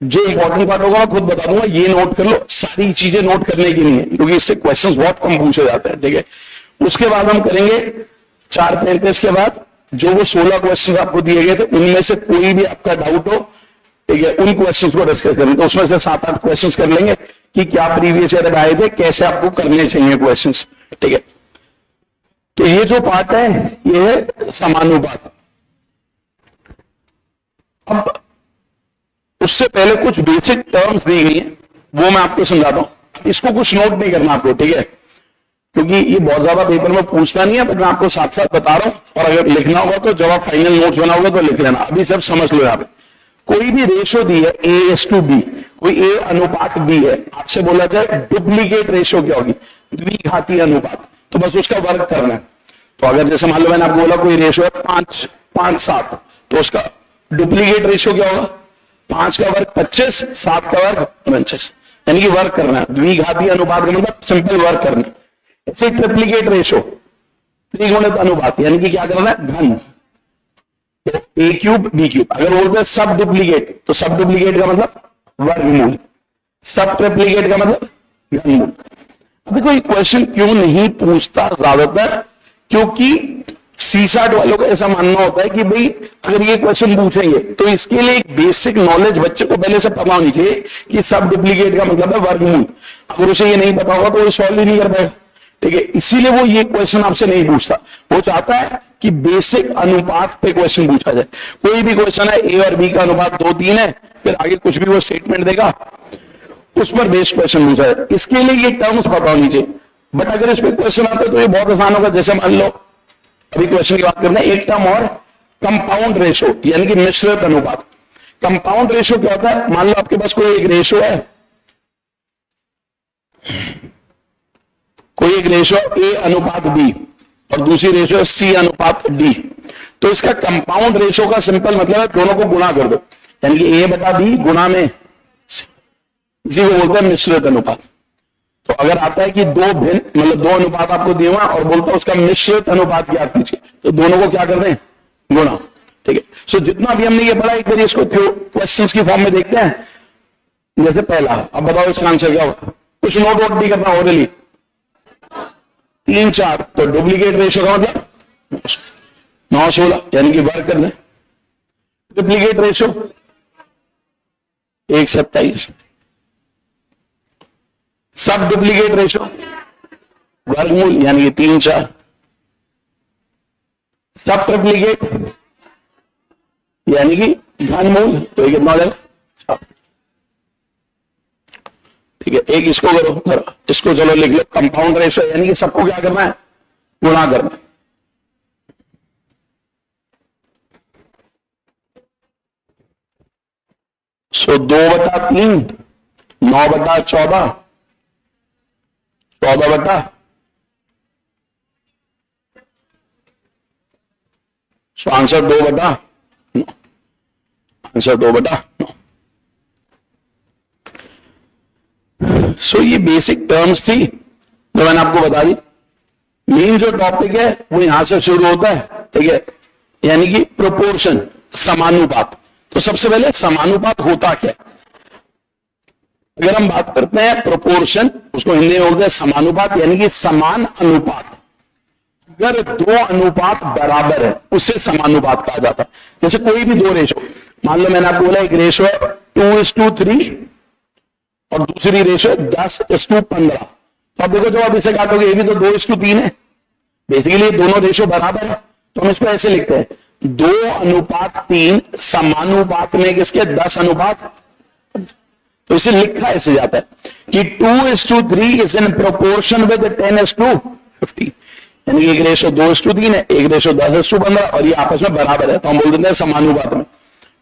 जो important part होगा मैं खुद बता दूंगा, ये नोट कर लो, सारी चीजें नोट करने की नहीं है क्योंकि इससे क्वेश्चंस बहुत कम पूछे जाते हैं, ठीक है। उसके बाद हम करेंगे 4:35 के बाद जो वो 16 क्वेश्चंस आपको दिए गए थे उनमें से कोई भी आपका डाउट हो, ठीक है, उन क्वेश्चंस को डिस्कस करेंगे। तो उसमें से 7-8 क्वेश्चंस कर लेंगे कि क्या प्रीवियस ईयर आए थे, कैसे आपको करने चाहिए क्वेश्चंस, ठीक है। तो ये जो पार्ट है ये है समानुपात। अब उससे पहले कुछ बेसिक टर्म्स दी गई है वो मैं आपको समझाता हूं, इसको कुछ नोट नहीं करना आपको, ठीक है, क्योंकि ये बहुत ज्यादा पेपर में पूछता नहीं है, बट मैं आपको साथ साथ बता रहा हूं। और अगर लिखना होगा तो जब आप फाइनल नोट्स बनाओगे तो लिख लेना, अभी सब समझ लो। यहाँ पे कोई भी रेशो दी है A:B, कोई A अनुपात B है, आपसे बोला जाए डुप्लीकेट रेशो क्या होगी, द्विघाती अनुपात, तो बस उसका वर्ग करना है। तो अगर जैसे मान लो मैंने आपको बोला कोई रेशो है 5:7, तो उसका डुप्लीकेट रेशो क्या होगा, 5 का वर्ग 25, 7 का वर्ग 49, यानी कि वर्ग करना है। द्विघाती अनुपात का मतलब सिंपल वर्ग करना है। ऐसे ट्रिप्लीकेट रेशो, त्रिगुणित अनुपात, यानी कि क्या करना है, घन, तो A³ B³। अगर बोलते हैं सब डुप्लीकेट, तो सब डुप्लीकेट का मतलब वर्गमूल, सब ट्रिप्लीकेट का मतलब घनमूल। अभी कोई क्वेश्चन क्यों नहीं पूछता ज्यादातर, क्योंकि C-SAT वालों का ऐसा मानना होता है कि भाई अगर ये क्वेश्चन पूछेंगे तो इसके लिए एक बेसिक नॉलेज बच्चे को पहले से पता होनी चाहिए कि सब डुप्लीकेट का मतलब है वर्गमूल। अगर उसे ये नहीं पता होगा तो वो सॉल्व ही नहीं कर पाएगा, ठीक है। इसीलिए वो ये क्वेश्चन आपसे नहीं पूछता, वो चाहता है कि बेसिक अनुपात पे क्वेश्चन पूछा जाए। कोई भी क्वेश्चन है A और B का अनुपात 2:3 है, फिर आगे कुछ भी वो स्टेटमेंट देगा, उस पर बेस्ड क्वेश्चन पूछा जाए। इसके लिए ये टर्म्स पता होनी चाहिए। बट अगर इस पे क्वेश्चन आते तो ये बहुत आसान होगा। जैसे मान लो अभी क्वेश्चन की बात करते हैं, एक टर्म और कंपाउंड रेशो, यानी कि मिश्रित अनुपात। कंपाउंड रेशो क्या होता है, मान लो आपके पास कोई एक रेशो है, कोई एक रेशो A:B और दूसरी रेशो है C:D, तो इसका कंपाउंड रेशो का सिंपल मतलब है दोनों को गुणा कर दो, यानी कि A/B गुणा में C, इसी को बोलते हैं मिश्रित अनुपात। तो अगर आता है कि दो भिन्न मतलब दो अनुपात आपको दिए हुआ और बोलता है उसका मिश्रित अनुपात ज्ञात कीजिए, तो दोनों को क्या कर दें, गुणा, ठीक है। सो जितना भी हमने ये पढ़ा एक बार इसको क्वेश्चंस की फॉर्म में देखते हैं। जैसे पहला, अब बताओ इसका आंसर क्या होगा, कुछ नोट वोट नहीं करना, ओरली 3-4, तो डुप्लीकेट रेशो का मतलब 9-16, यानी कि वर्ग करना। डुप्लीकेट रेशो 1:27, सब डुप्लीकेट रेशो वर्गमूल यानी कि 3-4, सब ट्रिप्लीकेट यानी कि घनमूल, तो ये कितना हो जाएगा, ठीक है। एक इसको करो, इसको चलो लिख लो कंपाउंड रेशो, यानी कि सबको क्या करना है, गुणा करना। सो 2/3 9/14, 14/, सो आंसर 2/9, आंसर 2/9। सो ये बेसिक टर्म्स थी जो मैंने आपको बता दी। मेन जो टॉपिक है वो यहां से शुरू होता है, ठीक है, यानी कि प्रोपोर्शन, समानुपात। तो सबसे पहले समानुपात होता क्या, अगर हम बात करते हैं प्रोपोर्शन, उसको हिंदी में बोलते हैं समानुपात, यानी कि समान अनुपात। अगर दो अनुपात बराबर है उसे समानुपात कहा जाता है। जैसे कोई भी दो रेशो, मान लो मैंने आपको बोला एक रेशो है 2:3 और दूसरी रेशो 10:15, तो आप देखो जब आप इसे काटोगे ये भी तो 2:3 है, बेसिकली दोनों रेशो बराबर है। तो हम इसको ऐसे लिखते हैं 2:3 समानुपात में किसके 10:, तो इसे लिखा ऐसे जाता है कि 2:3 इज इन प्रोपोर्शन विद 10:50, यानी एक रेशो 2:3 है, एक रेशो 10:15 और ये आपस में बराबर है, तो हम बोल देते हैं समानुपात में,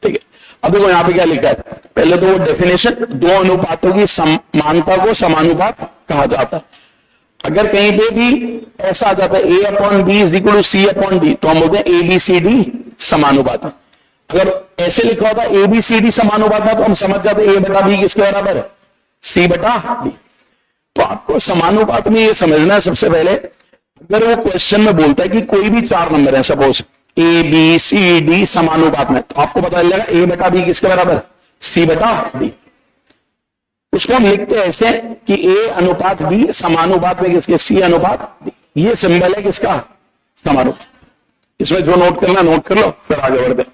ठीक है। अब देखो यहां पे क्या लिखा है, पहले तो वो डेफिनेशन, दो अनुपातों की समानता को समानुपात कहा जाता है। अगर कहीं पे भी ऐसा आ जाता है A/B is equal to C/D, तो हम बोलते हैं ABCD समानुपात। अगर ऐसे लिखा होता ABCD समानुपात है तो हम समझ जाते A/B किसके बराबर है, C/D। तो आपको समानुपात में ये समझना है सबसे पहले, अगर वो क्वेश्चन में बोलता है कि कोई भी 4 नंबर है, suppose A B C D समानुपात में, तो आपको पता चल जाएगा A/B किसके बराबर, सी बटा डी। उसको हम लिखते हैं ऐसे कि ए अनुपात बी समानुपात में किसके, सी अनुपात डी। ये सिंबल है किसका, समानुपात। इसमें जो नोट करना नोट कर लो, फिर आगे बढ़ते।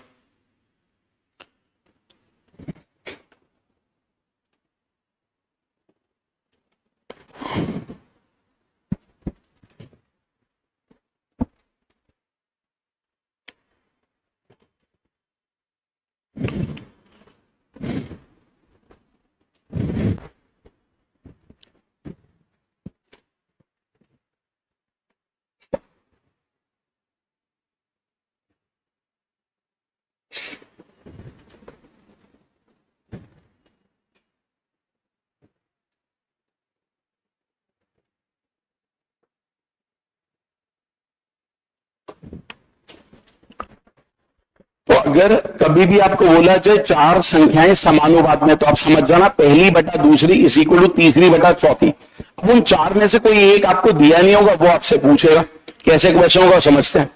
तो अगर कभी भी आपको बोला जाए चार संख्याएं समानुपात में, तो आप समझ जाना पहली बटा दूसरी इज इक्वल टू तीसरी बटा चौथी। अब उन चार में से कोई एक आपको दिया नहीं होगा, वो आपसे पूछेगा। कैसे क्वेश्चन होगा समझते हैं।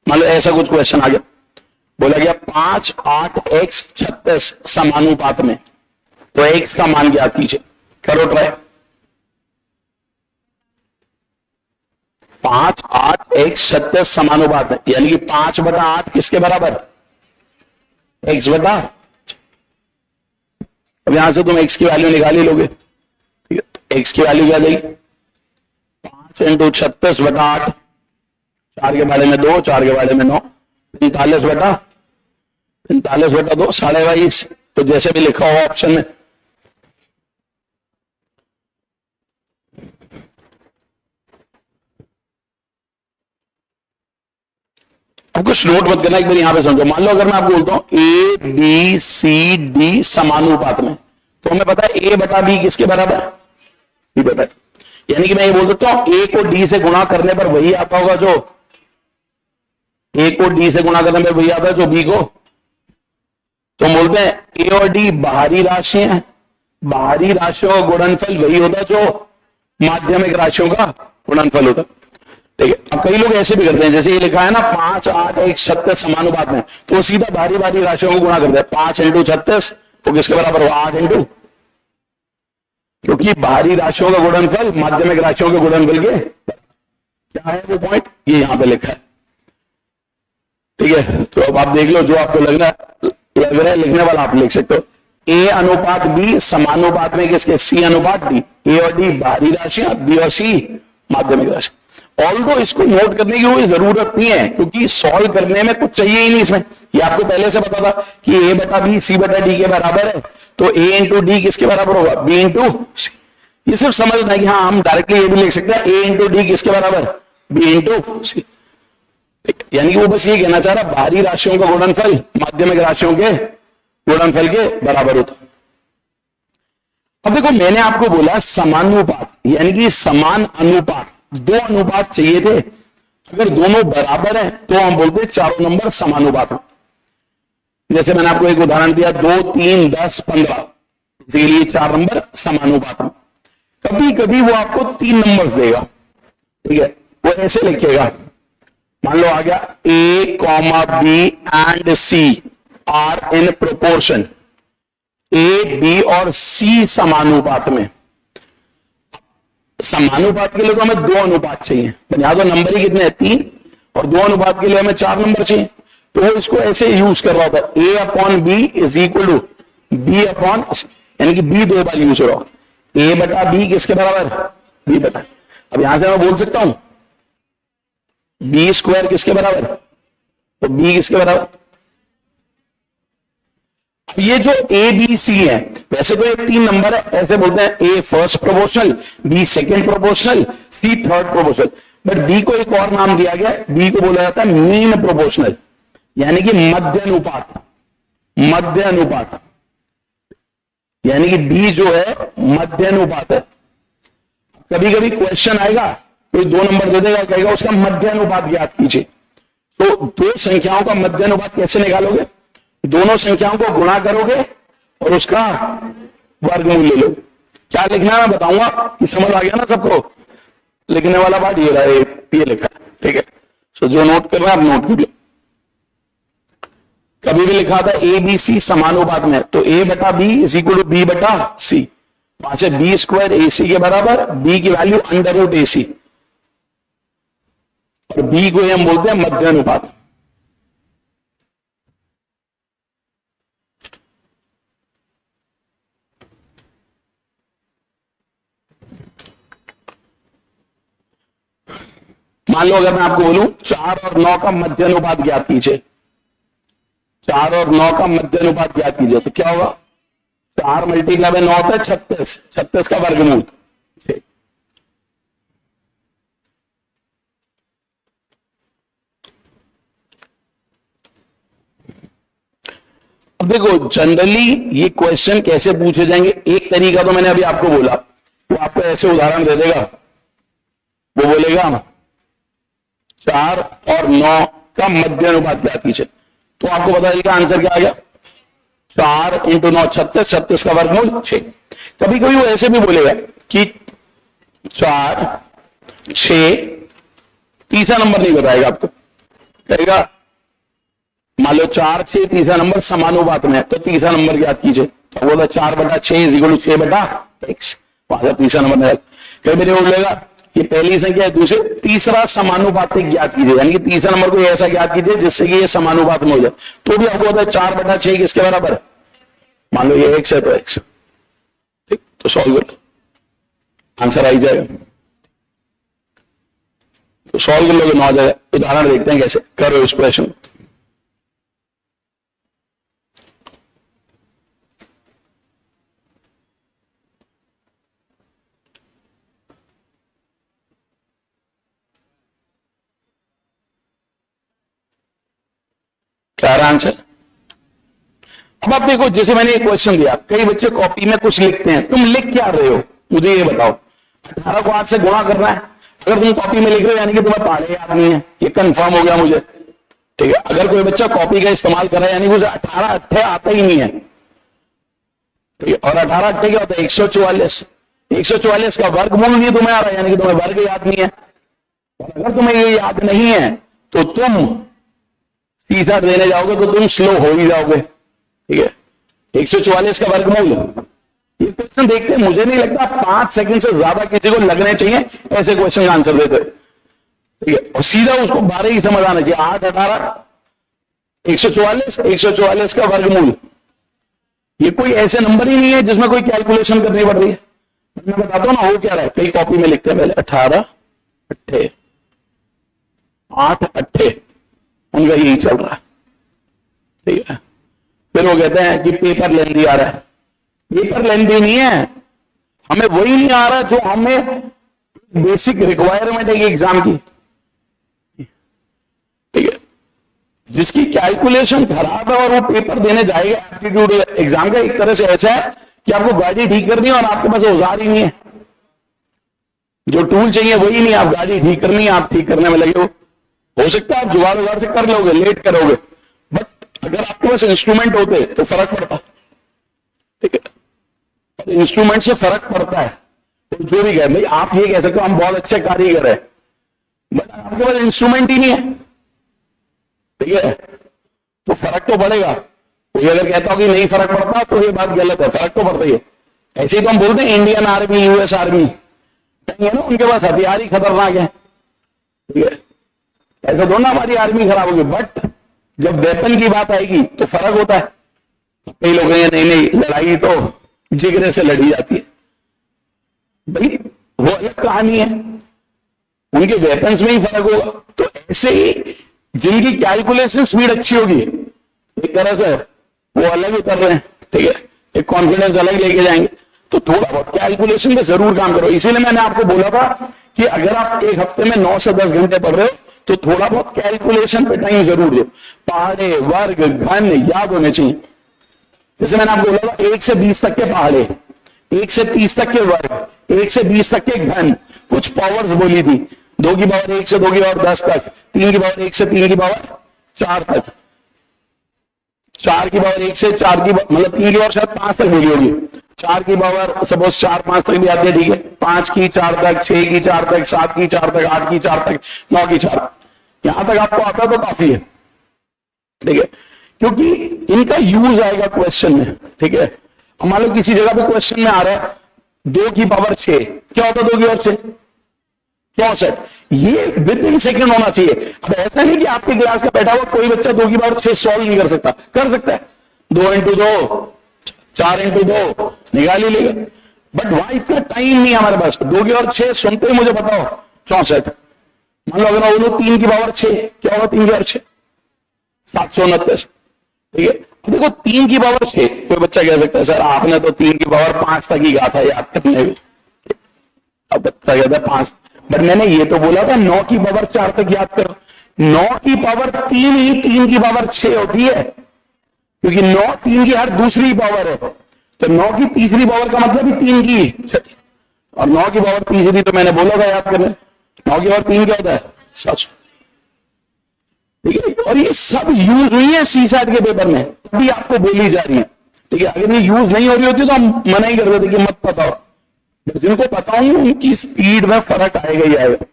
मान लो ऐसा कुछ क्वेश्चन आ गया, बोला गया 5, 8, x 36 समानुपात में, तो x का मान ज्ञात कीजिए। करो ट्राई। 5, 8, x 36 समानुपात है, यानी कि 5 बटा 8 किसके बराबर, x बटा। अब यहां से तुम x की वैल्यू निकाल ही लोगे, ठीक है। तो x की वैल्यू क्या देगी, 5 इंटू 36 बटा 8, 4 के बारे में 2, 4 के बारे में 9, 45 बटा 2, 22.5। तो जैसे भी लिखा हो ऑप्शन में। अब कुछ नोट मत करना, एक बार यहां पे समझो। मान लो अगर मैं आपको बोलता हूं ए बी सी डी समानुपात में, तो हमें पता है ए बटा बी किसके बराबर है, सी बटा। यानी कि मैं ये बोल सकता हूं ए को डी से गुणा करने पर वही आता होगा जो, ए को डी से गुणा करने पर वही आता है जो बी को। तो हम बोलते हैं ए और डी बाहरी राशि हैं, बाहरी राशियों का गुणनफल वही होता है जो माध्यमिक राशियों का गुणनफल होता है, ठीक है। अब कई लोग ऐसे भी करते हैं, जैसे ये लिखा है ना 5, 8, x 36 समानुपात में, तो वो सीधा बाहरी बाहरी राशियों को गुणा करते हैं। 5 इंटू 36 तो किसके बराबर हुआ, 8 इंटू, क्योंकि बाहरी राशियों का गुणनफल माध्यमिक राशियों के गुणनफल के क्या है वो पॉइंट, ये यहां पे लिखा है, ठीक है। तो अब आप देख लो, जो आपको लग रहा है लिखने वाला आप लिख सकते हो। ए अनुपात बी समानुपात में किसके, सी अनुपात डी। ए और डी बाहरी राशियां, बी और सी माध्यमिक राशि। ऑल्दो इसको नोट करने की कोई जरूरत नहीं है, क्योंकि सॉल्व करने में कुछ चाहिए ही नहीं इसमें। ये आपको पहले से पता था कि ए बटा बी सी बटा डी के बराबर है, तो ए इंटू डी किसके बराबर होगा, बी इंटू सी। ये सिर्फ समझना है कि हाँ हम डायरेक्टली ये भी लिख सकते हैं ए इंटू डी किसके बराबर, बी इंटू सी। यानी कि वो बस ये कहना चाह रहा बाहरी राशियों का गुणनफल माध्यमिक राशियों के गुणनफल के बराबर होता। अब देखो मैंने आपको बोला समानुपात, यानी कि समान अनुपात, दो अनुपात चाहिए थे। अगर दोनों बराबर हैं तो हम बोलते हैं चारों नंबर समानुपात हैं। जैसे मैंने आपको एक उदाहरण दिया 2, 3, 10, 15, इसलिए 4 नंबर समानुपात हैं। कभी कभी वो आपको 3 नंबर्स देगा, ठीक है। वो ऐसे लिखेगा, मान लो आ गया A comma B and C are in proportion, A B और सी समानुपात में। समानुपात के लिए तो हमें 2 अनुपात चाहिए, यहां तो नंबर ही कितने हैं 3, और 2 अनुपात के लिए हमें 4 नंबर चाहिए। तो वो इसको ऐसे यूज कर रहा होता है, A upon B is equal to B upon, यानी कि बी 2 बार यूज हो रहा है। ए बटा बी किसके बराबर, बी बटा। अब यहां से मैं बोल सकता हूं बी स्क्वायर किसके बराबर, तो बी किसके बराबर। ये जो ए बी सी है, वैसे तो ये 3 नंबर है, ऐसे बोलते हैं A first proportional, B second proportional, C third proportional. But B को एक और नाम दिया गया, बी को बोला जाता है मीन प्रोपोर्शनल, यानी कि मध्य अनुपात। मध्य अनुपात यानी कि बी जो है मध्य अनुपात है। कभी कभी क्वेश्चन आएगा, कोई 2 नंबर दे देगा, कहेगा उसका मध्य अनुपात ज्ञात कीजिए। तो 2 संख्याओं का मध्य अनुपात कैसे निकालोगे, दोनों संख्याओं को गुणा करोगे और उसका वर्गमूल ले लो। क्या लिखना है मैं बताऊंगा, कि समझ आ गया ना सबको। लिखने वाला बात ये रहा, ये लिखा है, ठीक है। सो जो नोट कर रहा है आप नोट कर लो। कभी भी लिखा था ए बी सी समानुपात में, तो ए बटा b is equal to b बटा सी, वहां से बी स्क्वायर ए सी के बराबर, बी की वैल्यू अंडर रूट ए सी, और बी को हम बोलते हैं मध्य अनुपात। मान लो अगर मैं आपको बोलूं 4 और 9 का मध्य अनुपात ज्ञात कीजिए, 4 और 9 का मध्य अनुपात ज्ञात कीजिए, तो क्या होगा? 4 मल्टीप्लाई बाय 9 होता है 36, 36 का वर्गमूल। अब देखो जनरली ये क्वेश्चन कैसे पूछे जाएंगे, एक तरीका तो मैंने अभी आपको बोला, वो आपको ऐसे उदाहरण दे देगा, वो बोलेगा 4 और 9 का मध्य अनुपात ज्ञात कीजिए, तो आपको बता देगा आंसर क्या आ गया, 4 इंटू 9 36, 36 का वर्गमूल 6। कभी कभी वो ऐसे भी बोलेगा कि 4 6, तीसरा नंबर नहीं बताएगा आपको, कहेगा मान लो 4 6 तीसरा नंबर समानुपात में है, तो तीसरा नंबर ज्ञात कीजिए, तो बोला 4 बटा 6 इज इक्वल टू 6 बटा x, वहां तीसरा नंबर नहीं। कभी भी बोलेगा ये पहली संख्या है, दूसरी, तीसरा समानुपातिक ज्ञात कीजिए, यानी कि तीसरा नंबर को ऐसा ज्ञात कीजिए जिससे कि ये समानुपात में हो जाए, तो भी आपको होता है 4 बटा 6 किसके बराबर है, मान लो ये x है तो x, ठीक, तो सॉल्व करो, आंसर आ ही जाएगा, तो सॉल्व कर लोगे 9 आ जाएगा। उदाहरण देखते हैं कैसे करो इस क्वेश्चन। क्या आंसर? अब आप देखो, जैसे मैंने एक क्वेश्चन दिया, कई बच्चे कॉपी में कुछ लिखते हैं, तुम लिख क्या रहे हो मुझे ये बताओ। 18 को 8 से गुणा करना है, अगर तुम कॉपी में लिख रहे हो यानी कि तुम्हें पढ़े याद नहीं है, ये कंफर्म हो गया मुझे, ठीक है। अगर कोई बच्चा कॉपी का इस्तेमाल कर रहा है यानी कि उसे 18 अट्ठे आता ही नहीं है, ठीक है। और 18 अट्ठे क्या होता है 144, 144 का वर्गमूल नहीं तुम्हें आ रहा है, यानी कि तुम्हें वर्ग याद नहीं है, और अगर तुम्हें ये याद नहीं है तो तुम सीधा देने जाओगे तो तुम स्लो हो ही जाओगे, ठीक है। 144 का वर्गमूल, ये क्वेश्चन देखते हैं, मुझे नहीं लगता 5 सेकंड से ज्यादा किसी को लगने चाहिए ऐसे क्वेश्चन का आंसर देते, ठीक है। और सीधा उसको 12 ही समझ आना चाहिए, 8 18 144, 144 का वर्गमूल, ये कोई ऐसे नंबर ही नहीं है जिसमें कोई कैलकुलेशन करनी पड़ रही है। मैं बताता हूं ना हो क्या रहा है, कई कॉपी में लिखते हैं पहले 18 अट्ठे 8 अट्ठे, उनका यही चल रहा है, ठीक है। फिर वो कहते हैं कि पेपर लेंथी आ रहा है, पेपर लेंथी नहीं है, हमें वही नहीं आ रहा जो हमें बेसिक रिक्वायरमेंट है एग्जाम की, ठीक है। जिसकी कैलकुलेशन खराब है और वो पेपर देने जाएगा एप्टीट्यूड एग्जाम का, एक तरह से ऐसा है कि आपको गाड़ी ठीक करनी है और आपके पास औजार ही नहीं है, जो टूल चाहिए वही नहीं, आप गाड़ी ठीक करनी है, आप ठीक करने में लगे हो सकता है आप जुगाड़ से कर लोगे, लेट करोगे, बट अगर आपके पास इंस्ट्रूमेंट होते तो फर्क पड़ता, ठीक है। इंस्ट्रूमेंट से फर्क पड़ता है, तो जो भी कहे भाई आप ये कह सकते हो हम बहुत अच्छे कारीगर है, बट आपके पास इंस्ट्रूमेंट ही नहीं है, ठीक है, तो फर्क तो पड़ेगा। कोई अगर कहता हो कि नहीं फर्क पड़ता तो ये बात गलत है, फर्क तो पड़ता ही है। ऐसे ही तो हम बोलते हैं इंडियन आर्मी यूएस आर्मी, कहीं है ना उनके पास हथियार ही खतरनाक है, ठीक है, ऐसा तो ना हमारी आर्मी खराब होगी, बट जब वेपन की बात आएगी तो फर्क होता है। कई लोग नहीं नहीं लड़ाई तो जिगरे से लड़ी जाती है, भाई वो अलग कहानी है, उनके वेपन्स में ही फर्क होगा। तो ऐसे ही जिनकी कैलकुलेशन स्पीड अच्छी होगी एक तरह से वो अलग उतर रहे हैं, ठीक है, एक कॉन्फिडेंस अलग लेके जाएंगे, तो थोड़ा बहुत कैलकुलेशन पे जरूर काम करो। इसीलिए मैंने आपको बोला था कि अगर आप एक हफ्ते में 9 से 10 घंटे पढ़ रहे हो तो थोड़ा बहुत कैलकुलेशन पे टाइम जरूर दो, पहाड़े वर्ग घन याद होने चाहिए। जैसे मैंने आपको बोला था 1 से 20 तक के पहाड़े, 1 से 30 तक के वर्ग, 1 से 20 तक के घन, कुछ पावर्स बोली थी, 2 की पावर 1 से 2 की पावर 10 तक, 3 की पावर 1 से 3 की पावर 4 तक, 4 की पावर 1 से 4 की मतलब 3 की पावर शायद 5 तक बोली होगी, 4 की पावर सपोज 4 5 तक भी आती है, ठीक है, 5 की 4 तक, 6 की 4 तक, 7 की 4 तक, 8 की 4 तक, 9 की 4 तक, यहां तक आपको आता तो काफी है, ठीक है। क्योंकि इनका यूज आएगा क्वेश्चन में, ठीक है। मान लो किसी जगह पे क्वेश्चन में आ रहा है 2 की पावर 6, क्या होता 2 की पावर 6? 64। ये विद इन सेकेंड होना चाहिए। अब ऐसा नहीं कि आपके क्लास का बैठा हुआ कोई बच्चा 2 की पावर 6 सॉल्व नहीं कर सकता, कर सकता है। 2 इंटू 2, 4 इंटू 2 निकाल ही लेगा, बट वहां इतना टाइम नहीं है हमारे पास। 2 की पावर 6 सुनते ही मुझे बताओ 64। मान लो अगर मैं बोलूं 3 की पावर 6, क्या होगा 3 की पावर 6? 729, ठीक है। देखो 3 की पावर 6, कोई बच्चा कह सकता है सर आपने तो 3 की पावर 5 तक ही कहा था याद करने में, अब बच्चा कहता है 5, बट मैंने ये तो बोला था 9 की पावर 4 तक याद करो। 9 की पावर 3 ही 3 की पावर 6 होती है, क्योंकि 9 3 की हर दूसरी पावर है, तो 9 की तीसरी पावर का मतलब ही 3 की, और 9 की पावर तीसरी तो मैंने बोला था याद करने। 9 की पावर 3 क्या होता है? 700, ठीक है। और ये सब यूज हुई है सीसैट के पेपर में, तभी आपको बोली जा रही है, ठीक है। अगर ये यूज नहीं हो रही होती तो हम मना ही कर देते कि मत बताओ, जिनको बताऊंगी उनकी स्पीड में फर्क आएगा ही आएगा।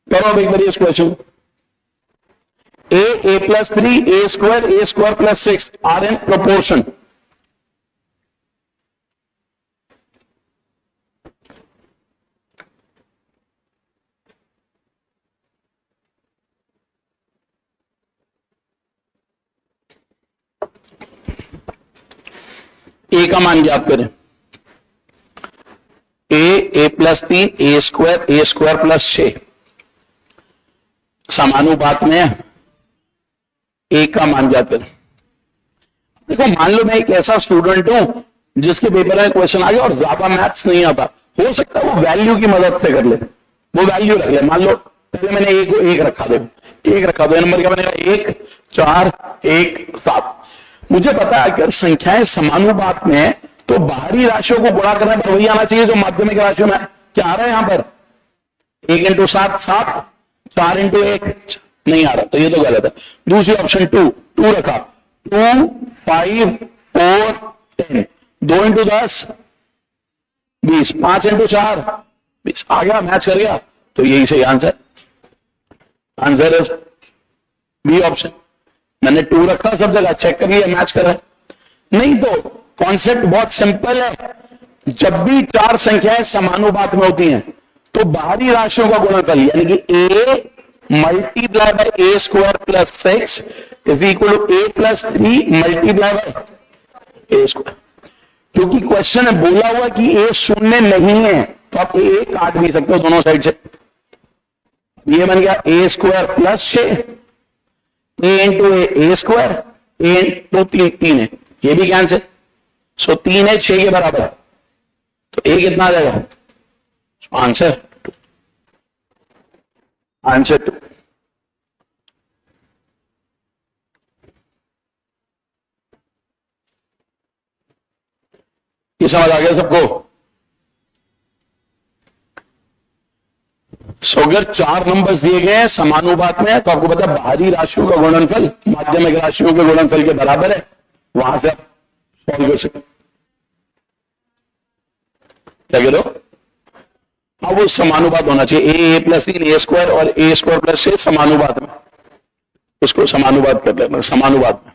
करो अब एक बार इस question, a plus 3 a square plus 6 are in proportion। ए का मान ज्ञात करें। a plus 3 a square plus 6 समानुपात में ए का मान ज्ञात करें। देखो मान लो मैं एक ऐसा स्टूडेंट हूं जिसके पेपर में क्वेश्चन आ गया और ज्यादा मैथ्स नहीं आता, हो सकता है वो वैल्यू की मदद से कर ले, वो वैल्यू रख ले। मान लो पहले मैंने एक रखा दो, एक रखा दो, नंबर क्या बनेगा? 1 4 1 7। मुझे पता है अगर संख्याएं समानुपात में है तो बाहरी राशियों को गुणा करने पर वही आना चाहिए जो माध्यमिक राशियों में। क्या आ रहा है यहां पर? 1 इंटू 7 7, 4 इंटू 1 नहीं आ रहा, तो ये तो गलत है। दूसरी ऑप्शन 2 रखा, 2 5 4 10, 2 इंटू 10 20, 5 इंटू 4 20, आ गया, मैच कर गया, तो यही सही आंसर। आंसर है बी ऑप्शन। मैंने 2 रखा सब जगह, चेक कर लिया, मैच कर रहा है। नहीं तो कॉन्सेप्ट बहुत सिंपल है, जब भी 4 संख्याएं समानुपात में होती हैं तो बाहरी राशियों का गुणनफल यानी कि a multiply by a square plus 6 is equal to a plus 3 multiply by a square. क्योंकि क्वेश्चन है बोला हुआ कि a शून्य नहीं है, तो आप a काट भी सकते हो दोनों साइड से। ये बन गया a square plus 6, a into a square, a into 3 है, ये भी कैंसिल, सो 3 है 6 के बराबर, तो a कितना आ जाएगा? Answer answer 2। ये समझ आ गया सबको? सो अगर 4 नंबर्स दिए गए हैं समानुपात में तो आपको पता है बाहरी राशियों का गुणनफल माध्यमिक राशियों के गुणनफल के बराबर है, वहां से आप सॉल्व कर सकते। क्या कह रहे हो? हाँ वो समानुपात होना चाहिए, a प्लस 3 a स्क्वायर और a स्क्वायर प्लस 6 समानुपात में, उसको समानुपात कर लेना, समानुपात में।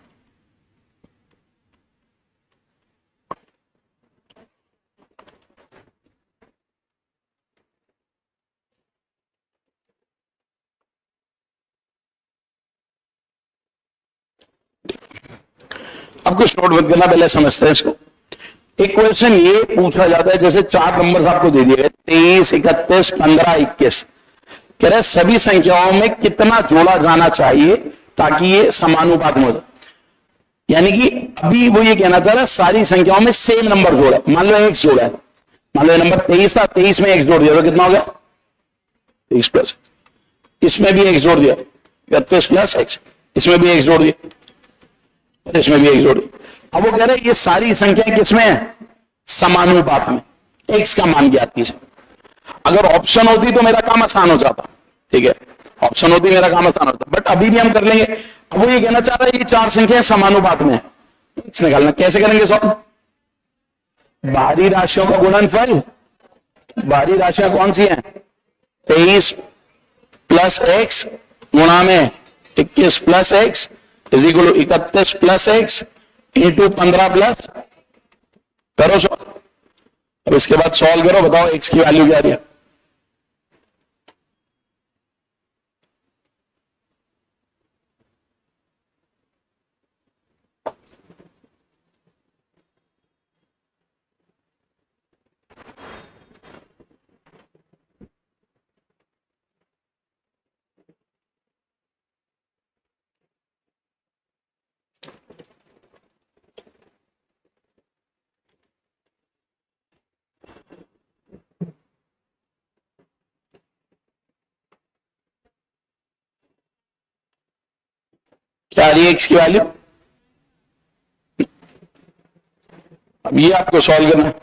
अब कुछ नोट मत करना, पहले समझते हैं इसको। एक क्वेश्चन ये पूछा जाता है, जैसे 4 नंबर आपको दे दिए गए 23 31 15 21, कह रहे सभी संख्याओं में कितना जोड़ा जाना चाहिए ताकि ये समानुपात में हो जाए। यानी कि अभी वो ये कहना चाह रहा है सारी संख्याओं में सेम नंबर जोड़ा है। मान लो x जोड़ा है, मान लो नंबर 23 था, 23 में x जोड़ दिया तो कितना हो गया? 23 प्लस, इसमें भी x जोड़ दिया 31 प्लस x, इसमें भी x जोड़ दिया, इसमें भी x जोड़ दिया। अब वो कह रहे हैं ये सारी संख्याएं किसमें है? समानुपात में। x का मान ज्ञात कीजिए। अगर ऑप्शन होती तो मेरा काम आसान हो जाता, ठीक है, ऑप्शन होती मेरा काम आसान होता, बट अभी भी हम कर लेंगे। अब वो ये कहना चाह रहा है ये 4 संख्याएं समानुपात में है, x निकालना कैसे करेंगे सॉल्व? बाहरी राशियों का गुणनफल, बाहरी राशियां कौन सी हैं? 23 प्लस x गुणा में 21 plus x is equal to 31 plus x into 15 plus, करो सॉल्व। अब इसके बाद सॉल्व करो, बताओ एक्स की वैल्यू क्या आ रही है। क्या आ रही है एक्स की वैल्यू। अब ये आपको सॉल्व करना है।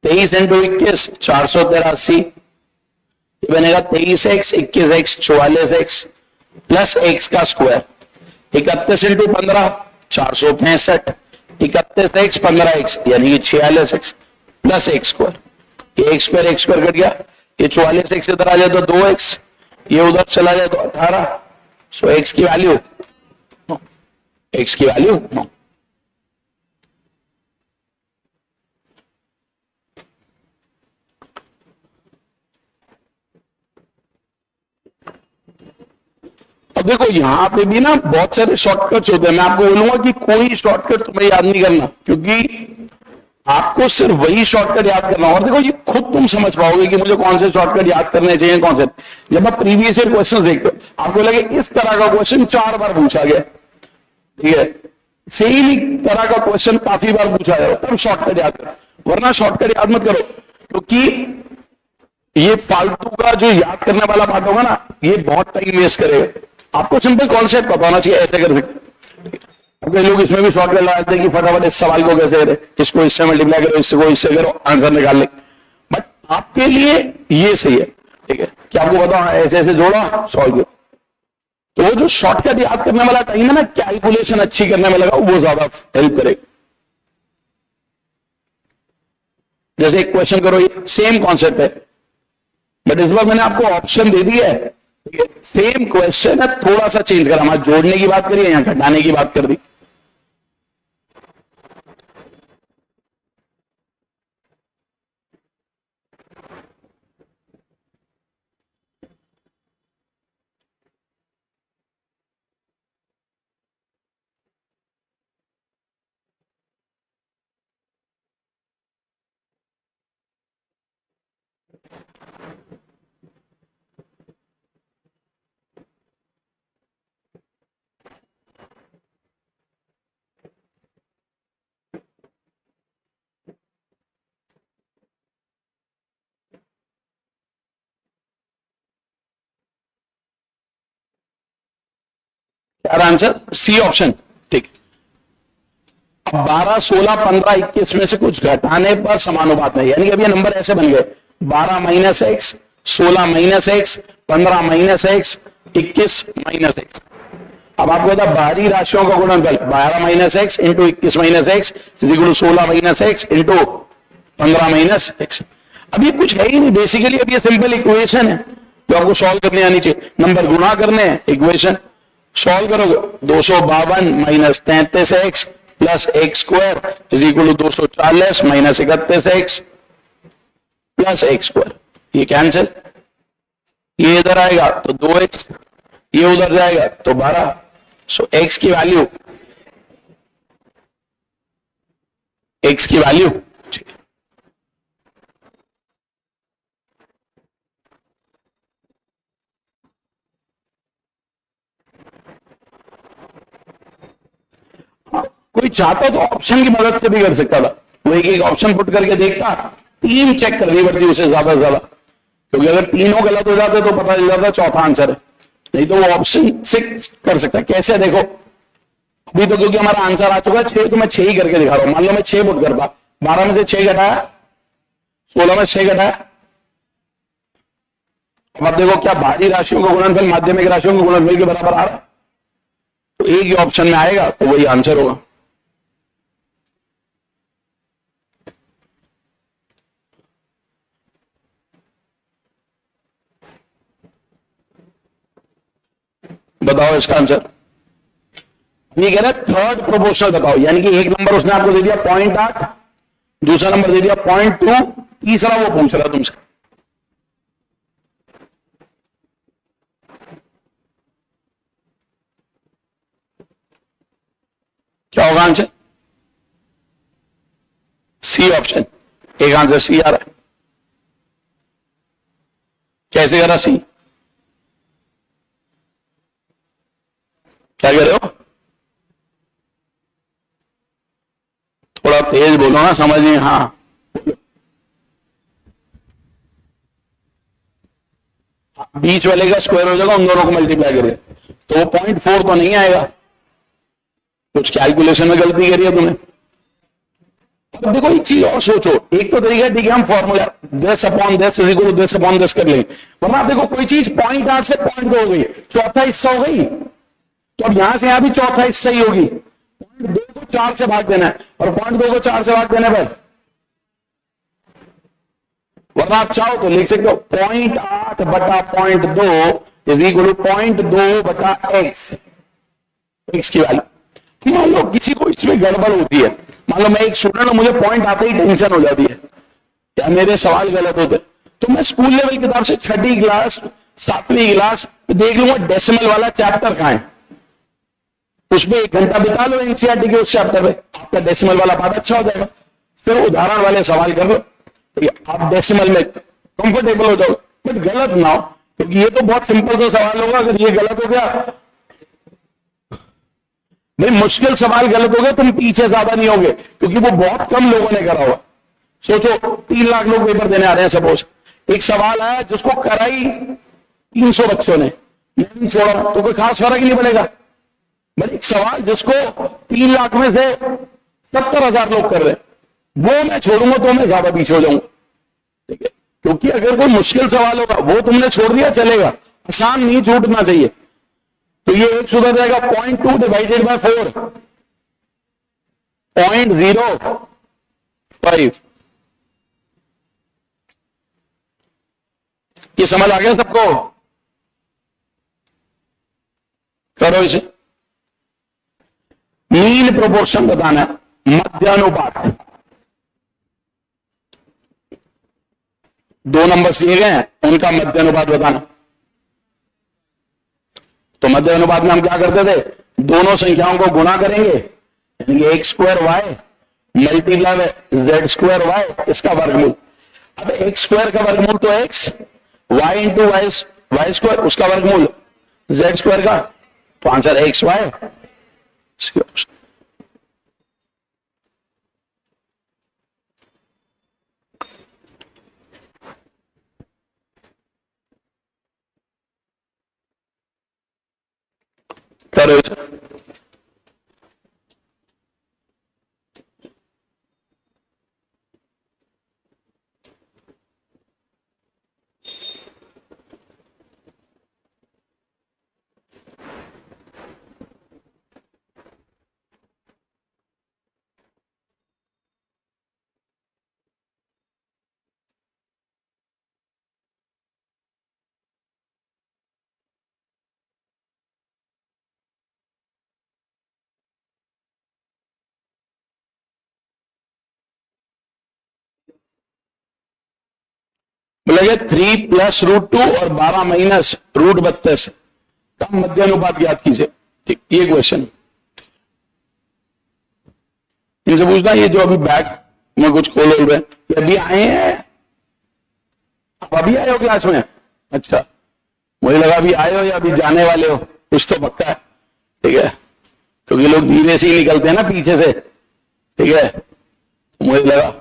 23 इंटू 21 483 बनेगा 23x 21x 44x plus x का स्क्वायर। 31 इंटू 15 465, 31x 15x यानी कि 46x प्लस एक्स स्क्वायर। ये एक्स स्क्वायर कट गया, ये 44x इधर आ जाए तो 2x, ये उधर चला जाए तो 18। सो एक्स की वैल्यू, एक्स की वैल्यू अब देखो यहां पे भी ना बहुत सारे शॉर्टकट्स होते हैं। मैं आपको बोलूंगा कि कोई शॉर्टकट तुम्हें याद नहीं करना, क्योंकि आपको सिर्फ वही शॉर्टकट याद करना। और देखो ये खुद तुम समझ पाओगे कि मुझे कौन से शॉर्टकट याद करने चाहिए, कौन से। जब आप प्रीवियस ईयर क्वेश्चन देखते हो आपको लगे इस तरह का क्वेश्चन 4 बार पूछा गया, ठीक है, सेम तरह का क्वेश्चन काफी बार पूछा जाए, तब शॉर्टकट याद करो, वरना शॉर्टकट याद मत करो। क्योंकि ये फालतू का जो याद करने वाला पार्ट होगा ना, ये बहुत टाइम वेस्ट करेगा। आपको सिंपल कॉन्सेप्ट पता होना चाहिए, ऐसे कर सकते। कई लोग इसमें भी शॉर्टकट लगाते हैं कि फटाफट इस सवाल को कैसे करें, इसको इससे मल्टीप्लाई करो, इससे को इससे करो, आंसर निकाल ले। बट आपके लिए ये सही है, ठीक है, कि आपको बताओ ऐसे ऐसे जोड़ा सॉल्व करो। तो वो जो शॉर्टकट याद करने वाला टाइम है ना, कैलकुलेशन अच्छी करने में लगा, वो ज्यादा हेल्प करेगा। जैसे एक क्वेश्चन करो, ये सेम कॉन्सेप्ट है, बट इस बार मैंने आपको ऑप्शन दे दिया है, सेम क्वेश्चन है, थोड़ा सा चेंज करा। हमारे जोड़ने की बात करिए, यहां घटाने की बात कर दी। क्या आंसर, सी ऑप्शन, ठीक। 12 16 15 21 में से कुछ घटाने पर समानुपात नहीं, यानी कि अब ये नंबर ऐसे बन गए 12 minus x, 16 minus x, 15 minus x, 21 minus x. अब आपको बता बाहरी राशियों का गुणनफल 12 minus x into 21 minus x is equal to 16 minus x into 15 minus x. अब ये कुछ है ही नहीं बेसिकली, अब ये सिंपल इक्वेशन है जो आपको सॉल्व करने आनी चाहिए। नंबर गुणा करने हैं, इक्वेशन सॉल्व करोगे 252 minus 33 x plus x square is equal to 240 minus 31 x plus x square. ये कैंसिल, ये इधर आएगा तो 2x, ये उधर जाएगा तो 12। सो x की वैल्यू, x की वैल्यू कोई चाहता तो ऑप्शन की मदद से भी कर सकता था, वो एक ऑप्शन पुट करके देखता, 3 चेक करनी पड़ती उसे ज्यादा से ज्यादा, क्योंकि अगर तीनों गलत हो जाते तो पता चल जाता चौथा आंसर है। नहीं तो वो ऑप्शन से कर सकता है। कैसे देखो, अभी तो क्योंकि हमारा आंसर आ चुका है 6, तो मैं 6 ही करके दिखा रहा हूं। मान लो मैं 6 पुट करता, 12 में से 6 घटाया, 16 में 6 घटाया। अब देखो क्या भारी राशियों का गुणनफल माध्यमिक राशियों के गुणनफल के बराबर आ रहा है, तो एक ही ऑप्शन में आएगा तो वही आंसर होगा। बताओ इसका आंसर। ये कह रहा है थर्ड प्रोपोर्शनल बताओ, यानी कि एक नंबर उसने आपको दे दिया 0.8, दूसरा नंबर दे दिया 0.2, तीसरा वो पूछ रहा है तुमसे। क्या होगा आंसर? C option. एक आंसर सी आ रहा है। कैसे करा सी? क्या कह रहे हो? थोड़ा तेज बोलो ना, समझ नहीं। हाँ, बीच वाले का स्क्वायर हो जाएगा, उन दोनों को मल्टीप्लाई करिए तो 0.4 तो नहीं आएगा। कुछ कैलकुलेशन में गलती करी है तुमने। अब देखो एक चीज और सोचो, एक तो तरीका ठीक है हम formula this upon this is equal to this upon this कर लेंगे, वरना देखो कोई चीज 0.8 से 0.2 हो गई, चौथा हिस्सा हो गई, तो अब यहां से यहां भी चौथा हिस्सा ही होगी। 0.2 को 4 से भाग देना है और 0.2 को 4 से भाग देना है, वरना आप चाहो तो लिख सकते हो 0.8 बटा 0.2 इज इक्वल टू 0.2 बटा एक्स, एक्स की वैल्यू। मान लो किसी को इसमें गड़बड़ होती है, मान लो मैं एक स्टूडेंट हूं, मुझे पॉइंट आते ही टेंशन हो जाती है या मेरे सवाल गलत होते, तो मैं स्कूल लेवल किताब से 6ठी क्लास 7वीं क्लास देख लूंगा डेसिमल वाला चैप्टर कहां है, उसमें 1 घंटा बिता लो एनसीईआरटी के उस चैप्टर में, आपका डेसिमल वाला पाठ अच्छा हो जाएगा। फिर उदाहरण वाले सवाल कर लो, आप डेसिमल में कंफर्टेबल हो जाओ, बट गलत ना हो, क्योंकि ये तो बहुत सिंपल सा सवाल होगा। अगर ये गलत हो गया, नहीं मुश्किल सवाल गलत हो गया, तुम पीछे ज्यादा नहीं होगे, क्योंकि वो बहुत कम लोगों ने करा होगा। सोचो 3 लाख लोग पेपर देने आ रहे हैं, सपोज एक सवाल आया जिसको कराई 300 बच्चों ने, मैं नहीं छोड़ा तो कोई खास फर्क ही नहीं पड़ेगा। बट एक सवाल जिसको 3 लाख में से 70,000 लोग कर रहे हैं, वो मैं छोड़ूंगा तो मैं ज्यादा पीछे हो जाऊंगा, ठीक है, क्योंकि अगर कोई मुश्किल सवाल होगा वो तुमने छोड़ दिया चलेगा, आसान नहीं छूटना चाहिए। तो ये एक सुधर जाएगा 0.2 डिवाइडेड बाय 4, 0.05। ये समझ आ गया सबको? करो इसे। मीन प्रोपोर्शन बताना है, मध्यानुपात। 2 नंबर दिए गए हैं, उनका मध्यानुपात बताना। तो मध्य अनुपात में हम क्या करते थे, दोनों संख्याओं को गुणा करेंगे, यानी कि x square y multiply z square y, इसका वर्गमूल। अब x स्क्वायर का वर्गमूल तो x, y into y square उसका वर्गमूल z स्क्वायर का, तो आंसर x वाई। करो। बोला 3 प्लस √2 और 12 माइनस √32 का मध्य अनुपात ज्ञात कीजिए। ठीक, ये क्वेश्चन इनसे पूछना, ये जो अभी बैग में कुछ खोल रहे हैं, ये अभी आए हैं, आप अभी आए हो क्लास में? अच्छा, मुझे लगा अभी आए हो या अभी जाने वाले हो, कुछ तो पक्का है, ठीक है, क्योंकि लोग धीरे से ही निकलते हैं ना पीछे से, ठीक है, मुझे लगा।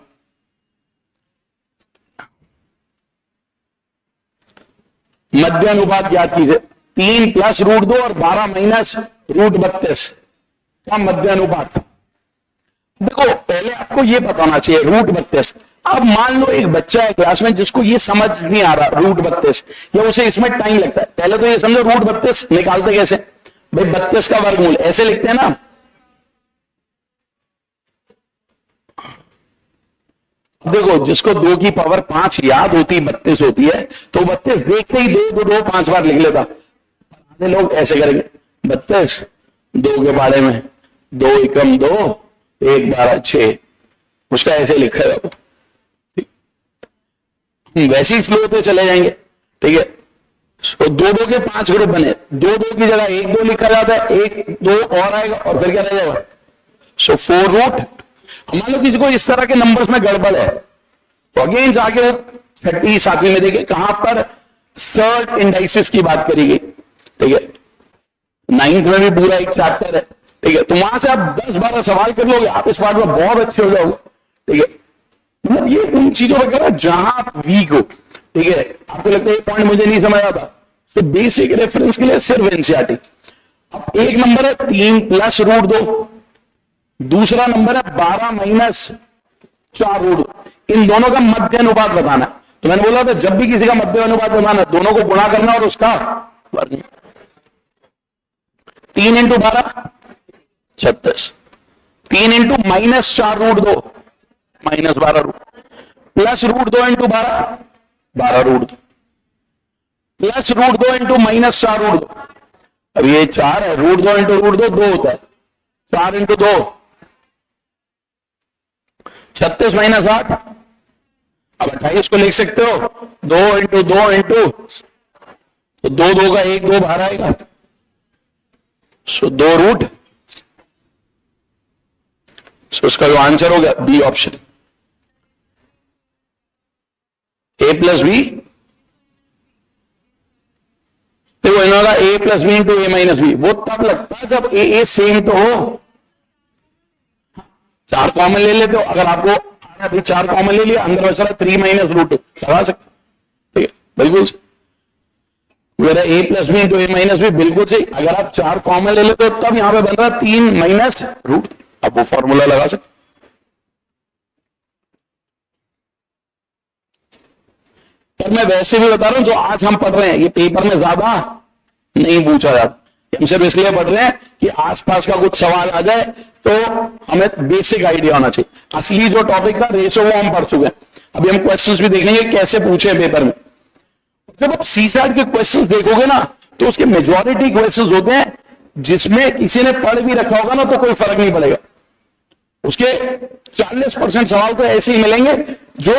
मध्य अनुपात ज्ञात कीजिए, 3 प्लस √2 और 12 माइनस √32 का मध्य अनुपात। देखो पहले आपको ये बताना चाहिए √32। अब मान लो एक बच्चा है क्लास में जिसको ये समझ नहीं आ रहा √32, या उसे इसमें टाइम लगता है, पहले तो ये समझो √32 निकालते कैसे, भाई 32 का वर्गमूल ऐसे लिखते हैं ना, देखो जिसको 2 की पावर 5 याद होती 32 होती है, तो 32 देखते ही 2 2 2 5 बार लिख लेता। आधे लोग ऐसे करेंगे 32 2 के बारे में 2 एकम 2 1 12 6, उसका ऐसे लिखा है, वैसे ही स्लो होते चले जाएंगे। ठीक है, तो 2 2 के 5 ग्रुप बने, 2 2 की जगह 1 2 लिखा जाता है, 1 2 और आएगा और फिर क्या रह जाएगा, सो 4 रूट। मान लो किसी को इस तरह के नंबर्स में गड़बड़ है तो अगेन जाके 37वीं में देखिए कहां पर सर्ट इंडाइसिस की बात करी गई। ठीक है, 9th में भी पूरा एक चैप्टर है। ठीक है, तो वहां से आप 10-12 सवाल कर लोगे, आप इस बात में बहुत अच्छे हो जाओगे। ठीक है, मतलब ये उन चीजों पर करा जहां आप वीक हो। ठीक है, आपको लगता है ये पॉइंट मुझे नहीं समझ आता, तो बेसिक रेफरेंस के लिए सिर्फ एनसीईआरटी। अब एक नंबर है 3 + √2, दूसरा नंबर है 12 - 4 √2। इन दोनों का मध्य अनुपात बताना। तो मैंने बोला था जब भी किसी का मध्य अनुपात बताना, दोनों को गुणा करना और उसका वर्ग। 3 × 12 36, 3 × -4 √2 -12 √2, प्लस √2 × 12 12 √2, प्लस √2 × -4 √2। अब ये 4 है, √2 × √2 2 होता है, 4 × 2 36 - 8। अब 28 को लिख सकते हो 2 × 2 × तो 2 2 का 1 2 बाहर आएगा, सो 2 रूट। सो उसका जो आंसर होगा बी ऑप्शन, a + b। देखो इन्होंने a + b × a - b, वो तब लगता है जब a सेम तो हो। 4 कॉमन ले लेते हो, अगर आपको अभी 4 कॉमन ले लिया, अंदर बचा 3 - √2 लगा सकते। ठीक है, बिल्कुल अगर a + b × a - b बिल्कुल सही। अगर आप 4 कॉमन ले लेते हो तब यहां पे बन रहा है 3 - √2, अब वो फॉर्मूला लगा सकते। पर मैं वैसे भी बता रहा हूं जो आज हम पढ़ रहे हैं ये पेपर में ज्यादा नहीं पूछा जाता। हम सिर्फ इसलिए पढ़ रहे हैं कि आसपास का कुछ सवाल आ जाए तो हमें बेसिक आइडिया होना चाहिए। असली जो टॉपिक था रेशो वो हम पढ़ चुके हैं। अभी हम क्वेश्चंस भी देखेंगे कैसे पूछे पेपर में। जब आप सीसैट के क्वेश्चंस देखोगे ना तो उसके मेजॉरिटी क्वेश्चंस होते हैं जिसमें किसी ने पढ़ भी रखा होगा ना तो कोई फर्क नहीं पड़ेगा। उसके 40% सवाल तो ऐसे ही मिलेंगे जो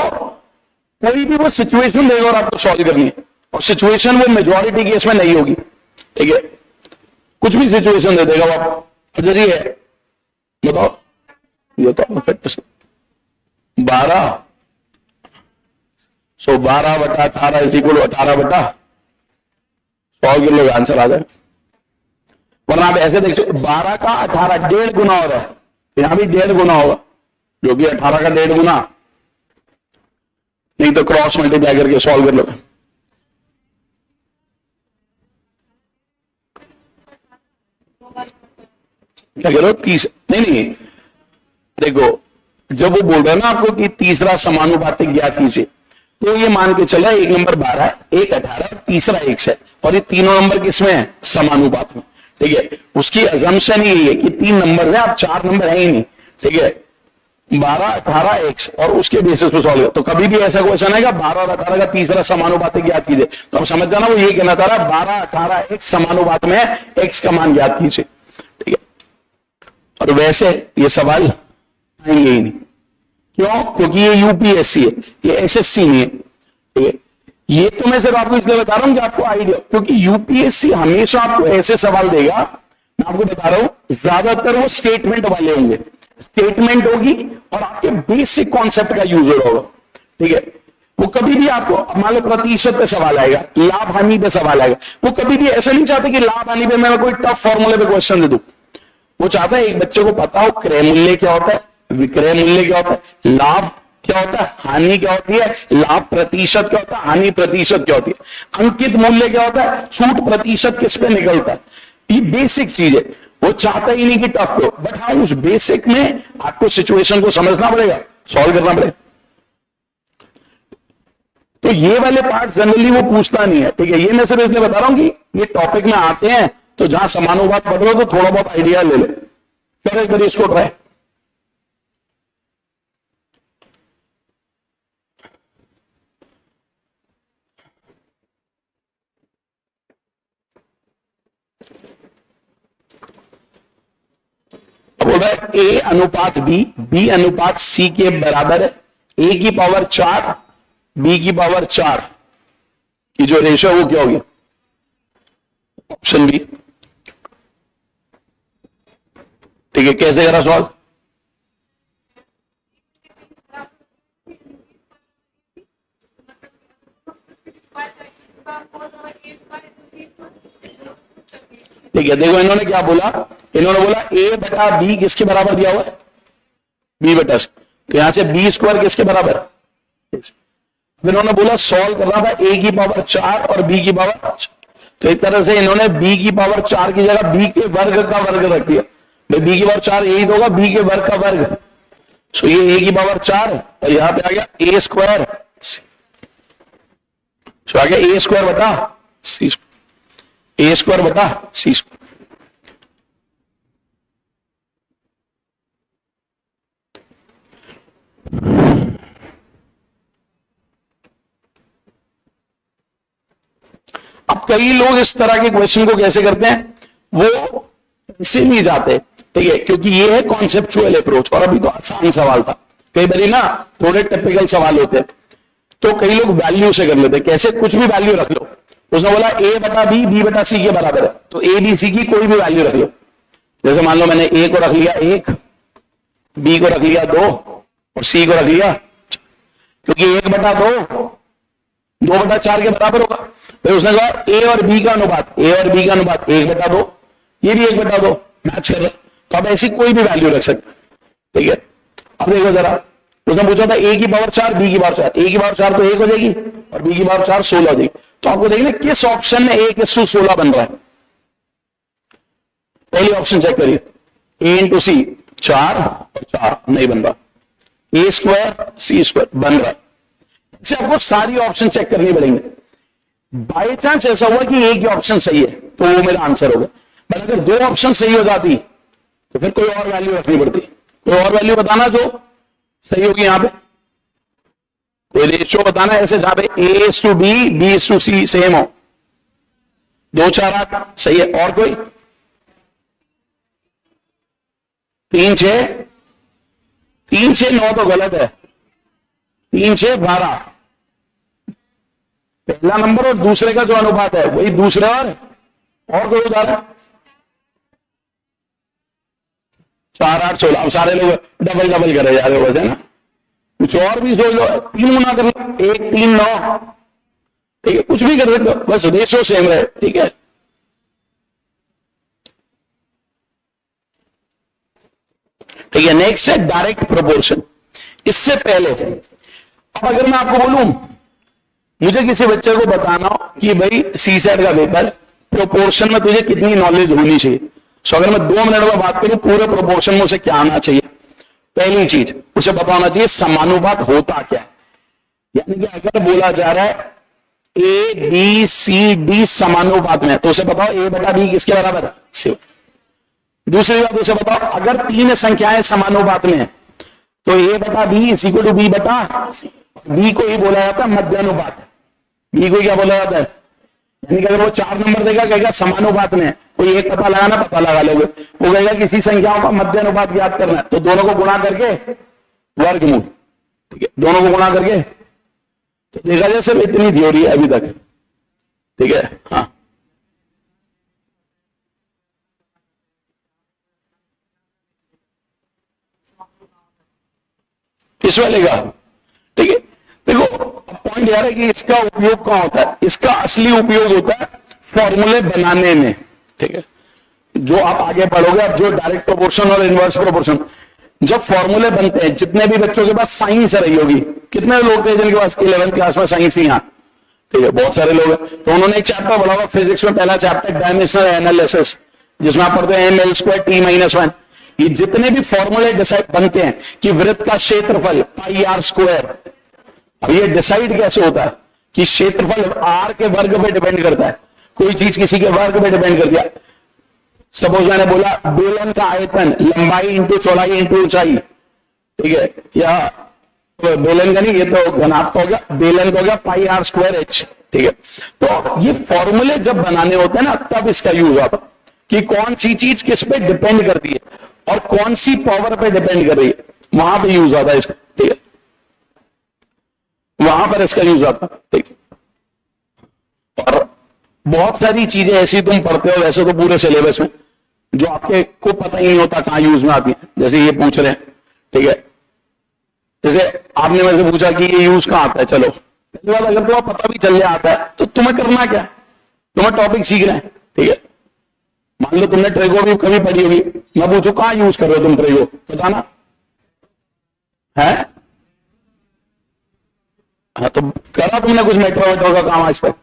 कोई भी वो सिचुएशन देगा और आपको सॉल्व करनी है, और सिचुएशन वो मेजॉरिटी केस में नहीं होगी। ठीक है, कुछ भी सिचुएशन दे देगा वो आपको। जैसे है बताओ, ये तो 12 12/18 = 18/100 किलो का आंसर आ जाए। वरना आप ऐसे देख सकते 12 का 18 1.5 गुना हो रहा है, यहां भी 1.5 गुना होगा, जो कि 18 का 1.5 गुना। नहीं तो क्रॉस मल्टीप्लाई करके सॉल्व कर लो। क्या कह रहे हो 30? नहीं देखो, जब वो बोल रहा है ना आपको कि तीसरा समानुपातिक ज्ञात कीजिए, तो ये मान के चला एक नंबर 12, एक 18, तीसरा 1 है, और ये तीनों नंबर किसमें है? समानुपात में। ठीक है, उसकी अजम्पशन ही है कि 3 नंबर है, अब 4 नंबर है ही नहीं। ठीक है, 12 18 1 और उसके बेसिस पे सॉल्व। तो कभी भी ऐसा क्वेश्चन आएगा 12 और 18 का तीसरा समानुपातिक ज्ञात कीजिए, तो हम समझ जाना वो ये कहना चाह रहा है 12 18 1 समानुपात में है, x का मान ज्ञात कीजिए। ठीक है, और वैसे ये सवाल आएंगे ही नहीं। क्यों? क्योंकि ये यूपीएससी है, ये एसएससी नहीं है। ठीक है, ये तो मैं सिर्फ आपको इसलिए बता रहा हूं कि आपको आइडिया, क्योंकि यूपीएससी हमेशा आपको ऐसे सवाल देगा। मैं आपको बता रहा हूं ज्यादातर वो स्टेटमेंट वाले होंगे, स्टेटमेंट होगी और आपके बेसिक कॉन्सेप्ट का यूज होगा। ठीक है, वो कभी भी आपको मान लो प्रतिशत पे सवाल आएगा, लाभ हानि पे सवाल आएगा, वो कभी भी ऐसा नहीं चाहते कि लाभ हानि पे मैं कोई टफ फॉर्मूले पे क्वेश्चन दे दूं। वो चाहता है एक बच्चे को पता हो क्रय मूल्य क्या होता है, विक्रय मूल्य क्या होता है, लाभ क्या होता है, हानि क्या होती है, लाभ प्रतिशत क्या होता है, हानि प्रतिशत क्या होती है, अंकित मूल्य क्या होता है, छूट प्रतिशत किस पे निकलता है। ये बेसिक चीज है, वो चाहता ही नहीं कि टफ हो, बट हाँ उस बेसिक में आपको सिचुएशन को समझना पड़ेगा, सॉल्व करना पड़ेगा। तो ये वाले पार्ट जनरली वो पूछता नहीं है। ठीक है, ये मैं सिर्फ इसलिए बता रहा हूं कि ये टॉपिक में आते हैं तो जहां समानुपात पढ़ रहे हो तो थोड़ा बहुत आइडिया ले ले। चलो एक बार इसको ट्राई। बोल रहा है ए अनुपात बी अनुपात सी के बराबर है, ए की पावर 4 बी की पावर 4 की जो रेशो वो क्या होगी, ऑप्शन बी। ठीक है, कैसे करा सवाल? ठीक है, देखो इन्होंने क्या बोला, इन्होंने बोला ए बटा बी किसके बराबर दिया हुआ है, बी बटा सी, तो यहां से बी स्क्वायर किसके बराबर है, इन्होंने बोला सॉल्व करना था ए की पावर 4 और बी की पावर 5, तो एक तरह से इन्होंने बी की पावर 4 की जगह बी के वर्ग का वर्ग रख दिया, बी की पावर 4 यही तो होगा बी के वर्ग का वर्ग, सो ये ए की पावर 4 और यहां पे आ गया ए स्क्वायर, सो आ गया ए स्क्वायर बटा सी, ए स्क्वायर बटा सी स्क्वायर। अब कई लोग इस तरह के क्वेश्चन को कैसे करते हैं, वो ऐसे नहीं जाते, ठीक है, क्योंकि ये है कॉन्सेप्चुअल अप्रोच, और अभी तो आसान सवाल था, कई बार ना थोड़े टिपिकल सवाल होते हैं, तो कई लोग वैल्यू से कर लेते हैं, कैसे कुछ भी वैल्यू रख लो, उसने बोला ए बटा बी बी बटा सी के बराबर है, तो ए बी सी की कोई भी वैल्यू रख लो, जैसे मान लो मैंने ए को रख लिया 1, बी को रख लिया 2 और सी को रख लिया, क्योंकि 1 बटा 2 2 बटा 4 के बराबर होगा, फिर उसने कहा ए और बी का अनुपात 1 बटा 2, ये भी 1 बटा 2 मैच कर रहा, तो आप ऐसी कोई भी वैल्यू रख सकते, ठीक है। अब देखो जरा, उसने पूछा था ए की पावर 4 बी की पावर 4, ए की पावर 4 तो 1 हो जाएगी और बी की पावर 4 16 हो जाएगी, तो आपको देखिए किस ऑप्शन में 1:16 बन रहा है, पहली ऑप्शन चेक करिए, ए इंटू सी 4 और 4 नहीं बन रहा, ए स्क्वायर सी स्क्वायर बन रहा है, इससे आपको सारी ऑप्शन चेक करनी पड़ेंगे, बाई चांस ऐसा हुआ कि एक ही ऑप्शन सही है तो वो मेरा आंसर होगा, पर अगर 2 ऑप्शन सही हो जाती तो फिर कोई और वैल्यू रखनी पड़ती, कोई और वैल्यू बताना जो सही होगी, यहां पे कोई रेशियो बताना ऐसे जहां पे A to B B to C same हो, 2 4 8 सही है, और कोई 3 6 9 तो गलत है, 3 6 12 पहला नंबर और दूसरे का जो अनुपात है वही दूसरे, और कोई उदाहरण 4 8 16, अब सारे लोग डबल डबल करे जा रहे हो वैसे ना, कुछ और भी सोच लो, 3 गुना कर लो, 1 3 9, ठीक है, कुछ भी कर सकते हो, बस रेशियो सेम रहे, ठीक है। ठीक है, नेक्स्ट है डायरेक्ट प्रोपोर्शन। इससे पहले अब अगर मैं आपको बोलूं, मुझे किसी बच्चे को बताना हो कि भाई सी सेट का पेपर प्रोपोर्शन में तुझे कितनी नॉलेज होनी चाहिए, सो अगर मैं 2 मिनट में बात करूं पूरे प्रोपोर्शन में उसे क्या आना चाहिए, पहली चीज उसे बताना चाहिए समानुपात होता क्या है, यानी कि अगर बोला जा रहा है ए बी सी डी समानुपात में, तो उसे बताओ ए बटा बी किसके बराबर है, सी। दूसरी बात उसे बताओ अगर 3 संख्याएं समानुपात में है तो ए बटा b is equal to b बटा सी, बी को ही बोला जाता है मध्यानुपात, बी को क्या बोला जाता है, यानी कि अगर वो 4 नंबर देगा कहेगा समानुपात में, कोई एक पता लगाना पता लगा लोगे, वो कहेगा किसी संख्याओं का मध्य अनुपात ज्ञात करना है, तो दोनों को गुणा करके वर्गमूल, ठीक है, दोनों को गुणा करके, तो देखा जाए सिर्फ इतनी थ्योरी है अभी तक, ठीक है। हाँ इस वाले का, ठीक है, देखो पॉइंट यार है कि इसका उपयोग कहां होता है, इसका असली उपयोग होता है फॉर्मूले बनाने में, ठीक है, जो आप आगे पढ़ोगे, अब जो डायरेक्ट प्रोपोर्शन और इनवर्स प्रोपोर्शन, जब फॉर्मूले बनते हैं, जितने भी बच्चों के पास साइंस रही होगी, कितने लोग थे जिनके पास 11th क्लास में साइंस ही, यहाँ ठीक है, बहुत सारे लोग हैं, तो उन्होंने एक चैप्टर पढ़ा होगा फिजिक्स में, पहला चैप्टर डायमेंशनल एनालिसिस, जिसमें आप पढ़ते हैं ml² t-1, ये जितने भी फॉर्मूले डिसाइड बनते हैं कि वृत्त का क्षेत्रफल πr², अब ये डिसाइड कैसे होता है कि क्षेत्रफल r के वर्ग पे डिपेंड करता है, कोई चीज किसी के वर्ग पे डिपेंड कर दिया, सपोज मैंने बोला बेलन का आयतन लंबाई इंटू चौड़ाई इंटू ऊंचाई, ठीक है, या तो बेलन का नहीं, ये तो घनाभ का हो गया, बेलन का हो गया πr²h, ठीक है, तो ये फॉर्मूले जब बनाने होते हैं ना तब इसका यूज होता कि कौन सी चीज किस पे डिपेंड करती है, और कौन सी पावर पे डिपेंड कर रही है, वहां पे यूज आता है इसका, ठीक है, वहां पर इसका यूज आता है, ठीक है। और बहुत सारी चीजें ऐसी तुम पढ़ते हो वैसे तो पूरे सिलेबस में, जो आपके को पता ही नहीं होता कहां यूज में आती है, जैसे ये पूछ रहे हैं, ठीक है। जैसे आपने मेरे से पूछा कि ये यूज कहां आता है, चलो पहली बात, अगर तुम्हें पता भी चल आता है तो तुम्हें करना क्या है, तुम्हें टॉपिक सीखना है, ठीक है। मान लो तुमने ट्रेगो भी कभी पढ़ी होगी, मैं पूछू कहां यूज कर रहे हो तुम ट्रेगो, बताना है। हाँ, तो करा तुमने कुछ मेट्रो वेट्रो का काम आज तक,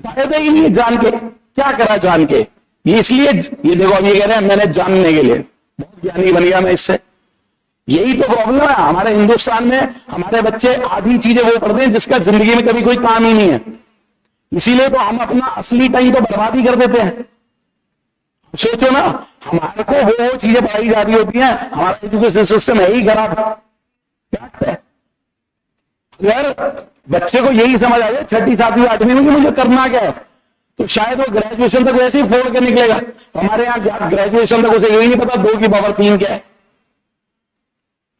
फायदा ही नहीं जान के, क्या करा जान के, ये इसलिए ये देखो अब ये कह रहे हैं मैंने जानने के लिए बहुत ज्ञानी बन गया मैं इससे, यही तो प्रॉब्लम है हमारे हिंदुस्तान में। हमारे बच्चे आधी चीजें वो पढ़ते हैं जिसका जिंदगी में कभी कोई काम ही नहीं है, इसीलिए तो हम अपना असली टाइम तो बर्बाद ही कर देते हैं। सोचो ना, हमारे को वो चीजें पढ़ाई जा रही होती हैं, हमारा एजुकेशन सिस्टम है ही खराब, क्या है। अगर बच्चे को यही समझ आ जाए 6ठी 7वीं 8वीं में कि मुझे करना क्या है, तो शायद वो ग्रेजुएशन तक वैसे ही फोड़ के निकलेगा। हमारे यहाँ ग्रेजुएशन तक उसे यही नहीं पता 2 की पावर 3 क्या है,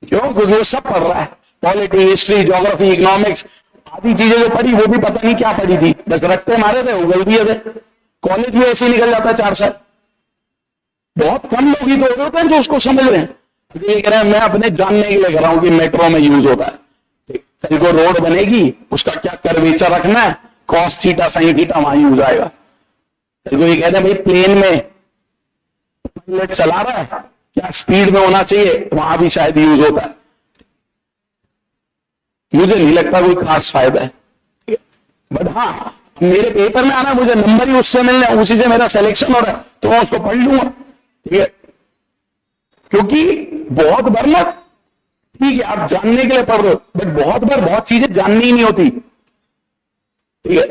क्यों, क्योंकि वो सब पढ़ रहा है, पॉलिटी, हिस्ट्री, ज्योग्राफी, इकोनॉमिक्स, आदि चीजें जो पढ़ी वो भी पता नहीं क्या पढ़ी थी, बस रट्टे मारे थे, उगल दिए थे। कॉलेज भी ऐसे ही निकल जाता है 4 साल। बहुत कम लोग ही तो होते हैं जो उसको समझ रहे हैं। ये कह रहे हैं मैं अपने जानने के लिए कर रहा हूं कि मेट्रो में यूज होता है, कल को रोड बनेगी उसका क्या कर्वेचर रखना है, कॉस थीटा साइन थीटा वहां यूज आएगा। कल को ये कहते हैं भाई प्लेन में पायलट चला रहा है, क्या स्पीड में होना चाहिए, वहां भी शायद यूज होता है। मुझे नहीं लगता कोई खास फायदा है, बट हाँ मेरे पेपर में आना, मुझे नंबर ही उससे मिलने, उसी से मेरा सिलेक्शन हो रहा है, तो मैं उसको पढ़ लूंगा, ठीक है। क्योंकि बहुत बार ना, ठीक है आप जानने के लिए पढ़ रहे हो, बट बहुत बार बहुत चीजें जाननी ही नहीं होती, ठीक है।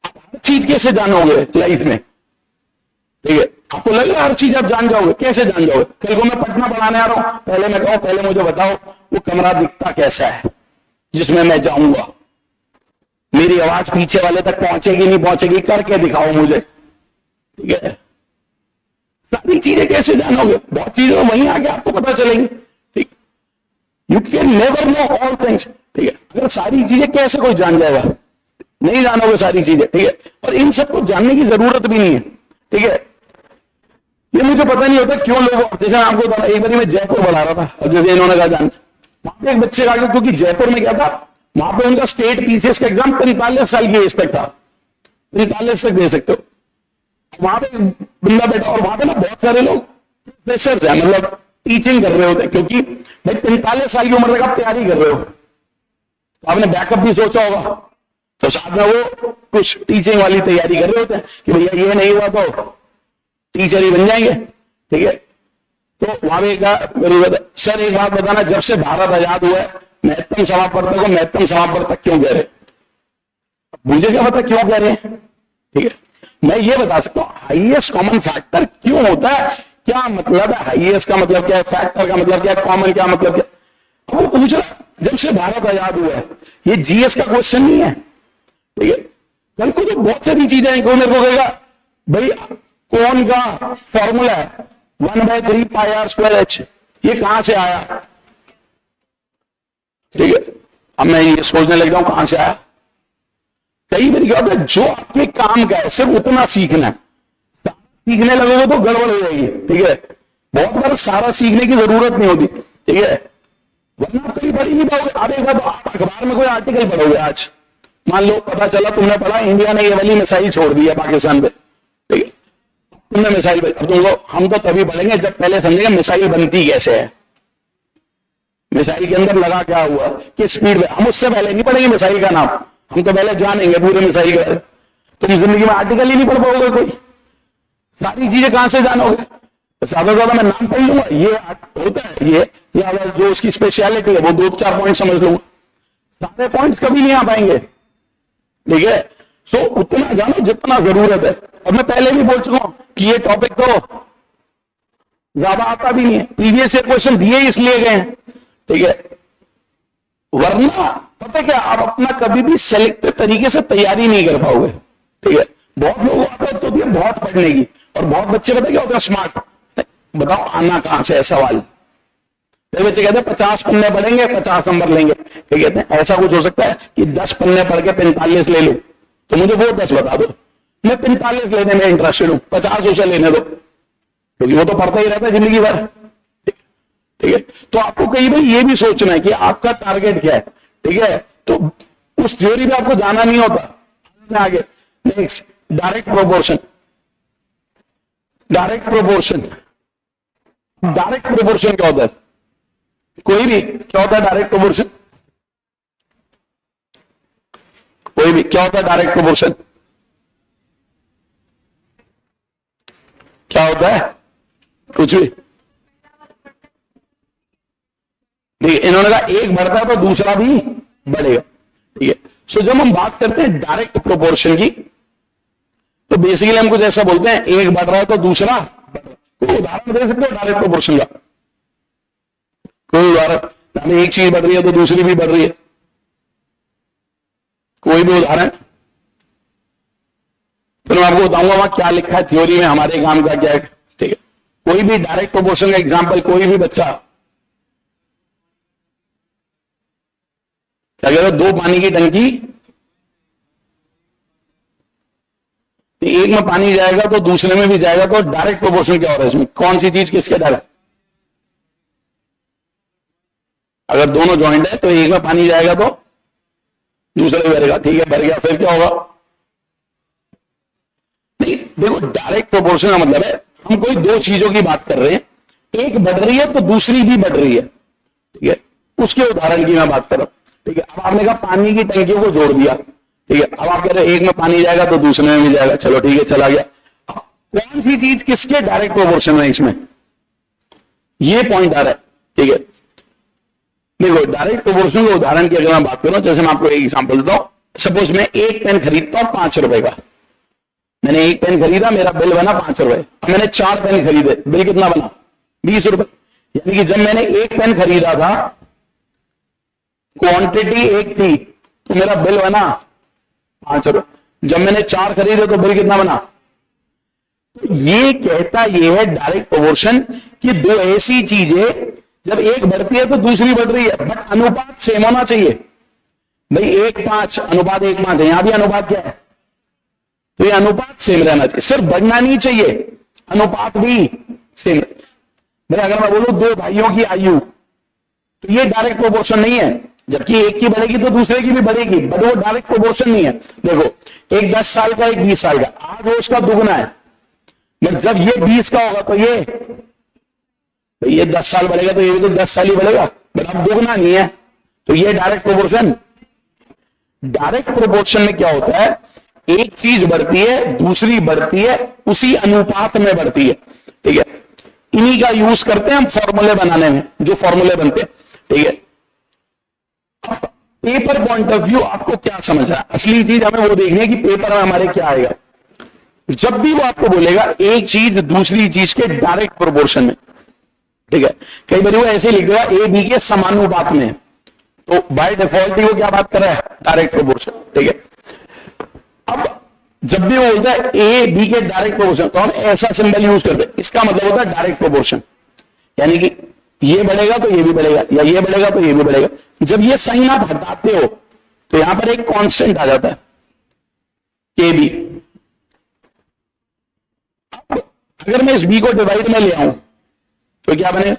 आप हर चीज कैसे जानोगे लाइफ में, ठीक है। आपको लग रहा है हर चीज आप जान जाओगे, कैसे जान जाओगे। कल को मैं पटना पढ़ाने आ रहा हूं, पहले मैं कहूं पहले मुझे बताओ वो कमरा दिखता कैसा है जिसमें मैं जाऊंगा, मेरी आवाज पीछे वाले तक पहुंचेगी नहीं पहुंचेगी, करके दिखाओ मुझे, ठीक है। सारी चीजें कैसे जानोगे, बहुत चीजें वहीं आके आपको पता चलेंगी, ठीक। You can never know all things, ठीक है। अगर सारी चीजें कैसे कोई जान जाएगा, नहीं जानोगे सारी चीजें, ठीक है। और इन सबको जानने की जरूरत भी नहीं है, ठीक है। ये मुझे पता नहीं होता क्यों लोग, जैसे आपको एक बार मैं जयपुर बढ़ा रहा था, और जैसे इन्होंने कहा जान, वहां पे एक बच्चे का, क्योंकि जयपुर में क्या था, वहां पे उनका स्टेट पीसीएस का एग्जाम 45 साल की एज तक था, 45 तक दे सकते हो। वहां पे बंदा बैठा, और वहां पे ना बहुत सारे लोग प्रोफेसर हैं, मतलब टीचिंग कर रहे होते हैं, क्योंकि भाई 45 साल की उम्र तक आप तैयारी कर रहे हो, तो आपने बैकअप भी सोचा होगा, तो साथ में वो कुछ टीचिंग वाली तैयारी कर रहे होते हैं कि भैया ये नहीं हुआ तो टीचर ही बन जाएंगे, ठीक है। तो वहां पे सर एक बात बताना, जब से भारत आजाद हुआ है महत्तम समापवर्तक को महत्तम समापवर्तक क्यों कह रहे, मुझे क्या पता क्यों कह रहे हैं, ठीक है। मैं ये बता सकता हूं हाईएस्ट कॉमन फैक्टर क्यों होता है, क्या मतलब है हाईएस्ट का मतलब क्या है, फैक्टर का मतलब क्या है, कॉमन क्या मतलब क्या, वो पूछ रहा जब से भारत आजाद हुआ है। ये जीएस का क्वेश्चन नहीं है, ठीक है। कल को तो बहुत सारी चीजें हैं, कोई मेरे को कहेगा भाई कौन का फॉर्मूला है 1/3 पाई आर स्क्वायर एच, ये कहां से आया, ठीक है। अब मैं ये सोचने लग जाऊं कहां से आया। कई बार क्या होता है, जो आपके काम का है सिर्फ उतना सीखना है, सीखने लगोगे तो गड़बड़ हो जाएगी, ठीक है। बहुत बार सारा सीखने की जरूरत नहीं होती, ठीक है, वरना आप कहीं पढ़ ही नहीं पाओगे। आप एक बार आप अखबार में कोई आर्टिकल पढ़ोगे, आज मान लो पता चला तुमने पढ़ा इंडिया ने ये वाली मिसाइल छोड़ दी है पाकिस्तान पे, ठीक है, तुमने मिसाइल, अब तुमको हम तो तभी पढ़ेंगे जब पहले समझेंगे मिसाइल बनती कैसे है, मिसाइल के अंदर लगा क्या हुआ, किस स्पीड पे। हम उससे पहले नहीं पढ़ेंगे मिसाइल का नाम, हम तो पहले जानेंगे पूरे मिसाइल के बारे में। तुम जिंदगी में आर्टिकल ही नहीं पढ़ पाओगे, कोई सारी चीजें कहां से जानोगे। ज्यादा ज्यादा मैं नाम पढ़ लूंगा, ये होता है ये, या जो उसकी स्पेशलिटी है वो 2-4 पॉइंट समझ लूंगा, सारे पॉइंट्स कभी नहीं आ पाएंगे, ठीक है। सो उतना जानो जितना जरूरत है। और मैं पहले भी बोल चुका हूं कि ये टॉपिक तो ज्यादा आता भी नहीं है, प्रीवियस ईयर क्वेश्चन दिए इसलिए गए हैं, ठीक है। वरना पता क्या, आप अपना कभी भी सेलेक्टिव तरीके से तैयारी नहीं कर पाओगे, ठीक है। बहुत लोगों को आदत होती है बहुत पढ़ने की, और बहुत बच्चे पता क्या होते हैं स्मार्ट, बताओ आना कहां से है सवाल। फिर बच्चे कहते हैं 50 पन्ने पढ़ेंगे 50 नंबर लेंगे। फिर कहते हैं ऐसा कुछ हो सकता है कि 10 पन्ने पढ़ के 45 ले लो, तो मुझे वो 10 बता दो, मैं 45 लेने में इंटरेस्टेड हूं, 50 उसे लेने दो, क्योंकि वो तो पढ़ता ही रहता है जिंदगी भर। ठीक है, तो आपको कई बार ये भी सोचना है कि आपका टारगेट क्या है। ठीक है, तो उस थ्योरी में आपको जाना नहीं होता। आगे next, direct proportion. Direct proportion, direct proportion क्या होता है? कोई भी क्या होता है डायरेक्ट प्रोपोर्शन? कोई भी क्या होता है डायरेक्ट प्रोपोर्शन? क्या होता है? कुछ भी। देखिए इन्होंने कहा एक बढ़ता है तो दूसरा भी बढ़ेगा। ठीक है, सो जब हम बात करते हैं डायरेक्ट प्रोपोर्शन की, तो बेसिकली हम कुछ ऐसा बोलते हैं एक बढ़ रहा है तो दूसरा बढ़ रहा है। कोई उदाहरण दे सकते हो डायरेक्ट प्रोपोर्शन का? कोई उदाहरण? एक चीज बढ़ रही है तो दूसरी भी बढ़ रही है, कोई भी उदाहरण? तो मैं आपको बताऊंगा वहां क्या लिखा है थ्योरी में, हमारे काम का क्या है। ठीक है, कोई भी डायरेक्ट प्रोपोर्शन का एग्जांपल, कोई भी बच्चा क्या कह रहे हो? दो पानी की टंकी, एक में पानी जाएगा तो दूसरे में भी जाएगा, तो डायरेक्ट प्रोपोर्शन क्या हो रहा है इसमें? कौन सी चीज किसके डायरेक्ट? अगर दोनों जॉइंट है तो एक में पानी जाएगा तो दूसरे में भरेगा। ठीक है, भर गया, फिर क्या होगा? नहीं, देखो डायरेक्ट प्रोपोर्शन का मतलब है हम कोई दो चीजों की बात कर रहे हैं, एक बढ़ रही है तो दूसरी भी बढ़ रही है। ठीक है, उसके उदाहरण की मैं बात कर रहा हूं। ठीक है, अब आपने कहा पानी की टंकियों को जोड़ दिया। ठीक है, अब आप कह रहे हैं एक में पानी जाएगा तो दूसरे में भी जाएगा, चलो ठीक है चला गया। कौन सी चीज किसके डायरेक्ट प्रोपोर्शन है इसमें, ये पॉइंट आ रहा है। ठीक है, देखो डायरेक्ट प्रोपोर्शन के उदाहरण की अगर मैं बात करूं, जैसे मैं आपको एक एग्जांपल देता हूं। सपोज मैं एक पेन खरीदता हूं 5 रुपए का, मैंने एक पेन खरीदा, मेरा बिल बना 5 रुपए। अब मैंने 4 पेन खरीदे, बिल कितना बना? 20 रुपए। यानी कि जब मैंने एक पेन खरीदा था, क्वांटिटी एक थी, तो मेरा बिल बना 5 रुपए। जब मैंने 4 खरीदे तो बिल कितना बना? ये कहता ये है डायरेक्ट प्रोपोर्शन कि दो ऐसी चीजें जब एक बढ़ती है तो दूसरी बढ़ रही है, बट अनुपात सेम होना चाहिए। भाई 1:5 अनुपात 1:5 है, यहां भी अनुपात क्या है? तो ये अनुपात सेम रहना चाहिए, सिर्फ बढ़ना नहीं चाहिए, अनुपात भी सेम। भाई अगर मैं बोलूं दो भाइयों की आयु, तो ये डायरेक्ट प्रोपोर्शन नहीं है, जबकि एक की बढ़ेगी तो दूसरे की भी बढ़ेगी, बट वो डायरेक्ट प्रोपोर्शन नहीं है। देखो एक 10 साल का, एक 20 साल का, आज वो उसका दुगना है, बट जब ये 20 का होगा तो ये 10 साल बढ़ेगा तो ये भी तो 10 साल ही बढ़ेगा, बट अब दुगना नहीं है, तो ये डायरेक्ट प्रोपोर्शन। डायरेक्ट प्रोपोर्शन में क्या होता है? एक चीज बढ़ती है, दूसरी बढ़ती है, उसी अनुपात में बढ़ती है। ठीक है, इन्हीं का यूज करते हैं हम फॉर्मूले बनाने में, जो फॉर्मूले बनते हैं। ठीक है, अब पेपर पॉइंट ऑफ व्यू आपको क्या समझ रहा है? असली चीज हमें वो देखनी है कि पेपर में हमारे क्या आएगा। जब भी वो आपको बोलेगा एक चीज दूसरी चीज के डायरेक्ट प्रोपोर्शन में, ठीक है, कई बार वो ऐसे लिख देगा ए बी के समानुपात में, तो बाय डिफॉल्ट ही वो क्या बात कर रहा है? Direct proportion. ठीक है, अब जब भी वो बोलता है ए बी के डायरेक्ट प्रोपोर्शन, तो हम ऐसा सिंबल यूज करते हैं, इसका मतलब होता है डायरेक्ट प्रोपोर्शन, यानी कि ये बढ़ेगा तो ये भी बढ़ेगा, या ये बढ़ेगा तो ये भी बढ़ेगा। जब ये साइन आप हटाते हो तो यहां पर एक कांस्टेंट आ जाता है के बी। अगर मैं इस बी को डिवाइड में ले आऊं तो क्या बनेगा?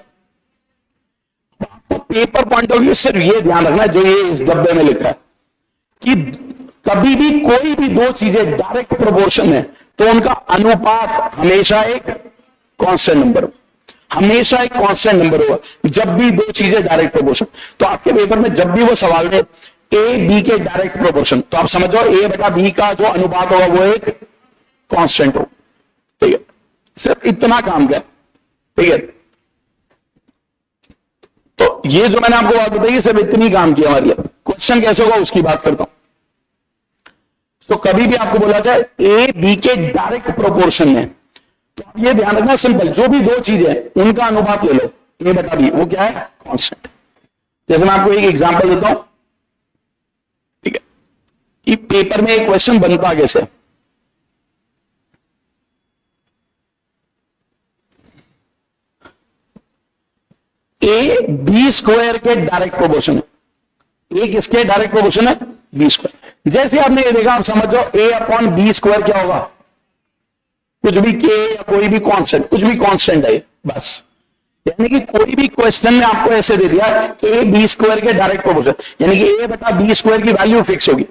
आपको पेपर पॉइंट ऑफ व्यू सिर्फ ये ध्यान रखना है, जो ये इस डब्बे में लिखा है, कि कभी भी कोई भी दो चीजें डायरेक्ट प्रोपोर्शन में, तो उनका अनुपात हमेशा एक कांस्टेंट नंबर हो, हमेशा एक कांस्टेंट नंबर होगा जब भी दो चीजें डायरेक्ट प्रोपोर्शन। तो आपके पेपर में जब भी वो सवाल में ए बी के डायरेक्ट प्रोपोर्शन, तो आप समझ जाओ ए बटा बी का जो अनुपात होगा वो एक कांस्टेंट हो। ठीक है, सिर्फ इतना काम किया। ठीक है, तो ये जो मैंने आपको बात बताई सिर्फ इतनी काम किया हमारे लिए। क्वेश्चन कैसे होगा उसकी बात करता हूं। तो कभी भी आपको बोला जाए ए बी के डायरेक्ट प्रोपोर्शन में, तो आप ये ध्यान रखना सिंपल, जो भी दो चीजें उनका अनुपात ले लो, ए बटा बी, वो क्या है? कांस्टेंट। जैसे मैं आपको एक एग्जांपल देता हूं। ठीक है, कि पेपर में एक क्वेश्चन बनता कैसे। ए बी स्क्वायर के डायरेक्ट प्रोपोर्शन है। ए किसके डायरेक्ट प्रोपोर्शन है? B square. जैसे आपने ये देखा, आप समझ जाओ ए अपॉन बी स्क्वायर क्या होगा? कुछ भी के या कोई भी कांस्टेंट, कुछ भी कांस्टेंट है बस। यानी कि कोई भी क्वेश्चन में आपको ऐसे दे दिया ए बी स्क्वायर के डायरेक्ट प्रोपोर्शन, यानी कि ए बटा बी स्क्वायर की वैल्यू फिक्स होगी।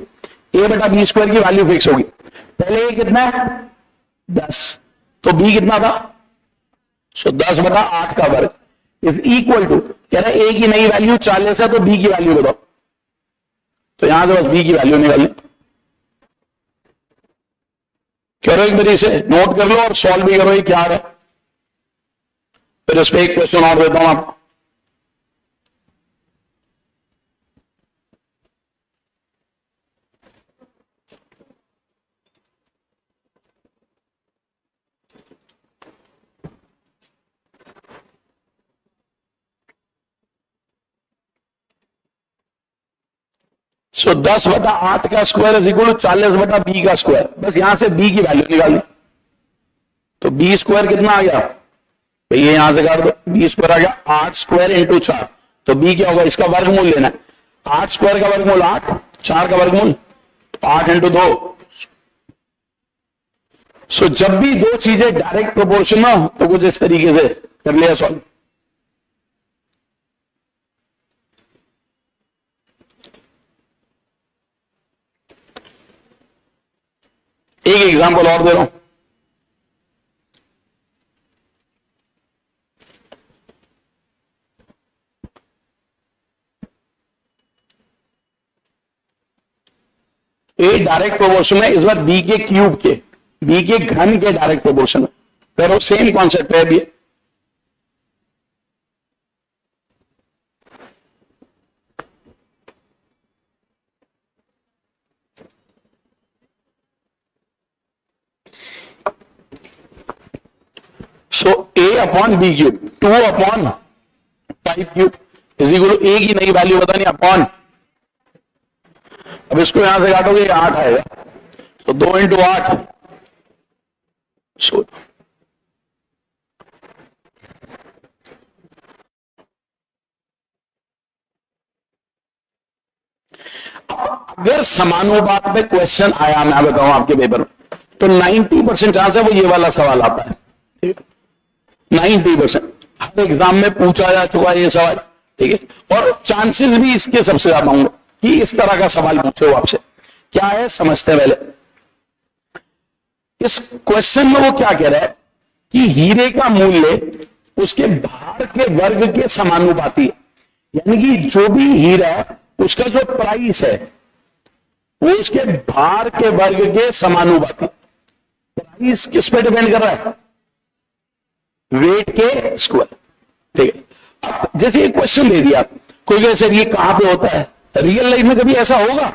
ए बटा बी स्क्वायर की वैल्यू फिक्स होगी। पहले ए कितना है? 10, तो बी कितना था? सो 10 बटा 8 का वर्ग इज इक्वल टू, कह रहा है ए की नई वैल्यू 40 है तो बी की वैल्यू बताओ। तो यहां से बस बी की वैल्यू निकालनी। करो एक बार इसे नोट कर लो और सॉल्व भी करो ये क्या आ रहा है। फिर इस पर एक क्वेश्चन और देता हूं आपको। सो 10 बटा 8 का स्क्वायर इज इक्वल टू 40 बटा बी का स्क्वायर। बस यहां से बी की वैल्यू निकालनी। तो बी स्क्वायर कितना आ गया भाई? ये यहां से काट दो। बी स्क्वायर आ गया 8 स्क्वायर इंटू 4। तो बी क्या होगा? इसका वर्गमूल लेना है। 8 स्क्वायर का वर्गमूल 8, 4 का वर्गमूल 8 इंटू 2। सो जब भी दो चीजें डायरेक्ट प्रोपोर्शन हो तो कुछ इस तरीके से कर लिया सॉल्व। एक एग्जांपल और दे रहा हूं। ए डायरेक्ट प्रोपोर्शन है इस बार बी के क्यूब के, बी के घन के डायरेक्ट प्रोपोर्शन है। करो, सेम कॉन्सेप्ट है अभी। So A upon B cube 2 upon 5 cube is equal to A की नई वैल्यू बतानी अपॉन। अब इसको यहां से काटोगे 8 आएगा, तो 2 इंटू 8। सो अगर समानुपात में क्वेश्चन आया, मैं बताऊं आपके पेपर में, तो 90% चांस है वो ये वाला सवाल आता है। 90% हर एग्जाम में पूछा जा चुका है ये सवाल, ठीक है। और चांसेस भी इसके सबसे ज्यादा होंगे कि इस तरह का सवाल पूछे हो आपसे। क्या है समझते हैं पहले। इस क्वेश्चन में वो क्या कह रहा है कि हीरे का मूल्य उसके भार के वर्ग के समानुपाती है। यानी कि जो भी हीरा है उसका जो प्राइस है वो उसके भार के वर्ग के समानुपाती। प्राइस किस पे डिपेंड कर रहा है? वेट के स्क्वायर, ठीक है। अब जैसे ये क्वेश्चन दे दिया, कोई कहे सर ये कहां पे होता है? रियल लाइफ में कभी ऐसा होगा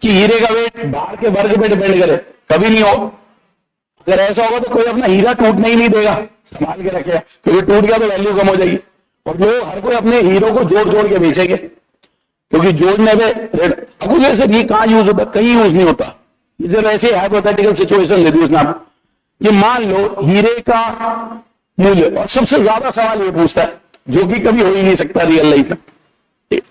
कि हीरे का वेट भार के वर्ग पे डिपेंड करे? कभी नहीं होगा। अगर ऐसा होगा तो कोई अपना हीरा टूटने ही नहीं देगा, संभाल के रखेगा, क्योंकि टूट गया तो वैल्यू कम हो जाएगी। और लोग हर कोई अपने हीरो को जोड़ जोड़ के बेचेंगे, क्योंकि जोड़ने में अब सर ये कहां यूज होता? कहीं यूज नहीं होता। जब ऐसे हाइपोथेटिकल सिचुएशन दे दी उसने आपको, ये मान लो हीरे का मूल्य, और सबसे ज्यादा सवाल ये पूछता है जो कि कभी हो ही नहीं सकता रियल लाइफ में, ठीक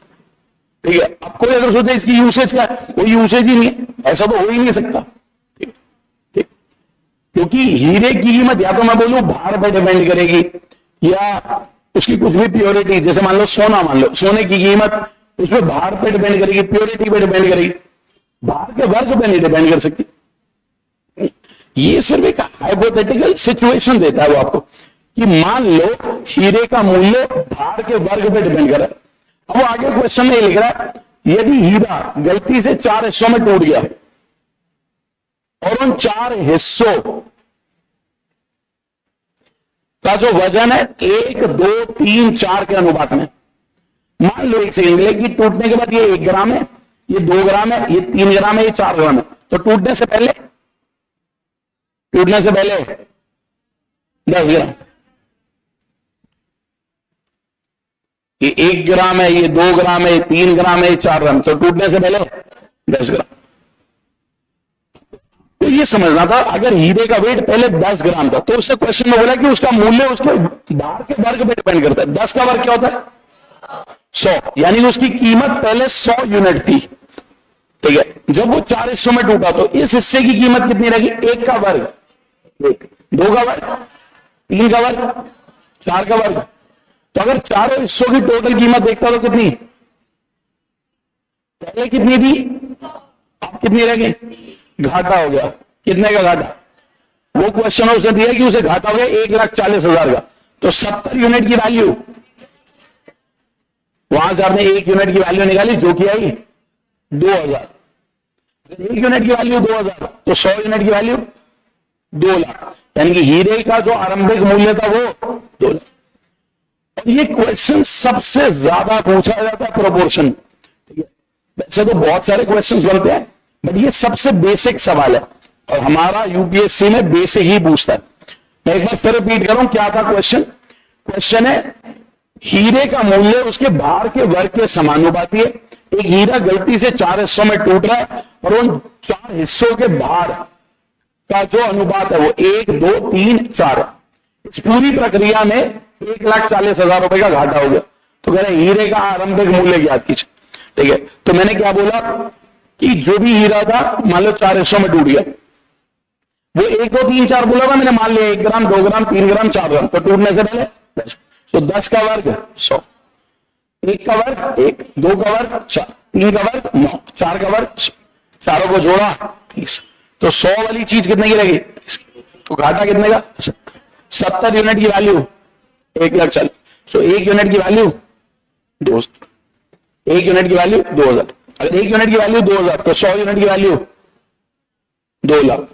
है। अब कोई अगर सोचे इसकी यूसेज क्या है, कोई यूसेज ही नहीं है, ऐसा तो हो ही नहीं सकता, ठीक, क्योंकि हीरे की कीमत या तो मैं बोलूं भार पर डिपेंड करेगी या उसकी कुछ भी प्योरिटी, जैसे मान लो सोना, मान लो सोने की कीमत उसमें भार पे डिपेंड करेगी, प्योरिटी पे डिपेंड करेगी, भार के वर्ग पे नहीं डिपेंड कर सकती। ये सिर्फ एक हाइपोथेटिकल सिचुएशन देता है वो आपको कि मान लो हीरे का मूल्य भार के वर्ग पे डिपेंड कर रहा है। अब वो आगे क्वेश्चन में लिख रहा है यदि हीरा गलती से 4 हिस्सों में टूट गया और उन 4 हिस्सों का जो वजन है 1, 2, 3, 4 के अनुपात में, मान लो एक सेकेंड कि टूटने के बाद ये 1 ग्राम है, ये 2 ग्राम है, ये 3 ग्राम है, ये 4 ग्राम है, तो टूटने से पहले 10 ग्राम, ये 1 ग्राम है, ये 2 ग्राम है, ये 3 ग्राम है, ये 4 ग्राम, तो टूटने से पहले 10 ग्राम। तो ये समझना था अगर हीरे का वेट पहले 10 ग्राम था तो उससे क्वेश्चन में बोला कि उसका मूल्य उसके भार के वर्ग पे डिपेंड करता है। 10 का वर्ग क्या होता है? 100, यानी उसकी कीमत पहले 100 यूनिट थी, ठीक है। जब वो 4 हिस्सों में टूटा तो इस हिस्से की कीमत कितनी रहेगी? 1 का वर्ग, 1, 2 का वर्ग, 3 का वर्ग, 4 का वर्ग। तो अगर चारों हिस्सों की टोटल कीमत देखता तो कितनी, पहले कितनी थी, अब कितनी रह गई? घाटा हो गया। कितने का घाटा? वो क्वेश्चन उसने दिया कि उसे घाटा हो गया 1,40,000 का। तो 70 यूनिट की वैल्यू, वहां से आपने 1 यूनिट की वैल्यू निकाली जो कि आई 2,000। 1 यूनिट की वैल्यू 2,000 तो 100 यूनिट की वैल्यू 2 लाख, यानी कि हीरे का जो आरंभिक मूल्य था वो 2 लाख। ये क्वेश्चन सबसे ज्यादा पूछा जाता है प्रोपोर्शन, ठीक है। वैसे तो बहुत सारे क्वेश्चंस बनते हैं, बट ये सबसे बेसिक सवाल है और हमारा यूपीएससी में बेसिक ही पूछता है। मैं एक बार फिर रिपीट करूं, क्या था क्वेश्चन? क्वेश्चन है हीरे का मूल्य उसके भार के वर्ग के समानुपाती है। एक हीरा गलती से 4 हिस्सों में टूट रहा है और उन 4 हिस्सों के भार का जो अनुपात है वो 1, 2, 3, 4 है। इस पूरी प्रक्रिया में 1,40,000 रुपए का घाटा हो गया। तो कह रहे हीरे का आरंभिक मूल्य ज्ञात कीजिए, ठीक है। तो मैंने क्या बोला कि जो भी हीरा था मान लो 4 हिस्सों में टूट गया, वो 1, 2, 3, 4 बोला था मैंने, मान लिया 1 ग्राम, 2 ग्राम, 3 ग्राम, 4 ग्राम। तो टूटने से पहले 10, तो 10 का वर्ग 100, 1 का वर्ग 1, 2 का वर्ग 4, 3 का वर्ग 9, 4 का वर्ग, चारों को जोड़ा 30। तो 100 वाली चीज कितने की रहेगी? तो घाटा कितने का? 70 यूनिट की वैल्यू 1,40,000। सो 1 यूनिट की वैल्यू 2,000, 1 यूनिट की वैल्यू 2,000। अगर 1 यूनिट की वैल्यू 2,000 तो 100 यूनिट की वैल्यू 2 लाख,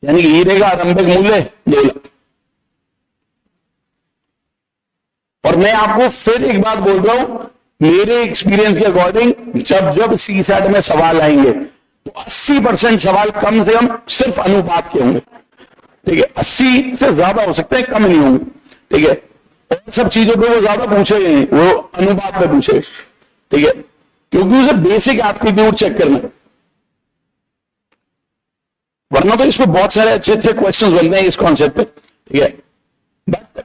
यानी कि हीरे का आरंभिक मूल्य 2 लाख। और मैं आपको फिर एक बात बोल रहा हूं, मेरे एक्सपीरियंस के अकॉर्डिंग जब जब सीसैट में सवाल आएंगे तो 80% सवाल कम से कम सिर्फ अनुपात के होंगे, ठीक है। 80 से ज्यादा हो सकते हैं, कम नहीं होंगे, ठीक है। और सब चीजों पे वो ज्यादा पूछेंगे, वो अनुपात पे पूछे, ठीक है, क्योंकि उसे बेसिक एप्टीट्यूड चेक करना है। वरना तो इसमें बहुत सारे अच्छे अच्छे क्वेश्चंस बनते हैं इस कॉन्सेप्ट पे, ठीक है। बट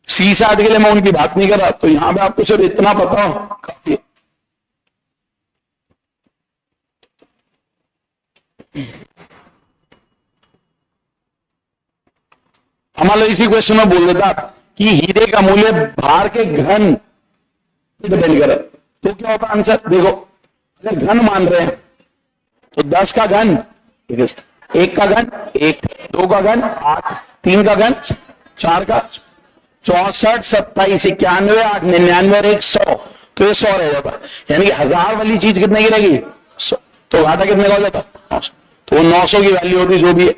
सीसैट के लिए मैं उनकी बात नहीं कर रहा, तो यहां पे आपको सिर्फ इतना पता हो काफी है। हमारा इसी क्वेश्चन में बोल देता कि हीरे का मूल्य भार के घन डिपेंड करे, तो क्या होता आंसर? देखो, अगर घन मान रहे हैं तो 10 का घन 1 का घन 1, 2 का घन 8, 3 का घन 4 का 64, 27, 91, 8, 99 और 100, तो ये 100 रह जाता। यानी कि 1000 वाली चीज कितने की रहेगी? 100। तो घाटा कितने का हो जाता? 900। तो वो 900 की वैल्यू होती जो भी है,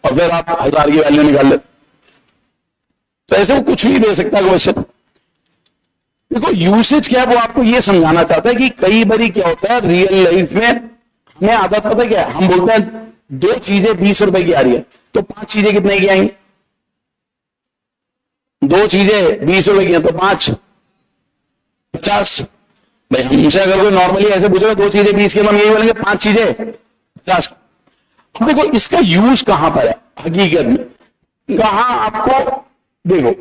और फिर आप 1000 की वैल्यू निकाल लेते। तो ऐसे वो कुछ नहीं दे सकता क्वेश्चन। देखो यूसेज क्या है, वो आपको ये समझाना चाहता है कि कई बारी क्या होता है रियल लाइफ में, हमें आदत पता है क्या है, हम बोलते हैं 2 चीजें 20 रुपए की आ रही है, तो 5 चीजें कितने की आएंगी? 2 चीजें 20 रुपए की है तो 5 50। भाई हमसे अगर कोई नॉर्मली ऐसे पूछेगा 2 चीजें 20 की, तो हम यही बोलेंगे 5 चीजें 50। अब देखो इसका यूज कहां पर है हकीकत में, कहां आपको देखो,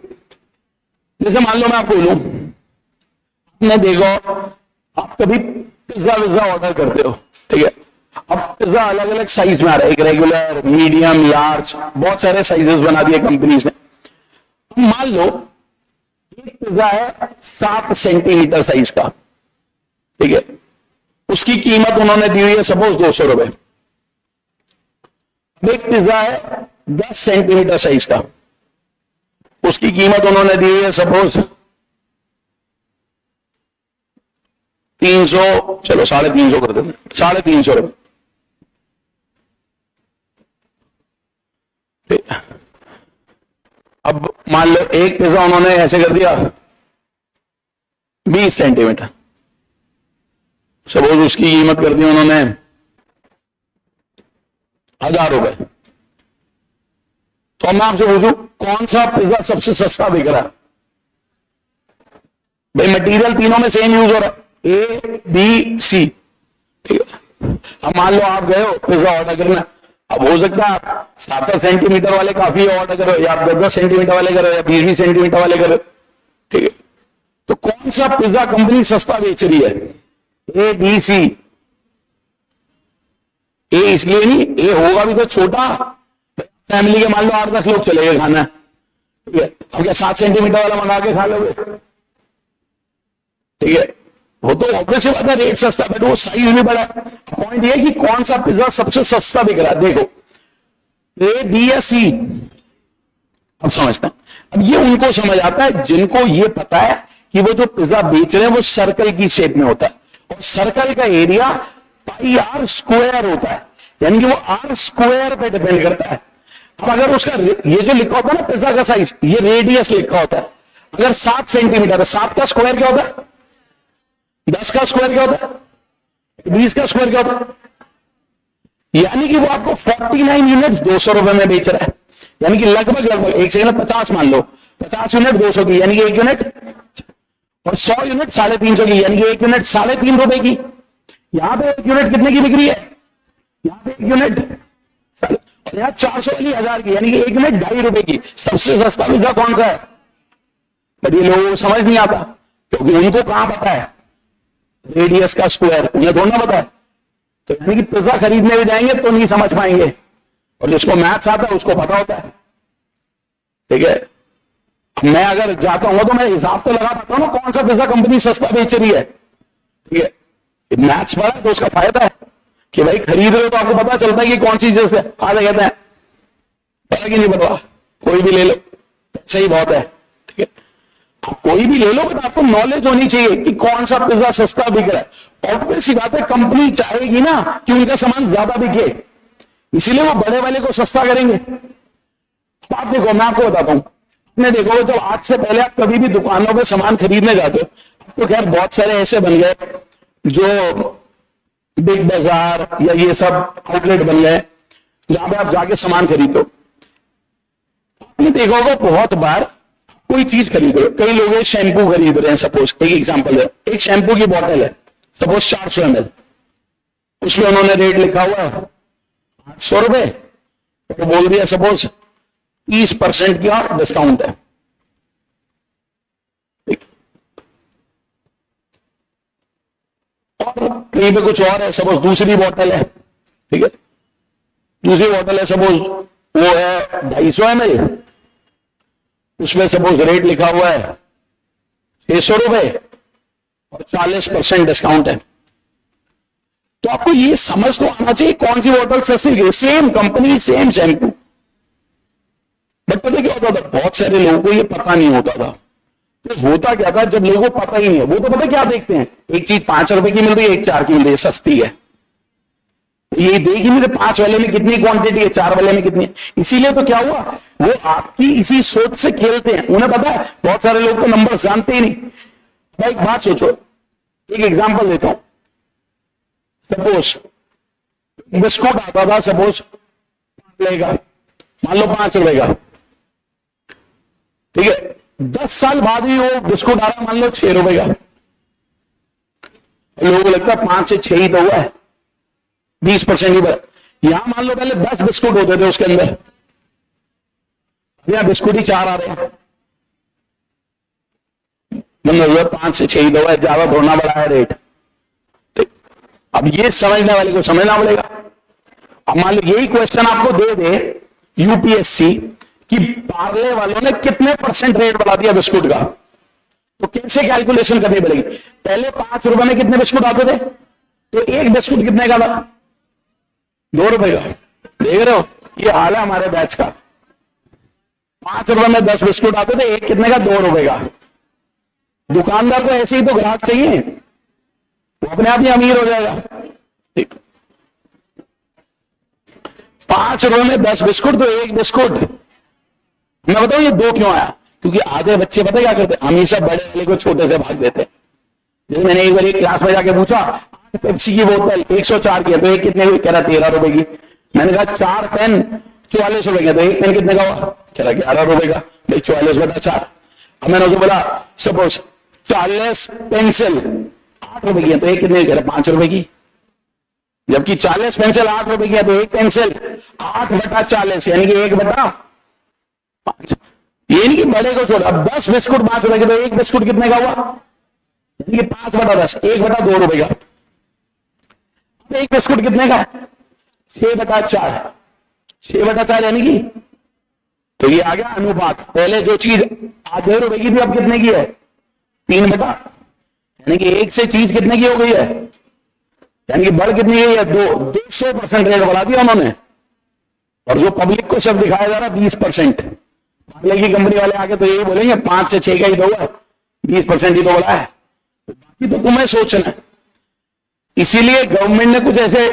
जैसे मान लो मैं आपको बोलूं, आपने देखो आप कभी पिज्जा विज्जा ऑर्डर करते हो, ठीक है। अब पिज्जा अलग अलग साइज में आ रहा है, एक रेगुलर, मीडियम, लार्ज, बहुत सारे साइजेस बना दिए कंपनीज ने। मान लो एक पिज्जा है 7 सेंटीमीटर साइज का, ठीक है, उसकी कीमत उन्होंने दी हुई है सपोज 200 रुपए। एक पिज्जा है 10 सेंटीमीटर साइज का, उसकी कीमत उन्होंने दी हुई है सपोज 300, चलो 350 कर देते, 350 रुपए। अब मान लो एक पिज्जा उन्होंने ऐसे कर दिया 20 सेंटीमीटर, सपोज उसकी कीमत कर दी उन्होंने 1000 रुपए। तो मैं आपसे पूछूं कौन सा पिज्जा सबसे सस्ता बिक रहा है? भाई मटेरियल तीनों में सेम यूज हो रहा है, ए बी सी, ठीक है। अब मान लो आप गए हो पिज्जा ऑर्डर करना, अब हो सकता है आप 7 सेंटीमीटर वाले काफी ऑर्डर करो, या आप 10 सेंटीमीटर वाले करो, या 20 सेंटीमीटर वाले करो, ठीक है। तो कौन सा पिज्जा कंपनी सस्ता बेच रही है? ए, बी, सी। ए इसलिए नहीं, ए होगा भी तो छोटा, फैमिली के मान लो 8-10 लोग चले गए खाना, ठीक है, अब क्या 7 सेंटीमीटर वाला मंगा के खा लोगे? ठीक है, वो तो ऑब्वियसली बात है रेट सस्ता, बट वो साइज भी बड़ा। पॉइंट ये कि कौन सा पिज्जा सबसे सस्ता दिख रहा है, देखो ए, बी या सी। अब समझते हैं, अब ये उनको समझ आता है जिनको ये पता है कि वो जो पिज्जा बेच रहे हैं वो सर्कल की शेप में होता है, और सर्कल का एरिया पाई आर स्क्वायर होता है, यानी कि वो आर स्क्वायर पे डिपेंड करता है। अब अगर उसका ये जो लिखा होता है ना पिज्जा का साइज, ये रेडियस लिखा होता है, अगर 7 सेंटीमीटर है, 7 का स्क्वायर क्या होता है, 10 का स्क्वायर क्या होता है, 20 का स्क्वायर क्या होता है, यानी कि वो आपको 49 यूनिट 200 रुपए में बेच रहा है, यानी कि लगभग एक सेकंड 50 मान लो, 50 यूनिट 200 की, यानी कि 1 यूनिट, और 100 यूनिट 350 की, यानी कि 1 यूनिट 3.5 रुपए की। यहां पे 1 यूनिट कितने की बिक रही है, यहां पे 1 यूनिट, और यहां 400 वाली 1000 की, यानी कि 1 यूनिट 2.5 रुपए की। सबसे सस्ता पिज्जा कौन सा है? बट ये लोगों को समझ नहीं आता, क्योंकि उनको कहां पता है रेडियस का स्क्वायर, उन्हें थोड़ा पता है। तो यानी कि पिज्जा खरीदने भी जाएंगे तो नहीं समझ पाएंगे, और जिसको मैथ्स आता है उसको पता होता है। ठीक है, मैं अगर जाता हूं तो मैं हिसाब तो लगा पाता हूं ना कौन सा पिज्जा कंपनी सस्ता बेच रही है। ठीक है, मैथ्स पढ़ा तो उसका फायदा है कि भाई खरीद रहे हो तो आपको पता चलता है कि कौन सी चीज है। आधा कहते हैं पता कि नहीं पता, कोई भी ले लो, सही बहुत है। ठीक है, आप कोई भी ले लो, बट आपको नॉलेज होनी चाहिए कि कौन सा पिज्जा सस्ता बिक रहा है। ऑब्वियस बात है, कंपनी चाहेगी ना कि उनका सामान ज्यादा बिके, इसीलिए वो बड़े वाले को सस्ता करेंगे। आप देखो, मैं आपको बताता हूं, आपने देखो जब आज से पहले आप कभी भी दुकानों पे सामान खरीदने जाते हो, तो खैर बहुत सारे ऐसे बन गए जो बिग बाजार या ये सब आउटलेट बन गए जहां पे आप जाके सामान खरीदो। आपने देखा होगा बहुत बार कोई चीज खरीद रहे हो, कई लोग शैम्पू खरीद रहे हैं, सपोज एक एग्जांपल है, एक शैम्पू की बोतल है सपोज 400 ml, उसमें उन्होंने रेट लिखा हुआ है 800 रुपए, तो बोल दिया सपोज 30% की डिस्काउंट है। और कहीं पे कुछ और है, सपोज दूसरी बोतल है, ठीक है, दूसरी बोतल है सपोज वो है 250 ml, उसमें सपोज रेट लिखा हुआ है 600 रुपए और 40% डिस्काउंट है। तो आपको ये समझ तो आना चाहिए कौन सी बोतल सस्ती है, same company same shampoo. But पता क्या होता था, बहुत सारे लोगों को ये पता नहीं होता था। तो होता क्या था, जब लोगों को पता ही नहीं है, वो तो पता क्या देखते हैं, एक चीज 5 रुपए की मिल रही है, एक 4 की मिल रही है, सस्ती है, ये देख ही नहीं 5 वाले में कितनी क्वांटिटी है, 4 वाले में कितनी है। इसीलिए तो क्या हुआ, वो आपकी इसी सोच से खेलते हैं। उन्हें पता है बहुत सारे लोग तो नंबर जानते ही नहीं। भाई एक बात सोचो, एक एग्जांपल देता हूं, सपोज बिस्कुट आता था सपोज लेगा, मान लो 5 रुपए का, ठीक है, 10 साल बाद ही वो बिस्कुट आ रहा मान लो 6 रुपए का। लोगों को लगता है 5 से 6 ही तो हुआ है, 20% ही बढ़ा। यहां मान लो पहले 10 बिस्कुट होते थे उसके अंदर, यहां बिस्कुट ही 4 आ रहे हैं, मतलब 5 से 6 ही तो है, ज्यादा थोड़ा बढ़ा है रेट। अब ये समझने वाले को समझना पड़ेगा। अब मान लो यही क्वेश्चन आपको दे दे यूपीएससी कि पार्ले वालों ने कितने % रेट बढ़ा दिया बिस्कुट का, तो कैसे कैलकुलेशन करनी पड़ेगी। पहले 5 रुपए में कितने बिस्कुट आते थे, तो एक बिस्कुट कितने का था, 2 रुपए का। देख रहे हो, ये हाल है हमारे बैच का। 5 रुपए में 10 बिस्कुट आते थे, एक कितने का, 2 रुपए का। दुकानदार को ऐसे ही तो ग्राहक चाहिए, वो अपने आप ही अमीर हो जाएगा। 5 रुपए में 10 बिस्कुट, तो एक बिस्कुट। मैं बताऊं ये 2 क्यों आया, क्योंकि आधे बच्चे पता क्या करते, हमेशा बड़े वाले को छोटे से भाग देते। जैसे मैंने एक बार एक क्लास में जाके पूछा, पेप्सी की बोतल 104 की है, तो एक कितने की, कह रहा 13 रुपए की। मैंने कहा 4 पेन 44 रुपए का, तो एक पेन कितने का हुआ, कह रहा 11 रुपए का। भाई 44 बटा 4। अब मैंने उसको बोला सपोज 40 पेंसिल 8 रुपए की है, तो एक कितने की, कह रहा 5 रुपए की। जबकि 40 पेंसिल 8 रुपए की है, तो एक पेंसिल 8 बटा 40 यानी कि 1 बटा 5। ये नहीं कि बड़े को छोड़, अब 10 बिस्कुट 5 रुपए के, तो एक बिस्कुट कितने का हुआ? यानी कि 5/10, 1/2 रुपए का। एक बिस्कुट कितने का? 6/4, 6/4 यानी कि, तो ये आ गया अनुपात। पहले जो चीज आधे रुपए की थी अब कितने की है? 3/, यानी कि एक से चीज कितने की हो गई है? यानी कि बढ़ कितनी गई है? 200% रेट बढ़ा दिया उन्होंने। और जो पब्लिक को सब दिखाया जा रहा 20%, अगले की कंपनी वाले आके तो यही बोलेंगे 5 से 6 का ही तो हुआ, 20% ही तो बढ़ा है। बाकी तो तुम्हें सोचना है। इसीलिए गवर्नमेंट ने कुछ ऐसे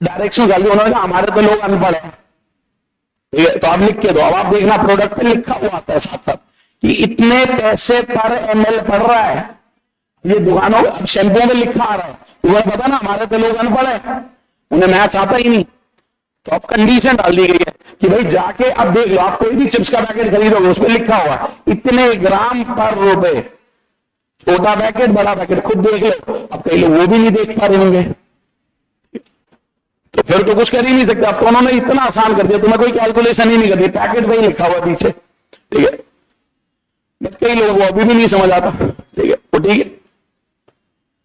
डायरेक्शन डाल दिए, उन्होंने कहा हमारे तो लोग अनपढ़ है, ठीक है, तो आप लिख के दो। अब आप देखना प्रोडक्ट पे लिखा हुआ आता है साथ साथ कि इतने पैसे पर ml पड़ रहा है। ये दुकानों, अब शैंपू में लिखा आ रहा है, तुम्हें पता ना हमारे तो लोग अनपढ़ है, उन्हें मैथ्स आता ही नहीं। तो अब कंडीशन डाल दी गई है कि भाई जाके अब देख लो, आप कोई भी चिप्स का पैकेट खरीदोगे उसमें लिखा हुआ इतने ग्राम पर रुपए, छोटा पैकेट बड़ा पैकेट, खुद देख लो। अब कई लोग वो भी नहीं देख पा रहे होंगे, तो फिर तो कुछ कर ही नहीं सकते। अब तो उन्होंने इतना आसान कर दिया, तुम्हें कोई कैलकुलेशन ही नहीं कर दी, पैकेट पे ही लिखा हुआ पीछे, ठीक है। बट कई लोगों को अभी भी नहीं समझ आता, ठीक है, वो ठीक है।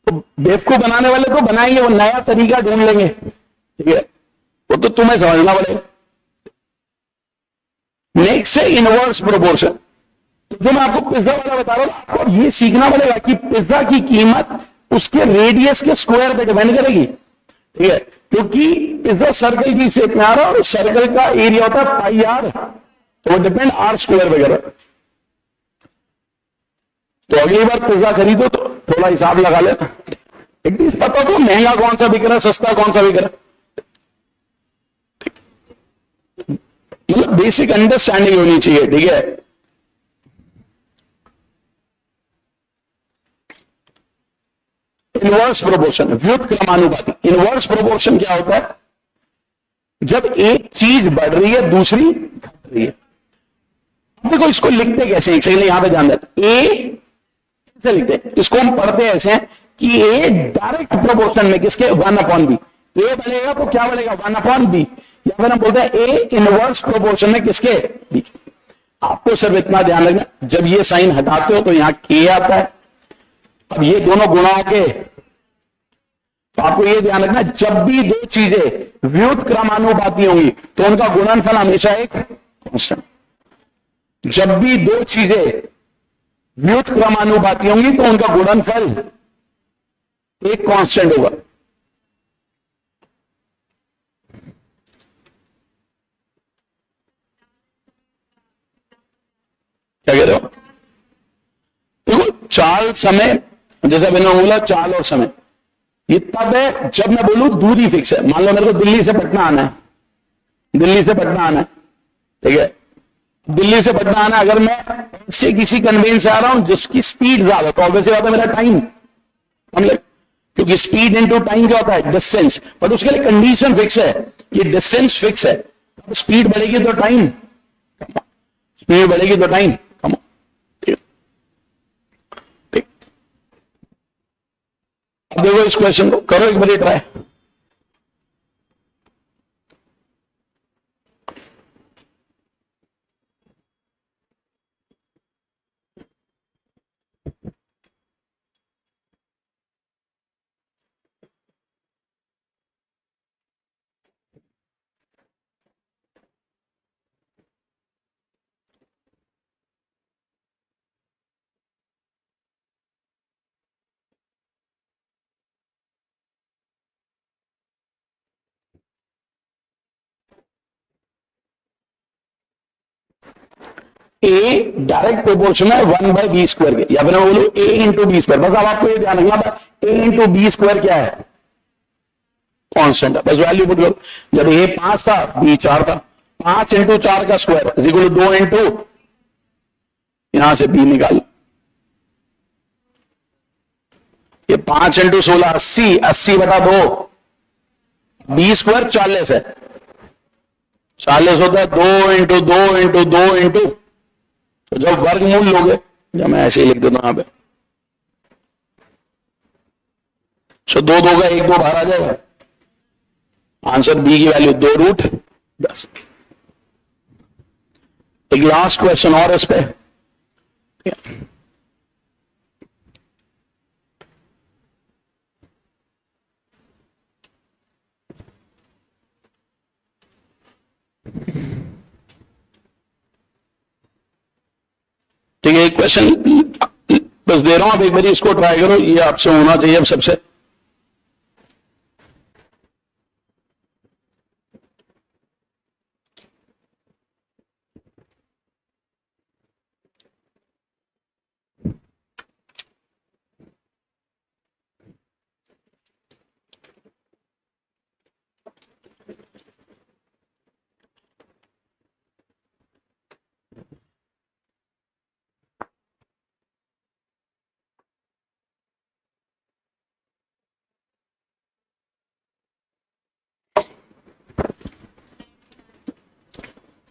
तो बेवकूफ बनाने वाले तो बनाएंगे, वो नया तरीका ढूंढ लेंगे, ठीक है, वो तो तुम्हें समझना पड़ेगा। नेक्स्ट है इनवर्स प्रोपोर्शन। जो मैं आपको पिज्जा वाला बता रहा हूं, आपको ये सीखना पड़ेगा कि पिज्जा की कीमत उसके रेडियस के स्क्वायर पे डिपेंड करेगी, ठीक है, क्योंकि पिज्जा सर्कल की शेप में आ रहा है और सर्कल का एरिया होता है पाई आर, तो वो डिपेंड आर स्क्वायर पे कर रहा है। तो अगली बार पिज्जा खरीदो तो थोड़ा हिसाब लगा लेना, एटलीस्ट पता तो महंगा कौन सा बिक रहा है, सस्ता कौन सा बिक रहा है, मतलब बेसिक अंडरस्टैंडिंग होनी चाहिए, ठीक है। इनवर्स प्रोपोर्शन, व्युत्क्रमानुपाती। इनवर्स प्रोपोर्शन क्या होता है? जब एक चीज बढ़ रही है दूसरी घट रही है। देखो इसको लिखते कैसे, एक सेकंड यहां पे ध्यान देते, ए कैसे लिखते हैं इसको, हम पढ़ते ऐसे हैं कि ए डायरेक्ट प्रोपोर्शन में किसके? 1/b। ए बढ़ेगा तो क्या बढ़ेगा? 1/b। या फिर हम बोलते हैं ए इनवर्स प्रोपोर्शन में किसके? b। आपको सिर्फ इतना ध्यान रखना, जब ये साइन हटाते हो तो यहां के आता है। अब ये दोनों गुणाओं के, तो आपको ये ध्यान रखना, जब भी दो चीजें व्युत्क्रमानुपाती होंगी तो उनका गुणनफल हमेशा एक कांस्टेंट। जब भी दो चीजें व्युत्क्रमानुपाती होंगी तो उनका गुणनफल एक कांस्टेंट होगा। क्या कह रहे हो? देखो चाल समय, जैसा मैंने बोला चाल और समय, ये तब है जब मैं बोलूं दूरी फिक्स है। मान लो मेरे को दिल्ली से पटना आना है, दिल्ली से पटना आना है, ठीक है, दिल्ली से पटना आना, अगर मैं से किसी कन्वेंस से आ रहा हूं जिसकी स्पीड ज्यादा, तो ऑब्वियसली बात है मेरा टाइम कम लगे, क्योंकि स्पीड इनटू टाइम क्या होता है? डिस्टेंस। बट उसके लिए कंडीशन फिक्स है, ये डिस्टेंस फिक्स है, स्पीड बढ़ेगी तो टाइम कम, स्पीड बढ़ेगी तो टाइम कम, ठीक। अब देखो इस क्वेश्चन को करो एक बार ट्राई। ए डायरेक्ट प्रोपोर्शन है 1/b² के, या फिर मैं बोलूं a इंटू बी स्क्वायर। बस अब आपको ये ध्यान रखना था, a इंटू b² क्या है? कांस्टेंट है, बस वैल्यू पुट करो। जब a 5 था b 4 था, 5 इंटू 4 का square is equal to 2 into, यहां से b निकालो, ये 5 इंटू 16 80, 80/2, b² 40 है, 40 होता है 2 इंटू 2 इंटू 2 इंटू, तो जब वर्गमूल लोगे, जब मैं ऐसे ही लिख देता हूं यहां पे, सो 2 2 का 1 2 बाहर आ जाएगा, आंसर बी की वैल्यू 2√10। एक लास्ट क्वेश्चन और इस पे। ठीक है, एक क्वेश्चन बस दे रहा हूं, आप एक बार इसको ट्राई करो, ये आपसे होना चाहिए अब सबसे।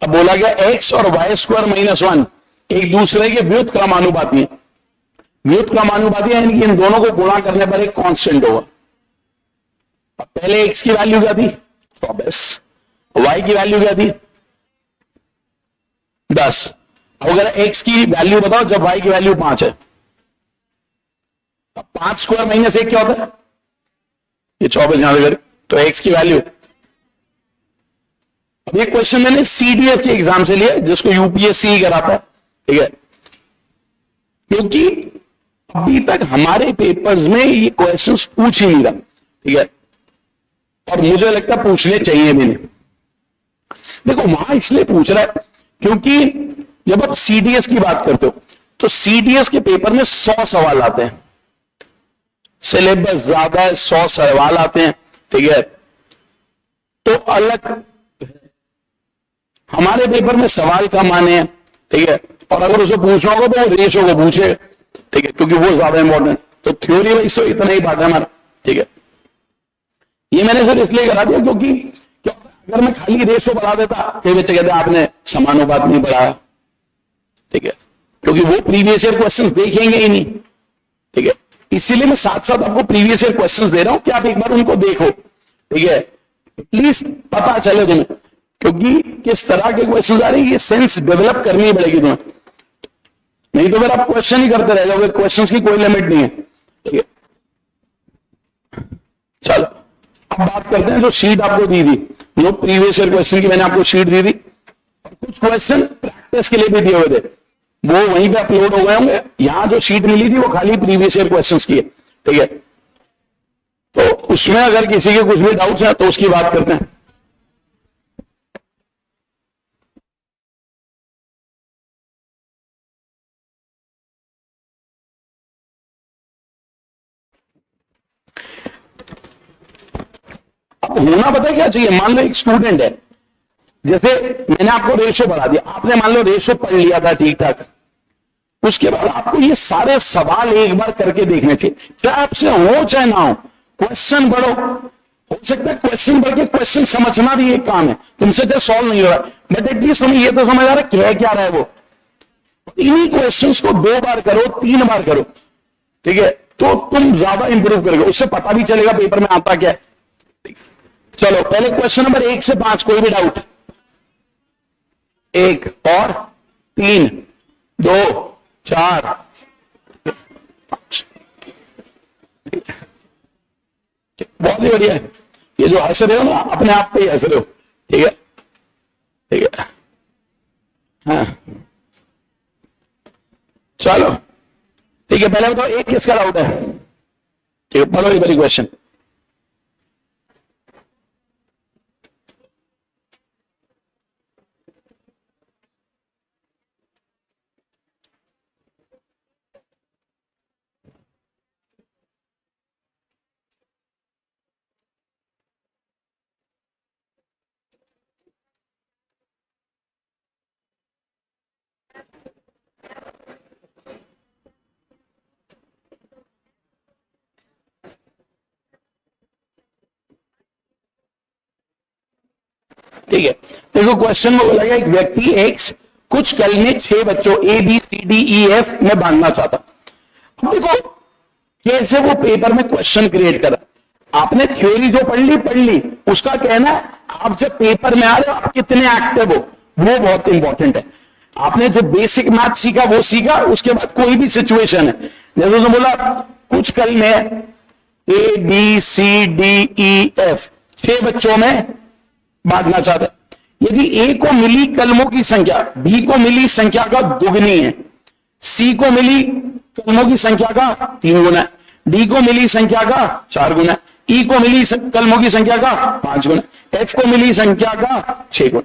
अब बोला गया एक्स और वाई स्क्वायर माइनस 1 एक दूसरे के व्युत क्रमानुपाती है। व्युत क्रमानुपाती यानी कि इन दोनों को गुणा करने पर एक कांस्टेंट होगा। अब पहले एक्स की वैल्यू क्या थी 24, वाई की वैल्यू क्या थी 10। अगर एक्स की वैल्यू बताओ जब वाई की वैल्यू 5 है, अब 5 स्क्वायर माइनस 1 क्या होता है, ये 24 यहां पे, तो एक्स की वैल्यू। अब ये क्वेश्चन मैंने सीडीएस के एग्जाम से लिया जिसको यूपीएससी कराता है, ठीक है, क्योंकि अभी तक हमारे पेपर्स में ये क्वेश्चंस पूछ ही नहीं रहा, ठीक है, और मुझे लगता है पूछने चाहिए भी नहीं। देखो वहां इसलिए पूछ रहा है क्योंकि जब आप सीडीएस की बात करते हो तो सीडीएस के पेपर में 100 सवाल आते हैं, सिलेबस ज्यादा है, 100 सवाल आते हैं, ठीक है, तो अलग हमारे पेपर में सवाल कम आने हैं, ठीक है, और अगर उसे पूछना होगा तो वो रेशो को पूछे, ठीक है, क्योंकि वो ज्यादा इंपॉर्टेंट। तो थ्योरी वाइज तो इतना ही पार्ट है हमारा, ठीक है। ये मैंने सर इसलिए करा दिया क्योंकि अगर मैं खाली रेशो बढ़ा देता, कई बच्चे कहते हैं आपने समानुपात नहीं बढ़ाया, ठीक है, क्योंकि वो प्रीवियस ईयर क्वेश्चंस देखेंगे ही नहीं, ठीक है, इसीलिए मैं साथ साथ आपको प्रीवियस ईयर क्वेश्चंस दे रहा हूं कि आप एक बार उनको देखो, ठीक है, एटलीस्ट पता चले तुम्हें, क्योंकि किस तरह के क्वेश्चन आ रहे हैं ये सेंस डेवलप करनी पड़ेगी तुम्हें, नहीं तो फिर आप क्वेश्चन ही करते रह जाओगे, क्वेश्चंस की कोई लिमिट नहीं है, ठीक है। चलो अब बात करते हैं जो शीट आपको दी थी, जो प्रीवियस ईयर क्वेश्चन की मैंने आपको शीट दी थी, और कुछ क्वेश्चन प्रैक्टिस के लिए भी दिए हुए थे, वो वहीं पे अपलोड हो गए होंगे। यहां जो शीट मिली थी वो खाली प्रीवियस ईयर क्वेश्चंस की है, ठीक है, तो उसमें अगर किसी के कुछ भी डाउट्स हैं तो उसकी बात करते हैं। अब होना पता है क्या चाहिए, मान लो एक स्टूडेंट है, जैसे मैंने आपको रेशो बढ़ा दिया, आपने मान लो रेशो पढ़ लिया था ठीक ठाक, उसके बाद आपको ये सारे सवाल एक बार करके देखने चाहिए, चाहे आपसे हो चाहे ना हो, क्वेश्चन पढ़ो, हो सकता है क्वेश्चन पढ़ के क्वेश्चन समझना भी एक काम है, तुमसे चाहे सॉल्व नहीं हो रहा, बट एटलीस्ट तुम्हें ये तो समझ आ रहा है क्या रहा है वो। इन्हीं क्वेश्चंस को 2 बार करो, 3 बार करो, ठीक है, तो तुम ज्यादा इंप्रूव करोगे, उससे पता भी चलेगा पेपर में आता क्या है। चलो पहले क्वेश्चन नंबर 1 से 5, कोई भी डाउट? 1 और 3, 2, 4, 5, बहुत ही बढ़िया है। ये जो हंस रहे हो ना, अपने आप पे ही हंस रहे हो, ठीक है, ठीक है, हाँ चलो ठीक है। पहले बताओ एक किसका डाउट है, ठीक है, पढ़ो एक बारी क्वेश्चन। ठीक है, देखो क्वेश्चन में बोला गया एक व्यक्ति एक्स कुछ कल में 6 बच्चों A B C D E F में बांटना चाहता। अब देखो कैसे वो पेपर में क्वेश्चन क्रिएट करा, आपने थ्योरी जो पढ़ ली, उसका कहना है आप जब पेपर में आ रहे हो आप कितने एक्टिव हो, वो बहुत इंपॉर्टेंट है। आपने जो बेसिक मैथ सीखा वो सीखा, उसके बाद कोई भी सिचुएशन है, जैसे उसने बोला कुछ कल में A B C D E F 6 बच्चों में बांटना चाहते हैं। यदि ए को मिली कलमों की संख्या बी को मिली संख्या का दुगनी है, सी को मिली कलमों की संख्या का 3 गुना है, डी को मिली संख्या का 4 गुना है, ई को मिली कलमों की संख्या का 5 गुना, एफ को मिली संख्या का 6 गुना,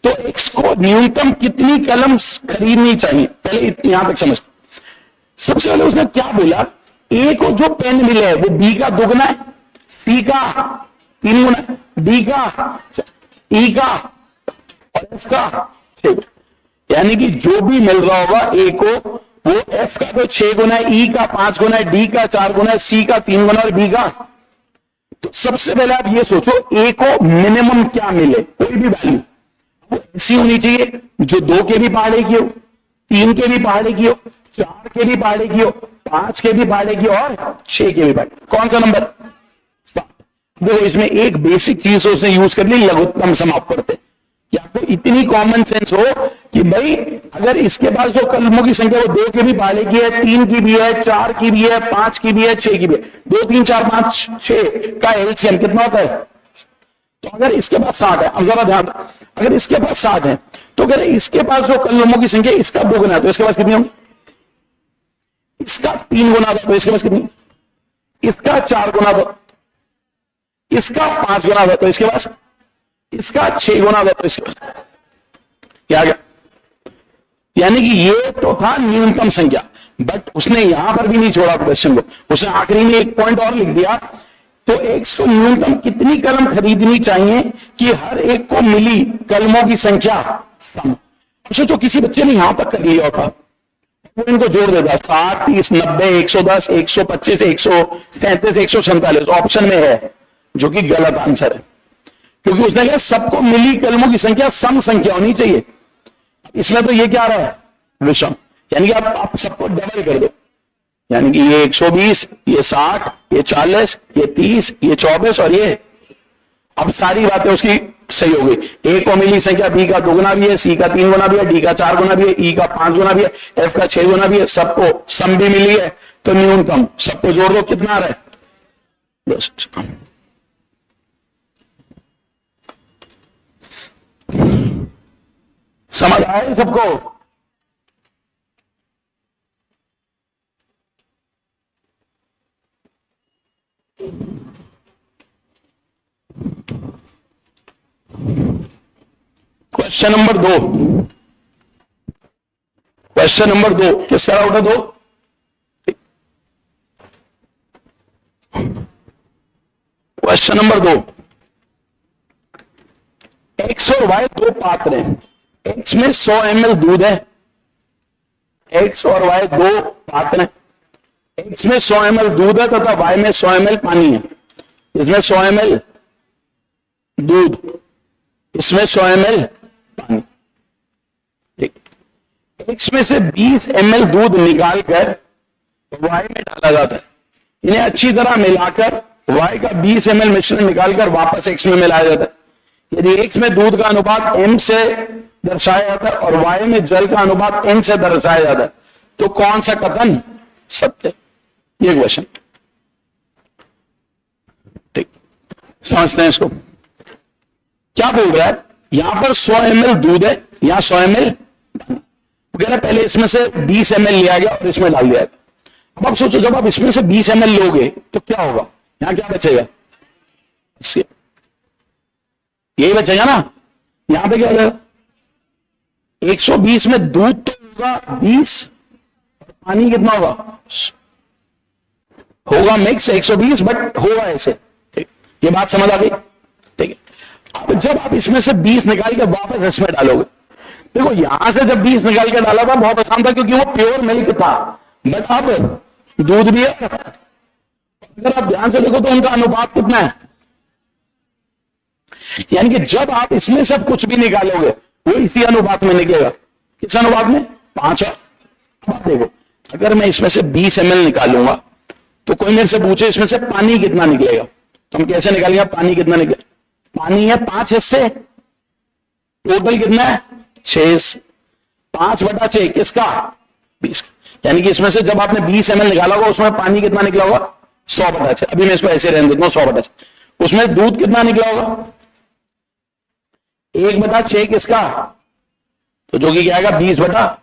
तो एक्स को न्यूनतम कितनी कलम खरीदनी चाहिए, पहले यहां तक समझते। सबसे पहले उसने क्या बोला, ए को जो पेन मिले है वो बी का दुगना है, सी का 3 गुना, डी का, ई का और एफ का 6 गुना। यानी कि जो भी मिल रहा होगा ए को, वो एफ का तो 6 गुना है, ई का 5 गुना है, डी का 4 गुना है, सी का 3 गुना और बी का। तो सबसे पहले आप ये सोचो ए को मिनिमम क्या मिले, कोई भी वैल्यू वो ऐसी होनी चाहिए जो 2 के भी पहाड़े की हो, 3 के भी पहाड़े की हो, 4 के भी पहाड़े की हो, 5 के भी पहाड़े की और 6 के भी पहाड़े। कौन सा नंबर? 7। देखो इसमें एक बेसिक चीज उसने यूज कर ली, लघुत्तम सम आप करते कि आपको इतनी कॉमन सेंस हो कि भाई अगर इसके पास जो कलमों की संख्या वो 2 के भी पहाड़े की है, 3 की भी है, 4 की भी है, 5 की भी है, 6 की भी है, 2 3 4 5 6 का एलसीएम कितना होता है? तो अगर इसके पास 7 है, अब जरा ध्यान दो, अगर इसके पास 7 है तो अगर इसके पास जो कलमों की संख्या इसका 2 गुना है तो इसके पास कितनी होगी? इसका 3 गुना था तो इसके पास कितनी? इसका 4 गुना था, इसका 5 गुना था तो इसके पास, इसका 6 गुना था तो इसके पास क्या गया? यानी कि ये तो था न्यूनतम संख्या, बट उसने यहां पर भी नहीं छोड़ा क्वेश्चन को, उसने आखिरी में एक पॉइंट और लिख दिया, तो एक्स को न्यूनतम कितनी कलम खरीदनी चाहिए कि हर एक को मिली कलमों की संख्या सम। सोचो किसी बच्चे ने यहां तक कर लिया होता, वो इनको जोड़ देता 60 30 90 110 125 137 147 ऑप्शन में है, जो कि गलत आंसर है, क्योंकि उसने कहा सबको मिली कलमों की संख्या सम संख्या होनी चाहिए। इसमें तो ये क्या आ रहा है? विषम। यानी कि आप सबको डबल कर दो, यानी कि ये 120, ये 60, ये 40, ये 30, ये 24 और ये, अब सारी बातें उसकी सही हो गई। ए को मिली संख्या बी का 2 गुना भी है, सी का 3 गुना भी है, डी का 4 गुना भी है, ई का 5 गुना भी है, एफ का 6 गुना भी है, सबको सम भी मिली है, तो न्यूनतम सबको जोड़ दो, कितना आ रहा है? 10। समझ आए सबको? क्वेश्चन नंबर 2, क्वेश्चन नंबर 2 किसका डाउट है? 2। क्वेश्चन नंबर 2, एक्स और वाई 2 पात्र हैं, एक्स में 100 ml दूध है, एक्स और वाई 2 पात्र हैं, एक्स में 100 ml दूध है तथा वाई में 100 ml पानी है। इसमें 100 ml दूध, इसमें 100 ml पानी। ठीक, एक्स में से 20 ml दूध निकालकर वाई में डाला जाता है, इन्हें अच्छी तरह मिलाकर वाई का 20 ml मिश्रण निकालकर वापस एक्स में मिलाया जाता है। यदि एक्स में दूध का अनुपात m से दर्शाया जाता है और y में जल का अनुपात n से दर्शाया जाता है, तो कौन सा कथन सत्य? ये क्वेश्चन। ठीक, समझते हैं इसको। क्या बोल रहा है? यहां पर 100 ml दूध है, यहां 100 ml पानी, पहले इसमें से 20 ml लिया गया और इसमें डाल दिया गया। अब आप सोचो जब आप इसमें से 20 ml लोगे तो क्या होगा? यहां क्या बचेगा? यही बचेगा ना। यहां पे क्या होगा? 120 में दूध तो होगा 20, पानी कितना होगा? होगा मिक्स 120, बट होगा ऐसे। ठीक, ये बात समझ आ गई? ठीक है। अब जब आप इसमें से 20 निकाल के वापस इसमें डालोगे, देखो यहां से जब 20 निकाल के डाला था बहुत आसान था क्योंकि वो प्योर मिल्क था, बट अब दूध भी है। अगर आप ध्यान से देखो तो उनका अनुपात कितना है? यानी कि जब आप इसमें से कुछ भी निकालोगे वो इसी अनुपात में निकलेगा। किस अनुपात में? 5। अब देखो अगर मैं इसमें से 20 ml निकालूंगा तो कोई मेरे से पूछे इसमें से पानी कितना निकलेगा, तो हम कैसे निकालेंगे पानी कितना निकलेगा? पानी है 5 हिस्से, टोटल कितना है? 6। 5/6 किसका? 20 का। यानी कि इसमें से जब आपने 20 ml निकाला होगा उसमें पानी कितना निकला होगा? 100/6। अभी मैं इसको ऐसे रहने देता हूं 100/6। उसमें दूध कितना निकला होगा? 1/6 किसका? तो जो कि क्या आएगा? 20/।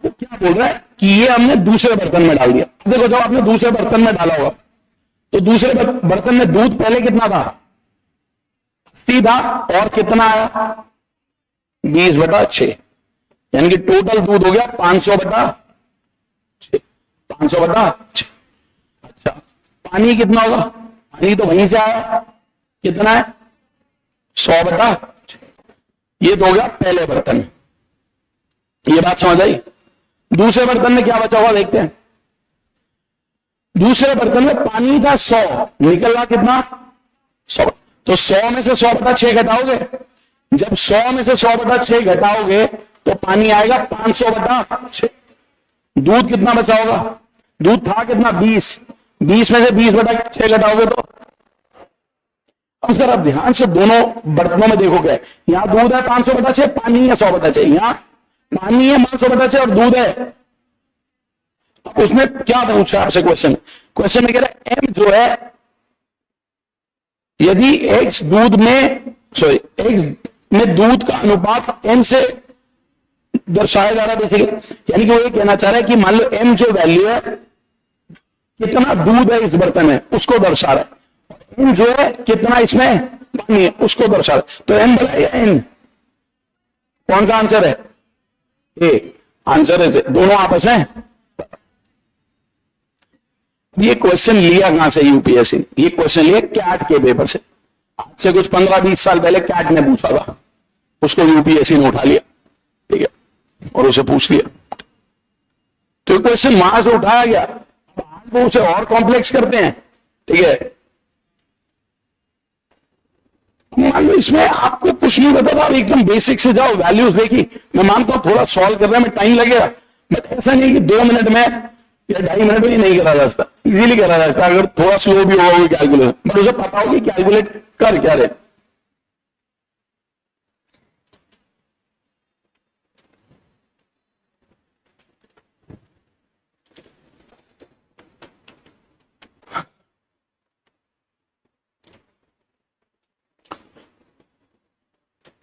तो क्या बोल रहा है कि ये हमने दूसरे बर्तन में डाल दिया। देखो जब आपने दूसरे बर्तन में डाला होगा तो दूसरे बर्तन में दूध पहले कितना था? 80 था और कितना आया? 20/6। यानी कि टोटल दूध हो गया 500/6। 500/6। अच्छा पानी कितना होगा? पानी तो वहीं से आया, कितना है? 100/6। ये तो हो गया पहले बर्तन। ये बात समझ आई? दूसरे बर्तन में क्या बचा हुआ देखते हैं। दूसरे बर्तन में पानी था 100, निकल रहा कितना? 100। तो 100 में से 100/6 घटाओगे। जब 100 में से 100/6 घटाओगे तो पानी आएगा 500/6। दूध कितना बचा होगा? दूध था कितना? 20। 20 में से 20/6 घटाओगे तो अब सर आप ध्यान से दोनों बर्तनों में देखो क्या, यहां दूध है 500/6, पानी है 100/6। यहां पानी है 500/6 और दूध है। उसमें क्या पूछा आपसे क्वेश्चन? क्वेश्चन में कह रहा है एम जो है, यदि एक्स दूध में एक्स में दूध का अनुपात एम से दर्शाया जा रहा है बेसिकली। यानी कि वो ये कहना चाह रहा है कि मान लो एम जो वैल्यू है, कितना दूध है इस बर्तन में उसको दर्शा रहा है, एम जो है कितना इसमें पानी है उसको दर्शा रहा है। तो एम बड़ा या एन? कौन सा आंसर है? ए आंसर है। दोनों आपस में। ये क्वेश्चन लिया कहां से यूपीएससी ने? ये क्वेश्चन लिया कैट के पेपर से। आज से कुछ 15-20 साल पहले कैट ने पूछा था, उसको यूपीएससी ने उठा लिया, ठीक है, और उसे पूछ लिया। तो ये क्वेश्चन वहां से उठाया गया, आज वो उसे और कॉम्प्लेक्स करते हैं, ठीक है। मान लो इसमें आपको कुछ नहीं पता था, एकदम बेसिक से जाओ, वैल्यूज देखी। मैं मानता हूं थोड़ा सॉल्व करने में टाइम लगेगा, बट ऐसा नहीं कि 2 मिनट में या 2.5 मिनट में नहीं करा जा सकता, इजीली करा जा सकता अगर थोड़ा स्लो भी होगा वो कैलकुलेशन, बट उसे पता होगी कैलकुलेट कर क्या रहे।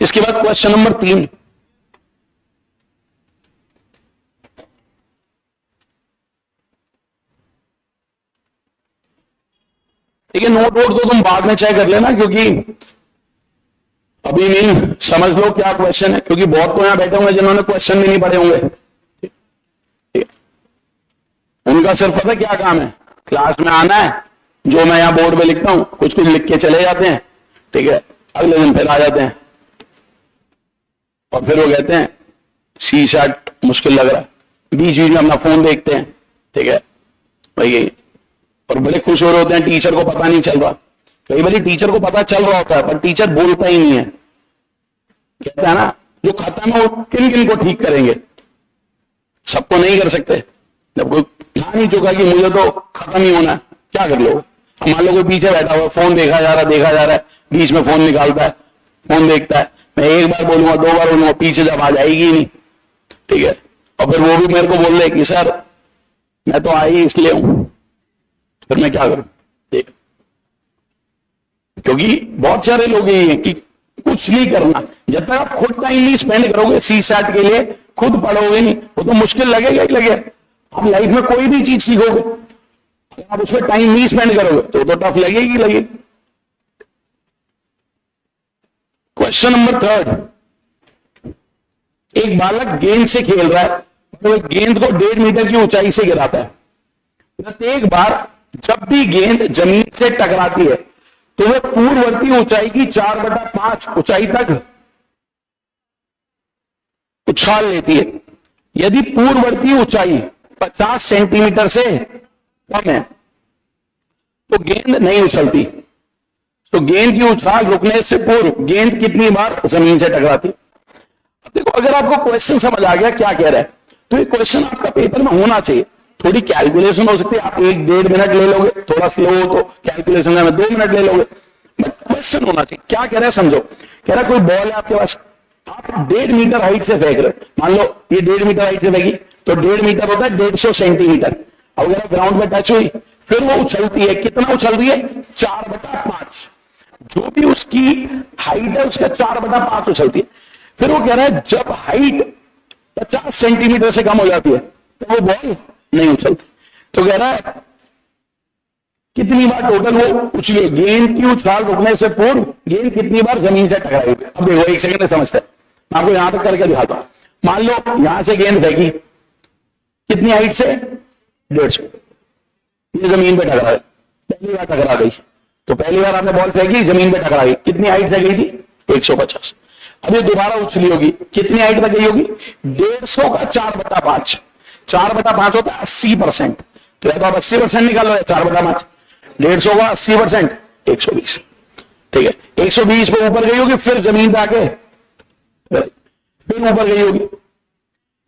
इसके बाद क्वेश्चन नंबर 3। ठीक है, नोट वोट तो तुम बाद में चेक कर लेना, क्योंकि अभी नहीं समझ लो क्या क्वेश्चन है, क्योंकि बहुत तो यहां बैठे होंगे जिन्होंने क्वेश्चन भी नहीं पढ़े होंगे। उनका सिर्फ पता क्या काम है, क्लास में आना है, जो मैं यहां बोर्ड पे लिखता हूं कुछ कुछ लिख के चले जाते हैं, ठीक है, अगले दिन फिर आ जाते हैं और फिर वो कहते हैं सी शैट मुश्किल लग रहा है, बीच बीच में अपना फोन देखते हैं, ठीक है भाई, और बड़े खुश हो रहे होते हैं टीचर को पता नहीं चल रहा। कई बार टीचर को पता चल रहा होता है पर टीचर बोलता ही नहीं है, कहता है ना जो खत्म है वो किन किन को ठीक करेंगे, सबको नहीं कर सकते। जब कोई ठान ही चुका कि मुझे तो खत्म ही होना है, क्या कर लो। मान लो कोई पीछे बैठा हुआ, फोन देखा जा रहा है, बीच में फोन निकालता है, फोन देखता है, मैं एक बार बोलूंगा 2 बार बोलूंगा, पीछे जब आ जाएगी ही नहीं, ठीक है, और फिर वो भी मेरे को बोल रहे कि सर मैं तो आई इसलिए हूं, फिर मैं क्या करूं। ठीक, क्योंकि बहुत सारे लोग यही हैं कि कुछ नहीं करना, जब तक आप खुद टाइम नहीं स्पेंड करोगे सी सैट के लिए, खुद पढ़ोगे नहीं, वो तो मुश्किल लगेगा ही लगेगा। आप लाइफ में कोई भी चीज सीखोगे, आप उसमें टाइम नहीं स्पेंड करोगे तो टफ लगेगी लगेगी। क्वेश्चन नंबर 3, एक बालक गेंद से खेल रहा है, तो गेंद को 1.5 मीटर की ऊंचाई से गिराता है। प्रत्येक बार जब भी गेंद जमीन से टकराती है तो वह पूर्ववर्ती ऊंचाई की 4/5 ऊंचाई तक उछाल लेती है। यदि पूर्ववर्ती ऊंचाई 50 सेंटीमीटर से कम है तो गेंद नहीं उछलती। तो गेंद की उछाल रुकने से पूर्व गेंद कितनी बार जमीन से टकराती। देखो अगर आपको क्वेश्चन समझ आ गया क्या कह रहा है, तो ये क्वेश्चन आपका पेपर में होना चाहिए। थोड़ी कैलकुलेशन हो सकती है, आप 1-1.5 मिनट ले लोगे, थोड़ा स्लो हो तो कैलकुलेशन में 2 मिनट ले लोगे, बट क्वेश्चन होना चाहिए। क्या कह रहा है समझो, कह रहा है कोई बॉल है आपके पास, आप 1.5 मीटर हाइट से फेंक रहे हो, मान लो ये 1.5 मीटर हाइट से फेंकी तो 1.5 मीटर होता है 150 सेंटीमीटर। अगर ग्राउंड में टच हुई फिर वो उछलती है, कितना उछल रही है? 4/5। जो भी उसकी हाइट है उसका 4/5 उछलती है। फिर वो कह रहा है जब हाइट 50 सेंटीमीटर से कम हो जाती है तो वो बॉल नहीं उछलती। तो कह रहा है कितनी बार टोटल वो उछली, गेंद की उछाल रुकने से पूर्व गेंद कितनी बार जमीन से टकराई। अब देखो एक सेकंड में समझते हैं, मैं आपको यहां तक करके दिखाता हूं। मान लो यहां से गेंद फेंकी, कितनी हाइट से? 150, ये जमीन पे टकरा गई, पहली बार टकरा गई। तो पहली बार आपने बॉल फेंकी, जमीन पे टकरा गई, कितनी हाइट से गई थी? 150। अब ये दोबारा उछली होगी, कितनी हाइट तक गई होगी? 150 का 4/5। 4/5 होता है 80%। तो या तो आप 80% निकाल लो, 4/5। 150 का 80% 120, ठीक है। 120 पे ऊपर गई होगी, फिर जमीन पे आके फिर ऊपर गई होगी।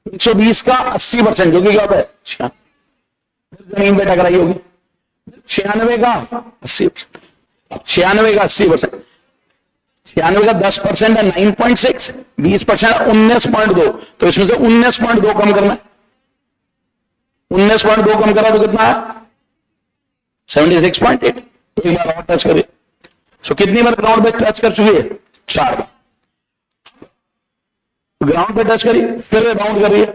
120 का 80% जो कि क्या होता है? 96, फिर जमीन पे टकराई होगी। 96 का 80%, अब 96 का 80%, 96 का 10% है 9.6, 20% है 19.2। तो इसमें से 19.2 कम करना है, 19.2 कम करा तो कितना है? 76.8। तो एक बार और टच करिए। सो कितनी बार ग्राउंड पे टच कर चुकी है? 4 बार। ग्राउंड पे टच करिए, फिर राउंड करिए।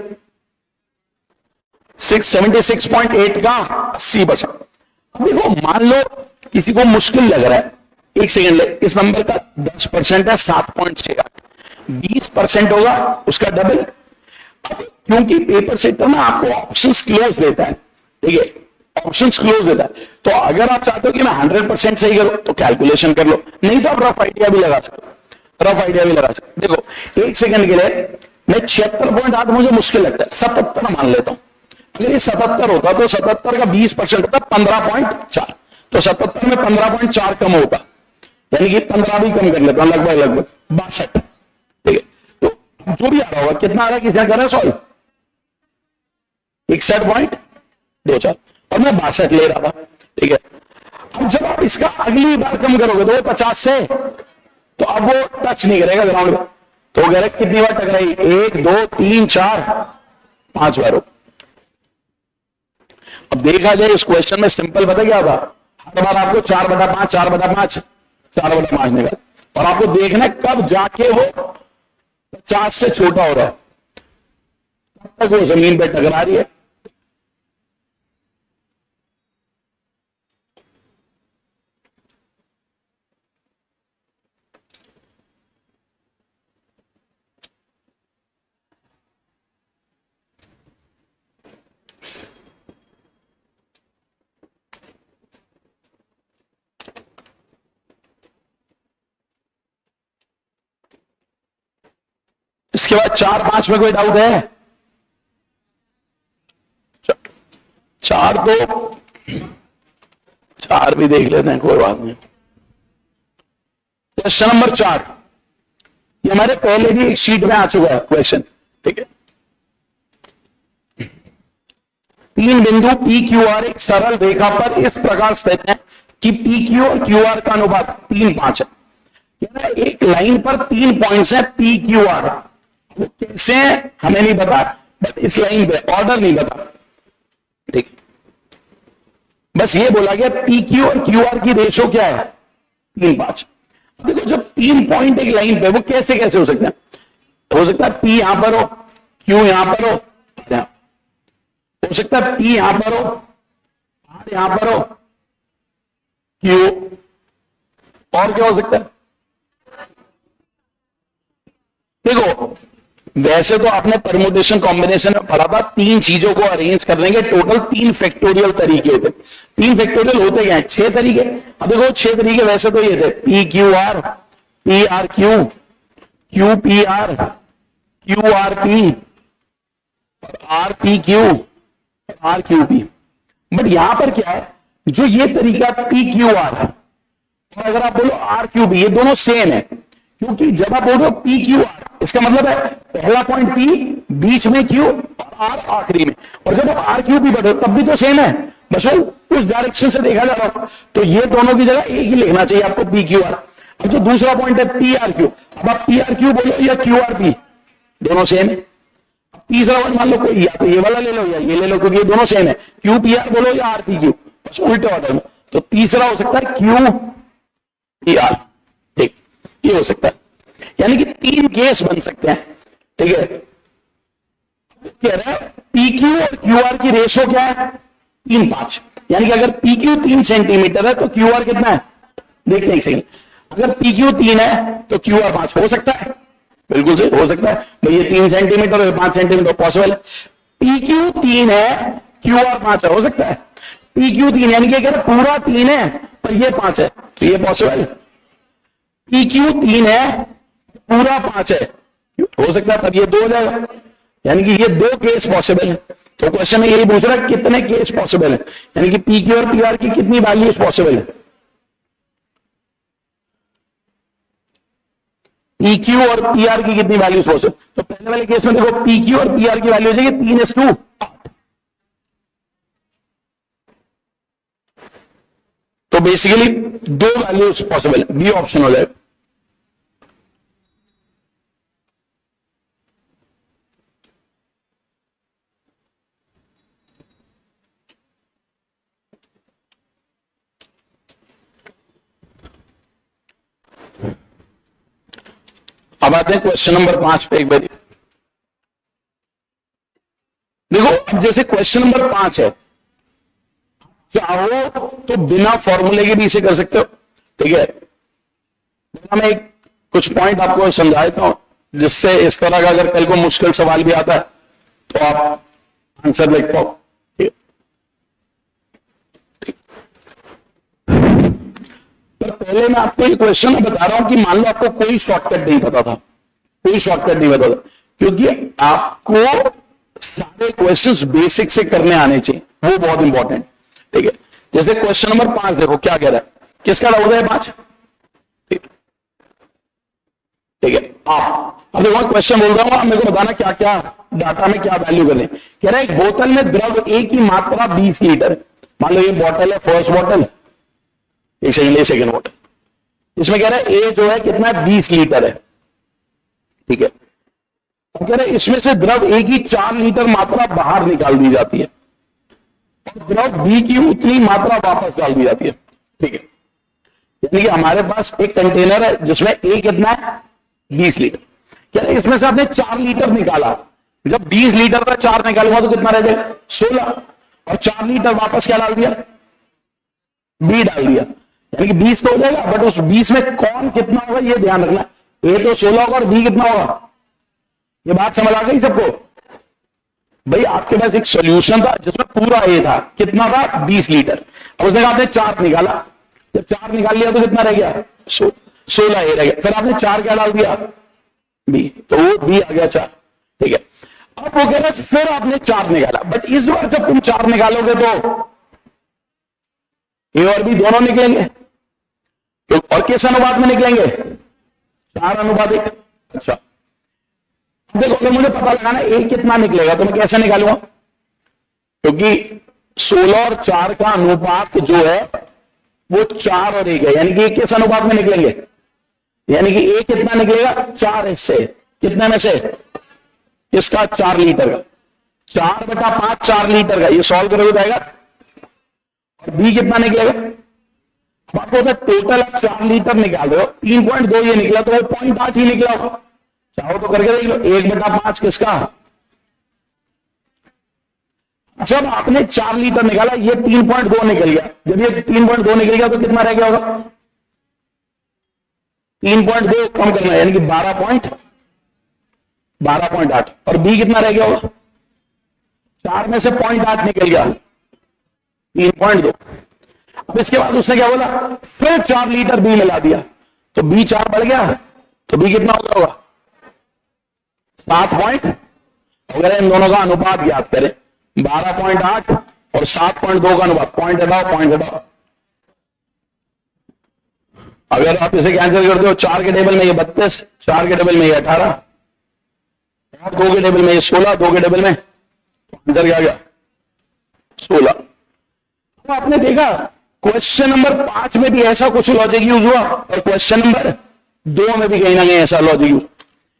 76.8 का 80%। अब देखो मान लो किसी को मुश्किल लग रहा है, एक सेकेंड ले, इस नंबर का 10% है 7.68, 20% होगा उसका डबल। अब क्योंकि पेपर सेटर में आपको ऑप्शंस क्लोज देता है, ठीक है, ऑप्शंस क्लोज देता है। तो अगर आप चाहते हो कि मैं 100% सही करूं तो कैलकुलेशन कर लो, नहीं तो आप रफ आइडिया भी लगा सकते हो, रफ आइडिया भी लगा सकते। देखो एक सेकंड के लिए मैं 76.8 मुझे मुश्किल लगता है, 77 मान लेता हूं। अगर ये 77 होता तो 77 का 20% होता 15.4, तो 77 में 15.4 कम होता, यानी कि 15 भी कम कर लेता हूं, लगभग 62, ठीक है। तो जो भी आ रहा होगा, कितना आ रहा है, किसी कर रहा है सॉल्व? 61.24 और मैं 62 ले रहा था, ठीक है। अब जब आप इसका अगली बार कम करोगे तो 50 से, तो अब वो टच नहीं करेगा ग्राउंड में। तो कह रहे कितनी बार टकराई? 1 2 3 4 5 बार। अब देखा जाए इस क्वेश्चन में सिंपल पता क्या था, हर बार आपको 4/5 4/5 4/5 निकाल, और आपको देखना है कब जाके वो 50 से छोटा हो रहा है, तब तक वो जमीन पे टकरा रही है। इसके बाद 4 5 में कोई डाउट है? 4 तो 4 भी देख लेते हैं, कोई बात नहीं। क्वेश्चन नंबर 4, ये हमारे पहले भी एक शीट में आ चुका है क्वेश्चन, ठीक है। 3 बिंदु पी क्यू आर एक सरल रेखा पर इस प्रकार स्थित है कि पी क्यू और क्यू आर का अनुपात 3:5 है। एक लाइन पर 3 पॉइंट्स है पी क्यू आर, वो कैसे हैं हमें नहीं पता, बट इस लाइन पे ऑर्डर नहीं पता, ठीक। बस ये बोला गया पी क्यू और क्यू आर की रेशो क्या है? 3:5। देखो जब 3 पॉइंट एक लाइन पे, वो कैसे कैसे हो सकते हैं? हो सकता है पी यहां पर हो, क्यू यहां पर हो सकता है पी यहां पर हो, आर यहां पर हो, क्यू, और क्या हो सकता है? देखो वैसे तो आपने परमुटेशन कॉम्बिनेशन में पढ़ा था, 3 चीजों को अरेंज करने के टोटल 3 फैक्टोरियल तरीके होते। 3 फैक्टोरियल होते क्या है? 6 तरीके। अब देखो 6 तरीके वैसे तो ये थे, P Q R, P R Q, Q P R, Q R P, R P Q, R Q P. But यहां पर क्या है, जो ये तरीका पी क्यू आर है, और अगर आप बोलो आर क्यू पी, ये दोनों सेम है। क्योंकि जब आप बोल रहे हो पी क्यू आर, इसका मतलब है पहला पॉइंट पी, बीच में क्यू और आर आखिरी में, और जब आप आर क्यू पी पढ़ो तब भी तो सेम है, बस वो उस डायरेक्शन से देखा जा रहा हो। तो ये दोनों की जगह एक ही लिखना चाहिए आपको, पी क्यू आर। और जो दूसरा पॉइंट है पी आर क्यू, अब आप पी आर क्यू बोलो या क्यू आर पी, दोनों सेम है। तीसरा वन मान लो कोई, या तो ये वाला ले लो या ये ले लो, क्योंकि ये दोनों सेम है। क्यू पी आर बोलो या आर पी क्यू, उल्टे ऑर्डर में। तो तीसरा हो सकता है क्यू पी आर, ठीक, ये हो सकता है। यानी कि 3 केस बन सकते हैं, ठीक है। कह रहा है पी क्यू और क्यू आर की रेशो क्या है, 3:5। यानी कि अगर पी क्यू 3 सेंटीमीटर है तो क्यू आर कितना है, देखते हैं एक सेकंड। अगर पी क्यू 3 है तो क्यू आर 5 हो सकता है, बिल्कुल सही हो सकता है भाई। ये 3 सेंटीमीटर और 5 सेंटीमीटर पॉसिबल है। पी क्यू 3 है, क्यू आर 5 है, हो सकता है। पी क्यू 3 यानी कि अगर पूरा 3 है पर ये 5 है तो ये पॉसिबल है। पी क्यू 3 है, पूरा 5 है, हो सकता है, तब ये 2 हो जाएगा। यानी कि ये 2 केस पॉसिबल है। तो क्वेश्चन में यही पूछ रहा है कितने केस पॉसिबल है, यानी कि पी क्यू और पी आर की कितनी वैल्यूज पॉसिबल है। पी क्यू और पी आर की कितनी वैल्यूज पॉसिबल। तो पहले वाले केस में देखो पी क्यू और पी आर की वैल्यू हो जाएगी 3:8। तो बेसिकली 2 वैल्यूज पॉसिबल है, बी ऑप्शन हो जाएगा। अब आते हैं क्वेश्चन नंबर 5 पे एक बार। देखो जैसे क्वेश्चन नंबर 5 है, चाहो तो बिना फॉर्मूले के भी इसे कर सकते हो, ठीक है। मैं एक कुछ पॉइंट आपको समझा देता हूं, जिससे इस तरह का अगर कल को मुश्किल सवाल भी आता है तो आप आंसर लिख पाओ। पर पहले मैं आपको एक क्वेश्चन बता रहा हूं कि मान लो आपको कोई शॉर्टकट नहीं पता था, कोई शॉर्टकट नहीं पता था, क्योंकि आपको सारे क्वेश्चंस बेसिक से करने आने चाहिए, वो बहुत इंपॉर्टेंट, ठीक है। जैसे क्वेश्चन नंबर 5 देखो क्या कह रहा है, किसका डाउट है 5, ठीक है। आप अब देखो क्वेश्चन बोल रहा हूं, मेरे को बताना क्या क्या डाटा में क्या वैल्यू करनी। कह रहा है एक बोतल में द्रव ए की मात्रा 20 लीटर। मान लो ये बॉटल है, फर्स्ट बॉटल, एक सेकंड बॉटल, इसमें कह रहा है ए जो है कितना है 20 लीटर है, ठीक है। अब कह रहे हैं इसमें से द्रव ए की 4 लीटर मात्रा बाहर निकाल दी जाती है और द्रव बी की उतनी मात्रा वापस डाल दी जाती है, ठीक है। यानी कि हमारे पास एक कंटेनर है जिसमें ए कितना है 20 लीटर। कह रहे हैं इसमें से आपने 4 लीटर निकाला, जब 20 लीटर का 4 निकालूंगा तो कितना रह जाएगा 16, और 4 लीटर वापस क्या डाल दिया, बी डाल दिया, यानी कि 20 तो हो जाएगा। बट उस 20 में कौन कितना होगा ये ध्यान रखना, ए तो 16 होगा और बी कितना होगा। ये बात समझ आ गई सबको। भाई आपके पास एक सॉल्यूशन था जिसमें पूरा ए था, कितना था 20 लीटर। अब उसने कहा आपने 4 निकाला, जब 4 निकाल लिया तो कितना रह गया 16 ए रह गया। फिर आपने 4 क्या डाल दिया बी, तो वो बी आ गया 4, ठीक है। अब वो कह रहे फिर आपने 4 निकाला, बट इस बार जब तुम 4 निकालोगे तो ए और बी दोनों निकलेंगे, तो और किस अनुपात में निकलेंगे 4:1। अच्छा देखो अगर मुझे पता लगाना ए कितना निकलेगा तो मैं कैसे निकालूंगा, क्योंकि 16 और 4 का अनुपात जो है वो 4 और 1 है, यानी कि किस अनुपात में निकलेंगे, यानी कि ए कितना निकलेगा 4 इससे, कितने में से इसका 4 लीटर का, 4/5 4 लीटर का, ये सॉल्व करोगे तो आएगा। और बी कितना निकलेगा, आपको टोटल आप 4 लीटर निकाल रहे हो, 3.2 ये निकला तो वो 0.8 ही निकला होगा। चाहो तो करके देख लो, 1/5 किसका, जब आपने 4 लीटर निकाला ये 3.2 निकल गया, जब ये 3.2 निकल गया तो कितना रह गया होगा 3.2 कम करना है, यानी कि 12.8, और बी कितना रह गया होगा 4 में से 0.8 निकल गया 3.2। अब इसके बाद उसने क्या बोला, फिर 4 लीटर बी मिला दिया तो बी 4 बढ़ गया, तो बी कितना हो गया होगा 7 पॉइंट। अगर इन दोनों का अनुपात याद करें 12.8 और 7.2 का अनुपात, पॉइंट हटाओ। अगर आप इसे कैंसिल करते हो 4 के टेबल में ये 32, 4 के टेबल में ये 18, और 2 के टेबल में ये 16, 2 के टेबल में, आंसर क्या गया 16। तो आपने देखा क्वेश्चन नंबर 5 में भी ऐसा कुछ लॉजिक यूज हुआ और क्वेश्चन नंबर 2 में भी कहीं ना कहीं ऐसा लॉजिक यूज।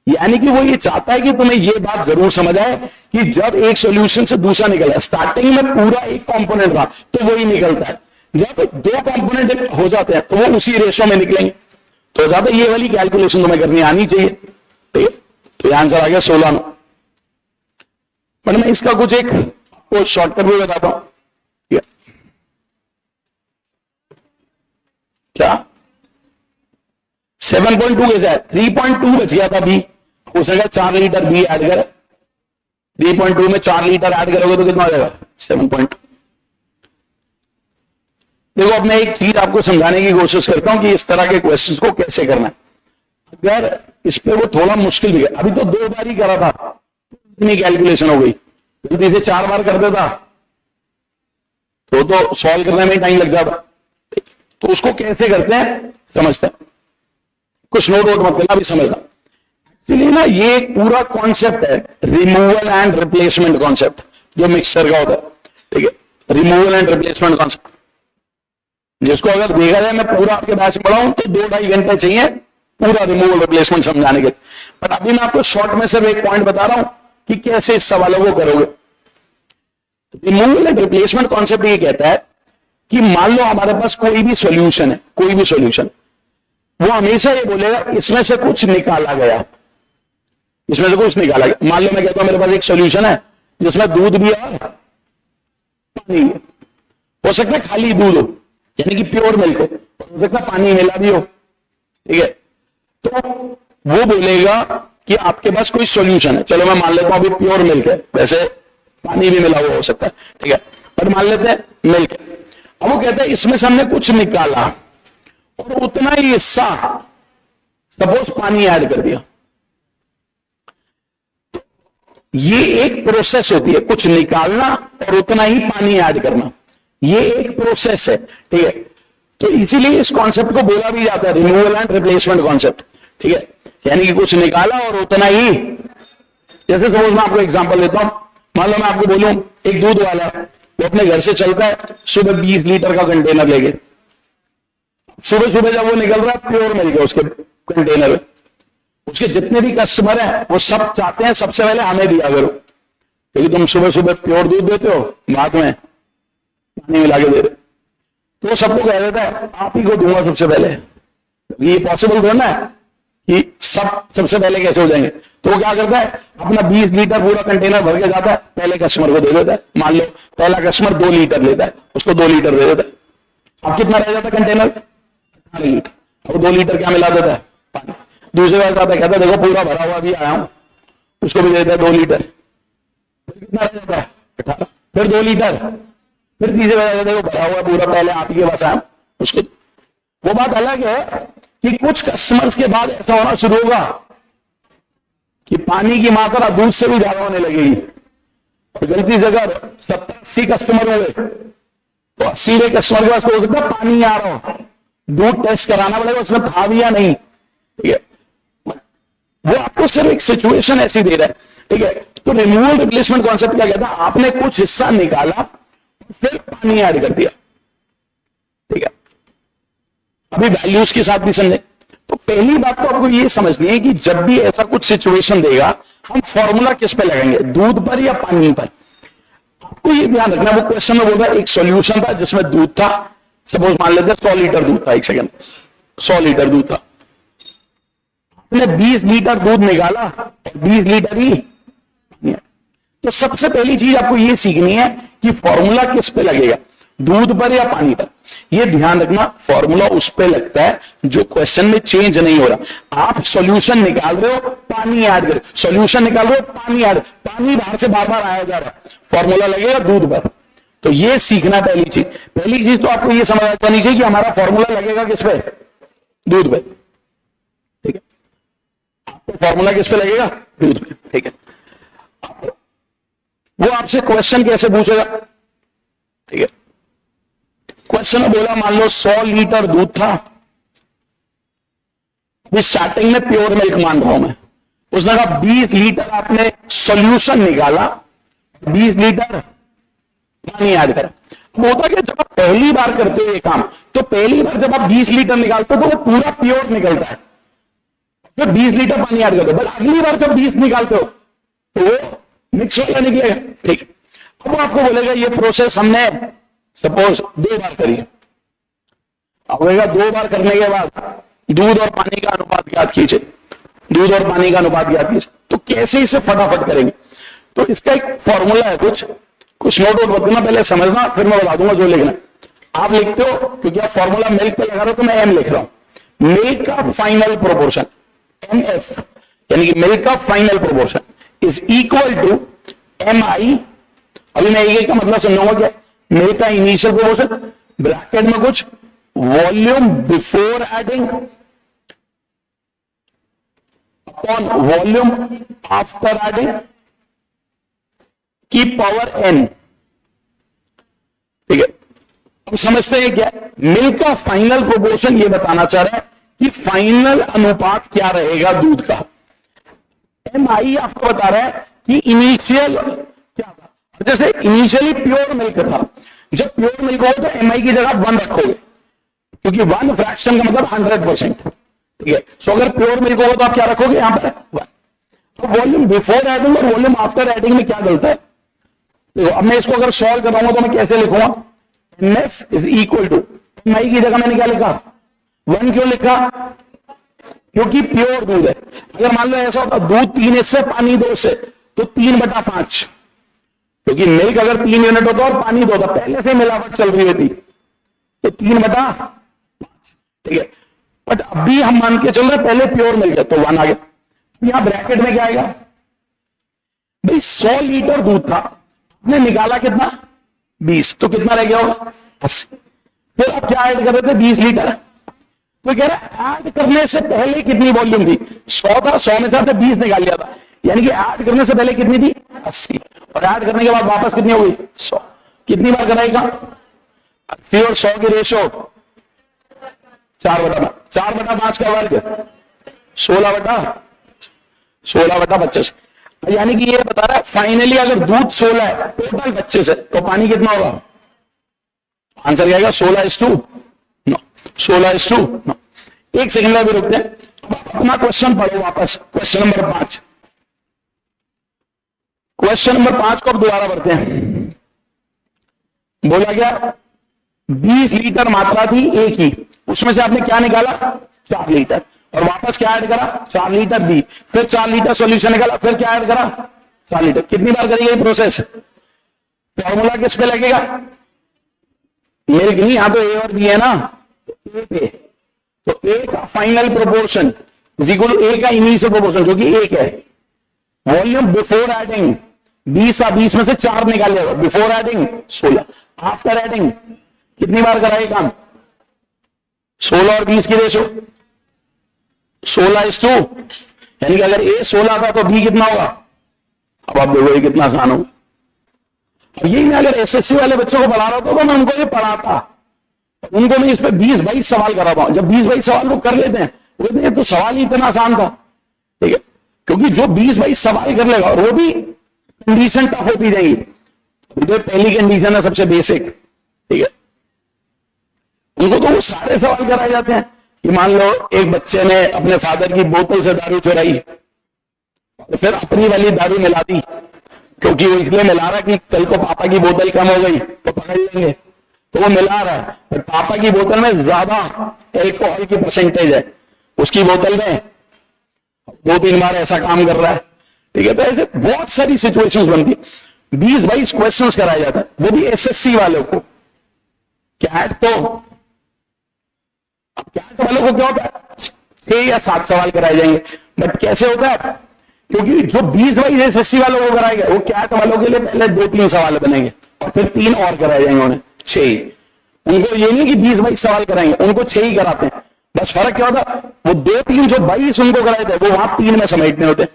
यानी कि वो ये चाहता है कि तुम्हें ये बात जरूर समझ आए कि जब एक सॉल्यूशन से दूसरा निकला, स्टार्टिंग में पूरा एक कंपोनेंट था तो वही निकलता है, जब 2 कंपोनेंट हो जाते हैं तो वो उसी रेशो में निकलेंगे। तो ज्यादा ये वाली कैलकुलेशन तुम्हें करनी आनी चाहिए, ठीक है। तो आंसर आ गया 16 में। पर मैं इसका कुछ एक शॉर्टकट भी बताता हूं। क्या 7.2 कैसे है? 3.2 बच गया था बी, उसने कहा 4 लीटर बी ऐड कर। 3.2 में 4 लीटर ऐड करोगे तो कितना हो जाएगा? 7.2। देखो अब मैं एक चीज आपको समझाने की कोशिश करता हूं कि इस तरह के क्वेश्चंस को कैसे करना है। अगर इस पे वो थोड़ा मुश्किल भी है, अभी तो 2 बार ही करा था, इतनी कैलकुलेशन हो गई, जल्दी से 4 बार कर देता तो सॉल्व करने में टाइम लग जाता। तो उसको कैसे करते हैं समझते हैं, कुछ नोट वोट मत करना, अभी समझना। एक्चुअली ना ये एक पूरा कॉन्सेप्ट है, रिमूवल एंड रिप्लेसमेंट कॉन्सेप्ट, जो मिक्सचर का होता है, ठीक है। रिमूवल एंड रिप्लेसमेंट कॉन्सेप्ट, जिसको अगर देखा जाए मैं पूरा आपके बैच में पढ़ाऊं तो 2-2.5 घंटे चाहिए पूरा रिमूवल रिप्लेसमेंट समझाने के। बट अभी मैं आपको शॉर्ट में सिर्फ एक पॉइंट बता रहा हूं कि कैसे इस सवालों को करोगे। रिमूवल एंड रिप्लेसमेंट कॉन्सेप्ट ये कहता है कि मान लो हमारे पास कोई भी सॉल्यूशन है, कोई भी सॉल्यूशन, वो हमेशा ये बोलेगा इसमें से कुछ निकाला गया, इसमें से कुछ निकाला गया। मान लो मैं कहता हूं मेरे पास एक सॉल्यूशन है जिसमें दूध भी है और पानी है, हो सकता है खाली दूध हो यानी कि प्योर मिल्क हो सकता है पानी मिला भी हो, ठीक है। तो वो बोलेगा कि आपके पास कोई सॉल्यूशन है, चलो मैं मान लेता हूं अभी प्योर मिल्क है, वैसे पानी भी मिला हुआ हो सकता है, ठीक है, पर मान लेते हैं मिल्क है। अब वो कहता है इसमें से हमने कुछ निकाला और उतना ही हिस्सा सपोज पानी ऐड कर दिया। ये एक प्रोसेस होती है, कुछ निकालना और उतना ही पानी ऐड करना, ये एक प्रोसेस है, ठीक है। तो इसीलिए इस कॉन्सेप्ट को बोला भी जाता है रिमूवल एंड रिप्लेसमेंट कॉन्सेप्ट, ठीक है। यानी कि कुछ निकाला और उतना ही, जैसे सपोज मैं आपको एग्जांपल देता हूं, मान लो मैं आपको बोलूं एक दूध वाला वो अपने घर से चलता है सुबह 20 लीटर का कंटेनर लेके, सुबह सुबह जब वो निकल रहा है प्योर मिल्क है उसके कंटेनर में, उसके जितने भी कस्टमर हैं वो सब चाहते हैं सबसे पहले हमें दिया करो, क्योंकि तुम सुबह सुबह प्योर दूध देते हो, बाद में पानी मिला के दे रहे, तो वो सबको कह देता है आप ही को दूंगा सबसे पहले। ये पॉसिबल थोड़ा है कि सबसे पहले कैसे हो जाएंगे। तो वो क्या करता है अपना 20 लीटर पूरा कंटेनर भर के जाता है, पहले कस्टमर को दे देता है। मान लो पहला कस्टमर 2 लीटर लेता है, उसको 2 लीटर दे देता है। अब कितना रह जाता है कंटेनर? 18 लीटर। अब 2 लीटर क्या मिला देता है? पानी। दूसरे बार आता है, कहता है देखो पूरा भरा हुआ भी आया हूं, उसको भी देता है 2 लीटर। कितना रह जाता है? 18। फिर 2 लीटर, फिर तीसरे बार देखो भरा हुआ पूरा, पहले आप ही के पास आया उसको। वो बात अलग है कि कुछ कस्टमर्स के बाद ऐसा होना शुरू होगा कि पानी की मात्रा दूध से भी ज्यादा होने लगेगी, और गलती से अगर 70-80 कस्टमर हुए तो 80वें कस्टमर के पास तो हो सकता है पानी आ रहा हो, दूध टेस्ट कराना पड़ेगा उसमें था भी या नहीं, ठीक है। वो आपको सिर्फ एक सिचुएशन ऐसी दे रहा है, ठीक है। तो रिमूवल रिप्लेसमेंट कॉन्सेप्ट क्या कहता है, आपने कुछ हिस्सा निकाला फिर पानी ऐड कर दिया, ठीक है। अभी वैल्यूज के साथ भी समझे। तो पहली बात तो आपको ये समझनी है कि जब भी ऐसा कुछ सिचुएशन देगा हम फॉर्मूला किस पे लगाएंगे, दूध पर या पानी पर। आपको ये ध्यान रखना, वो क्वेश्चन में बोल रहा है एक सॉल्यूशन था जिसमें दूध था, सपोज मान लेते हैं 100 लीटर दूध था, 1 सेकंड, 100 लीटर दूध था, आपने 20 लीटर दूध निकाला, 20 लीटर ही। तो सबसे पहली चीज आपको यह सीखनी है कि फॉर्मूला किस पे लगेगा, दूध पर या पानी पर। यह ध्यान रखना, फॉर्मूला उस पे लगता है जो क्वेश्चन में चेंज नहीं हो रहा। आप सॉल्यूशन निकाल रहे हो, पानी ऐड कर, सॉल्यूशन निकाल रहे हो, पानी ऐड, पानी बाहर से बार बार आया जा रहा है, फॉर्मूला लगेगा दूध पर। तो यह सीखना पहली चीज। पहली चीज तो आपको यह समझ आनी चाहिए कि हमारा फॉर्मूला लगेगा किस पे, दूध पे, ठीक है। आपको फॉर्मूला किस पे लगेगा, दूध पे, ठीक है। वो आपसे क्वेश्चन कैसे पूछेगा, ठीक है। क्वेश्चन में बोला मान लो 100 लीटर दूध था, स्टार्टिंग में प्योर मिल्क मान रहा हूं मैं, उसने कहा 20 लीटर आपने सॉल्यूशन निकाला, 20 लीटर पानी ऐड करा। होता क्या, जब आप पहली बार करते हो ये काम, तो पहली बार जब आप 20 लीटर निकालते हो तो वो पूरा प्योर निकलता है, फिर 20 लीटर पानी ऐड करते हो, बट अगली बार जब 20 निकालते हो तो वो मिक्स होकर निकलेगा। ठीक, अब आपको बोलेगा ये प्रोसेस हमने सपोज 2 बार करी, अब बोलेगा 2 बार करने के बाद दूध और पानी का अनुपात ज्ञात कीजिए, दूध और पानी का अनुपात ज्ञात कीजिए। तो कैसे इसे फटाफट करेंगे? तो इसका एक फॉर्मूला है, कुछ नोट वोट बताना, पहले समझना फिर मैं बता दूंगा जो लिखना। आप लिखते हो क्योंकि आप फॉर्मूला मिल्क पे लगा रहे हो तो मैं एम लिख रहा हूं। मिल्क का फाइनल प्रोपोर्शन MF, यानी कि मिल्क का final proportion is equal to MI। अभी मैं एक का मतलब समझाऊंगा क्या, मिल्क का इनिशियल प्रोपोर्शन ब्रैकेट में कुछ volume before adding upon volume after adding की पावर n। ठीक है, अब समझते हैं क्या मिल्क का फाइनल प्रोपोर्शन ये बताना चाह रहा है कि फाइनल अनुपात क्या रहेगा दूध का। MI आपको बता रहा है कि इनिशियल क्या था, जैसे इनिशियली प्योर मिल्क था, जब प्योर मिल्क हो तो MI की जगह 1 रखोगे, क्योंकि 1 फ्रैक्शन का मतलब 100%। ठीक है, सो अगर प्योर मिल्क होगा तो आप क्या रखोगे यहां पर 1। तो वॉल्यूम बिफोर एडिंग और वॉल्यूम आफ्टर एडिंग में क्या गलता है? देखो अब मैं इसको अगर सॉल्व कराऊंगा तो मैं कैसे लिखूंगा, MF is equal to MI की जगह मैंने क्या लिखा 1। क्यों लिखा? क्योंकि प्योर दूध है। अगर मान लो ऐसा होता दूध 3 हिस्से पानी 2 हिस्से तो 3/5, क्योंकि मिल्क अगर 3 यूनिट होता और पानी 2 होता, पहले से मिलावट चल रही होती तो 3/5। ठीक है, बट अभी हम मान के चल रहे पहले प्योर मिल्क है तो 1 आ गया। यहां ब्रैकेट में क्या आएगा भाई, 100 लीटर दूध था, आपने निकाला कितना 20, तो कितना रह गया होगा 80। फिर आप क्या ऐड कर रहे थे 20 लीटर, तो कह रहा है ऐड करने से पहले कितनी वॉल्यूम थी 100 था, 100 में से आपने 20 निकाल लिया था, यानी कि ऐड करने से पहले कितनी थी 80, और ऐड करने के बाद वापस कितनी हो गई 100। कितनी बार कराएगा 80 और 100 की रेशियो 4/5 का वर्ग 16/25, यानी कि ये बता रहा है फाइनली अगर दूध 16 है टोटल 25 है तो पानी कितना होगा? आंसर क्या आएगा 16:9। 16:9। एक सेकंड में भी रुकते हैं, अपना क्वेश्चन पढ़ो वापस। क्वेश्चन नंबर 5, क्वेश्चन नंबर 5 को अब दोबारा पढ़ते हैं। बोला गया 20 लीटर मात्रा थी एक ही, उसमें से आपने क्या निकाला 4 लीटर, और वापस क्या ऐड करा 4 लीटर दी, फिर 4 लीटर सॉल्यूशन निकाला, फिर क्या ऐड करा 4 लीटर। कितनी बार करेगी ये प्रोसेस? फॉर्मूला किस पे लगेगा? मिल्क नहीं, यहां तो ए और बी है ना, ए पे, तो ए का final proportion is equal to A का इनिशियल प्रोपोर्शन जो कि 1 है, वॉल्यूम बिफोर एडिंग 20 था, 20 में से 4 निकाल लिया, बिफोर एडिंग 16, आफ्टर एडिंग कितनी बार कराए काम 16 और 20 की रेशो 16:2, यानी कि अगर ए 16 था तो बी कितना होगा? अब आप देखो ये कितना आसान होगा। अब यही मैं अगर एसएससी वाले बच्चों को पढ़ा रहा था तो मैं उनको ये पढ़ाता, उनको मैं इस पे 20-22 सवाल कराता हूं। जब 20-22 सवाल वो कर लेते हैं वो कहते हैं तो सवाल ही इतना आसान था। ठीक है, क्योंकि जो 20-22 सवाल कर लेगा और वो भी कंडीशन टफ होती जाएगी, तो पहली कंडीशन है सबसे बेसिक। ठीक है, उनको तो वो सारे सवाल कराए जाते हैं कि मान लो एक बच्चे ने अपने फादर की बोतल से दारू चुराई, तो फिर अपनी वाली दारू मिला दी, क्योंकि वो इसलिए मिला रहा कि कल को पापा की बोतल कम हो गई तो पकड़ लेंगे, तो वो मिला रहा है, पर पापा की बोतल में ज्यादा एल्कोहल की परसेंटेज है, उसकी बोतल में 2-3 बार ऐसा काम कर रहा है। ठीक है, तो ऐसे बहुत सारी सिचुएशंस बनती है। 20-22 क्वेश्चंस कराया जाता है, वो भी एसएससी वालों को। कैट तो कैट वालों को क्या होता है 6 या 7 सवाल कराए जाएंगे, बट कैसे होता है, क्योंकि जो 20-22 एसएससी वालों को कराएगा वो कैट वालों के लिए पहले 2-3 सवाल बनेंगे और फिर 3 और कराए जाएंगे, उन्हें 6। उनको ये नहीं कि 20-22 सवाल कराएंगे, उनको 6 ही कराते हैं। बस फर्क क्या होता है, वो 2-3 जो 22 उनको कराए थे वो वहां 3 में समेटने होते हैं,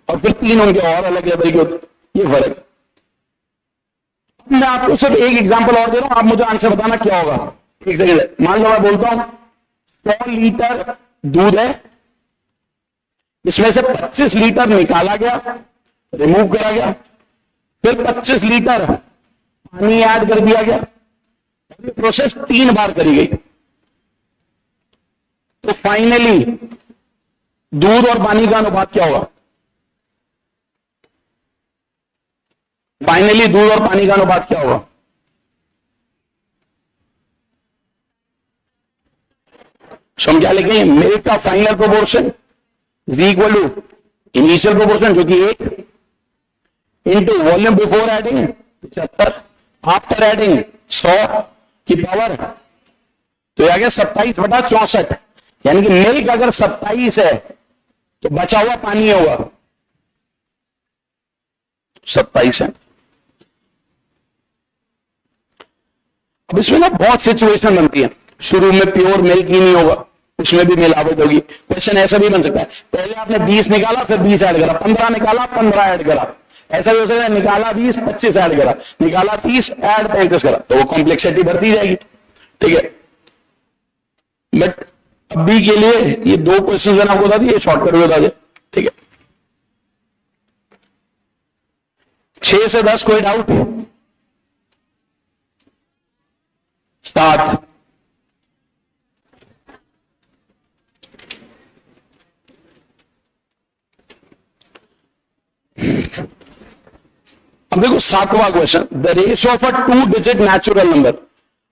और फिर 3 उनके और अलग लेवल के होते, ये फर्क। मैं आपको सिर्फ एक एग्जांपल और दे रहा हूं, आप मुझे आंसर बताना क्या होगा। एक सेकंड, मान लो मैं बोलता हूं 100 लीटर दूध है, इसमें से 25 लीटर निकाला गया, रिमूव करा गया, फिर 25 लीटर पानी ऐड कर दिया गया, ये प्रोसेस 3 बार करी गई, तो फाइनली दूध और पानी का अनुपात क्या होगा? फाइनली दूध और पानी का अनुपात क्या होगा? सो हम क्या लिखेंगे? मिल्क का final proportion is equal to initial proportion जो कि 1 into volume before adding 75 after adding 100 की पावर, तो यह आ गया 27/64। यानी कि मिल्क अगर 27 है तो बचा हुआ पानी होगा 27 है। अब इसमें ना बहुत सिचुएशन बनती है, शुरू में प्योर मिल्क ही नहीं होगा, उसमें भी मिलावट होगी। क्वेश्चन ऐसा भी बन सकता है, पहले आपने 20 निकाला फिर 20 ऐड करा, 15 निकाला 15 ऐड करा, ऐसा भी हो सकता है निकाला 20 25 ऐड करा, निकाला 30 ऐड 35 करा, तो वो कॉम्प्लेक्सिटी बढ़ती जाएगी। ठीक है, बट अभी के लिए ये 2 क्वेश्चन मैंने आपको बता दिए, शॉर्टकट में बता दिया। ठीक है, 6 से 10 कोई डाउट? 7। अब देखो 7वां question, the ratio of a 2 digit natural number.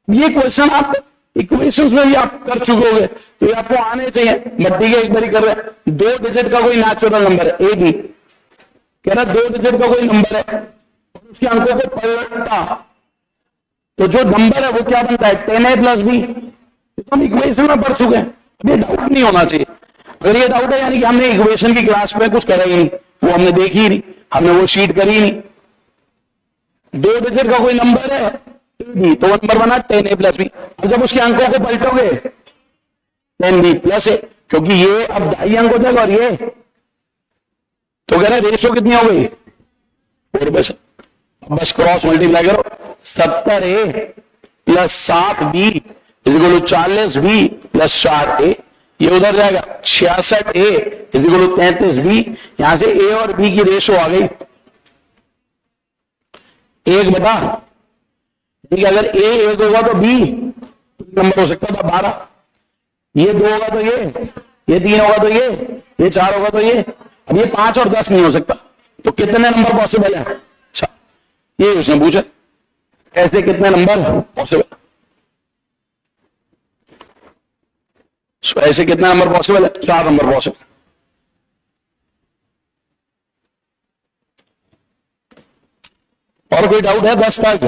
ये क्वेश्चन आप इक्वेशंस में भी आप कर चुके होंगे, तो ये आपको आने चाहिए, बट ठीक है एक बार कर रहे हैं। 2 डिजिट का कोई नेचुरल नंबर है, ए बी कह रहा 2 डिजिट का कोई नंबर है, उसके अंकों को पलटा, तो जो नंबर है वो क्या बनता है? 10a plus B. तो हम इक्वेशन में पढ़ चुके हैं, ये डाउट नहीं होना चाहिए। अगर ये डाउट है यानी कि हमने इक्वेशन की क्लास में कुछ करा ही नहीं, वो हमने देखी ही नहीं, हमने वो शीट करी ही नहीं। 2 डिजिट का कोई नंबर है बी, तो वो नंबर बना 10a प्लस बी। और जब उसके अंकों को पलटोगे 10b प्लस ए, क्योंकि ये अब 2.5 अंक हो जाएगा और ये, तो कह रहे रेशियो कितनी हो गई? 4/7। बस क्रॉस मल्टीप्लाई करो, 70a plus 7b is equal to 40b plus 4a, ये उधर जाएगा 66a is equal to 33b। यहां से a और b की रेशियो आ गई 1/, अगर a 1 होगा तो b नंबर हो सकता था 12, ये 2 होगा तो ये 3 होगा तो ये 4 होगा तो ये। अब ये 5 और 10 नहीं हो सकता, तो कितने नंबर पॉसिबल है? अच्छा, ये उसने पूछा ऐसे कितने नंबर पॉसिबल, ऐसे कितने नंबर पॉसिबल है? 4 नंबर पॉसिबल। और कोई डाउट है 10 तक?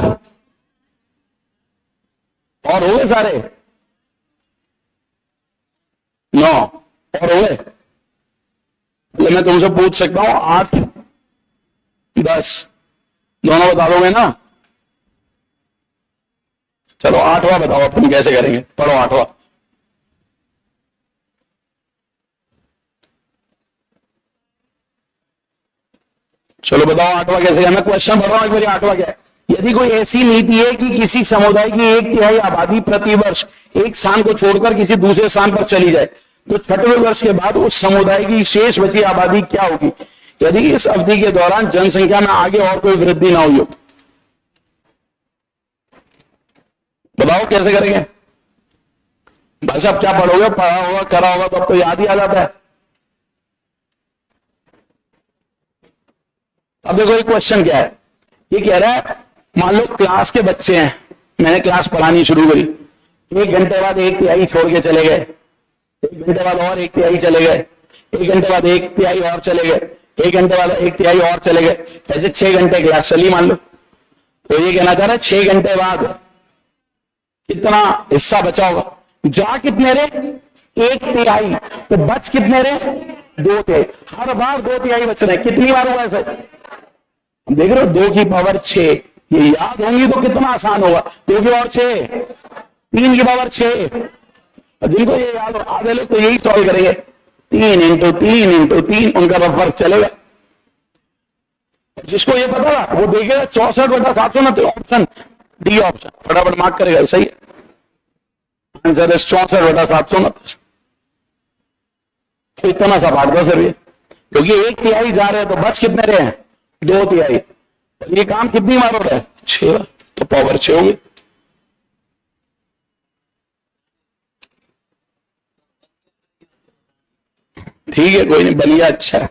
और हो गए सारे? 9 और हो गए? मतलब मैं तुमसे पूछ सकता हूं 8 10 दोनों बता दोगे ना? चलो 8वां बताओ, अब तुम कैसे करेंगे? पढ़ो 8वां। चलो बताओ 8वां कैसे करना? क्वेश्चन पढ़ रहा हूं एक बार, 8वां क्या है? यदि कोई ऐसी नीति है कि किसी समुदाय की 1/3 आबादी प्रतिवर्ष एक स्थान को छोड़कर किसी दूसरे स्थान पर चली जाए, तो 6वें वर्ष के बाद उस समुदाय की शेष बची आबादी क्या होगी यदि इस अवधि के दौरान जनसंख्या में आगे और कोई वृद्धि ना हुई हो? बताओ कैसे करेंगे? बस अब क्या पढ़ोगे, पढ़ा होगा करा होगा तो अब तो याद ही आ जाता है। अब देखो ये क्वेश्चन क्या है, ये कह रहा है मान लो क्लास के बच्चे हैं, मैंने क्लास पढ़ानी शुरू करी, 1 घंटे बाद 1/3 छोड़ के चले गए, 1 घंटे बाद और 1/3 चले गए, 1 घंटे बाद 1/3 और चले गए, 1 घंटे बाद 1/3 और चले गए, ऐसे 6 घंटे क्लास चली मान लो। तो ये कहना चाह रहा है 6 घंटे बाद कितना हिस्सा बचा होगा? जा कितने रे? 1/3, तो बच कितने रे? 2/3। हर बार 2/3 बच रहे हैं। कितनी बार हुआ ऐसा? देख रहे हो 2 की पावर 6, ये याद होंगी तो कितना आसान होगा। 2 की पावर 6, 3 की पावर 6, जिनको ये याद हो आधे लोग तो यही सॉल्व करेंगे, 3 × 3 × 3, उनका तो फर्क चलेगा। जिसको ये पता वो देखेगा 64/729, ऑप्शन डी ऑप्शन, फटाफट मार्क करेगा, सही है आंसर है 64/729। तो इतना सा बांट दो सर, ये क्योंकि 1/3 जा रहे हैं तो बच कितने रहे हैं? 2/3। ये काम कितनी बार हो रहा है? 6 बार, तो पावर 6 होगी। ठीक है, कोई नहीं, बन गया, अच्छा है,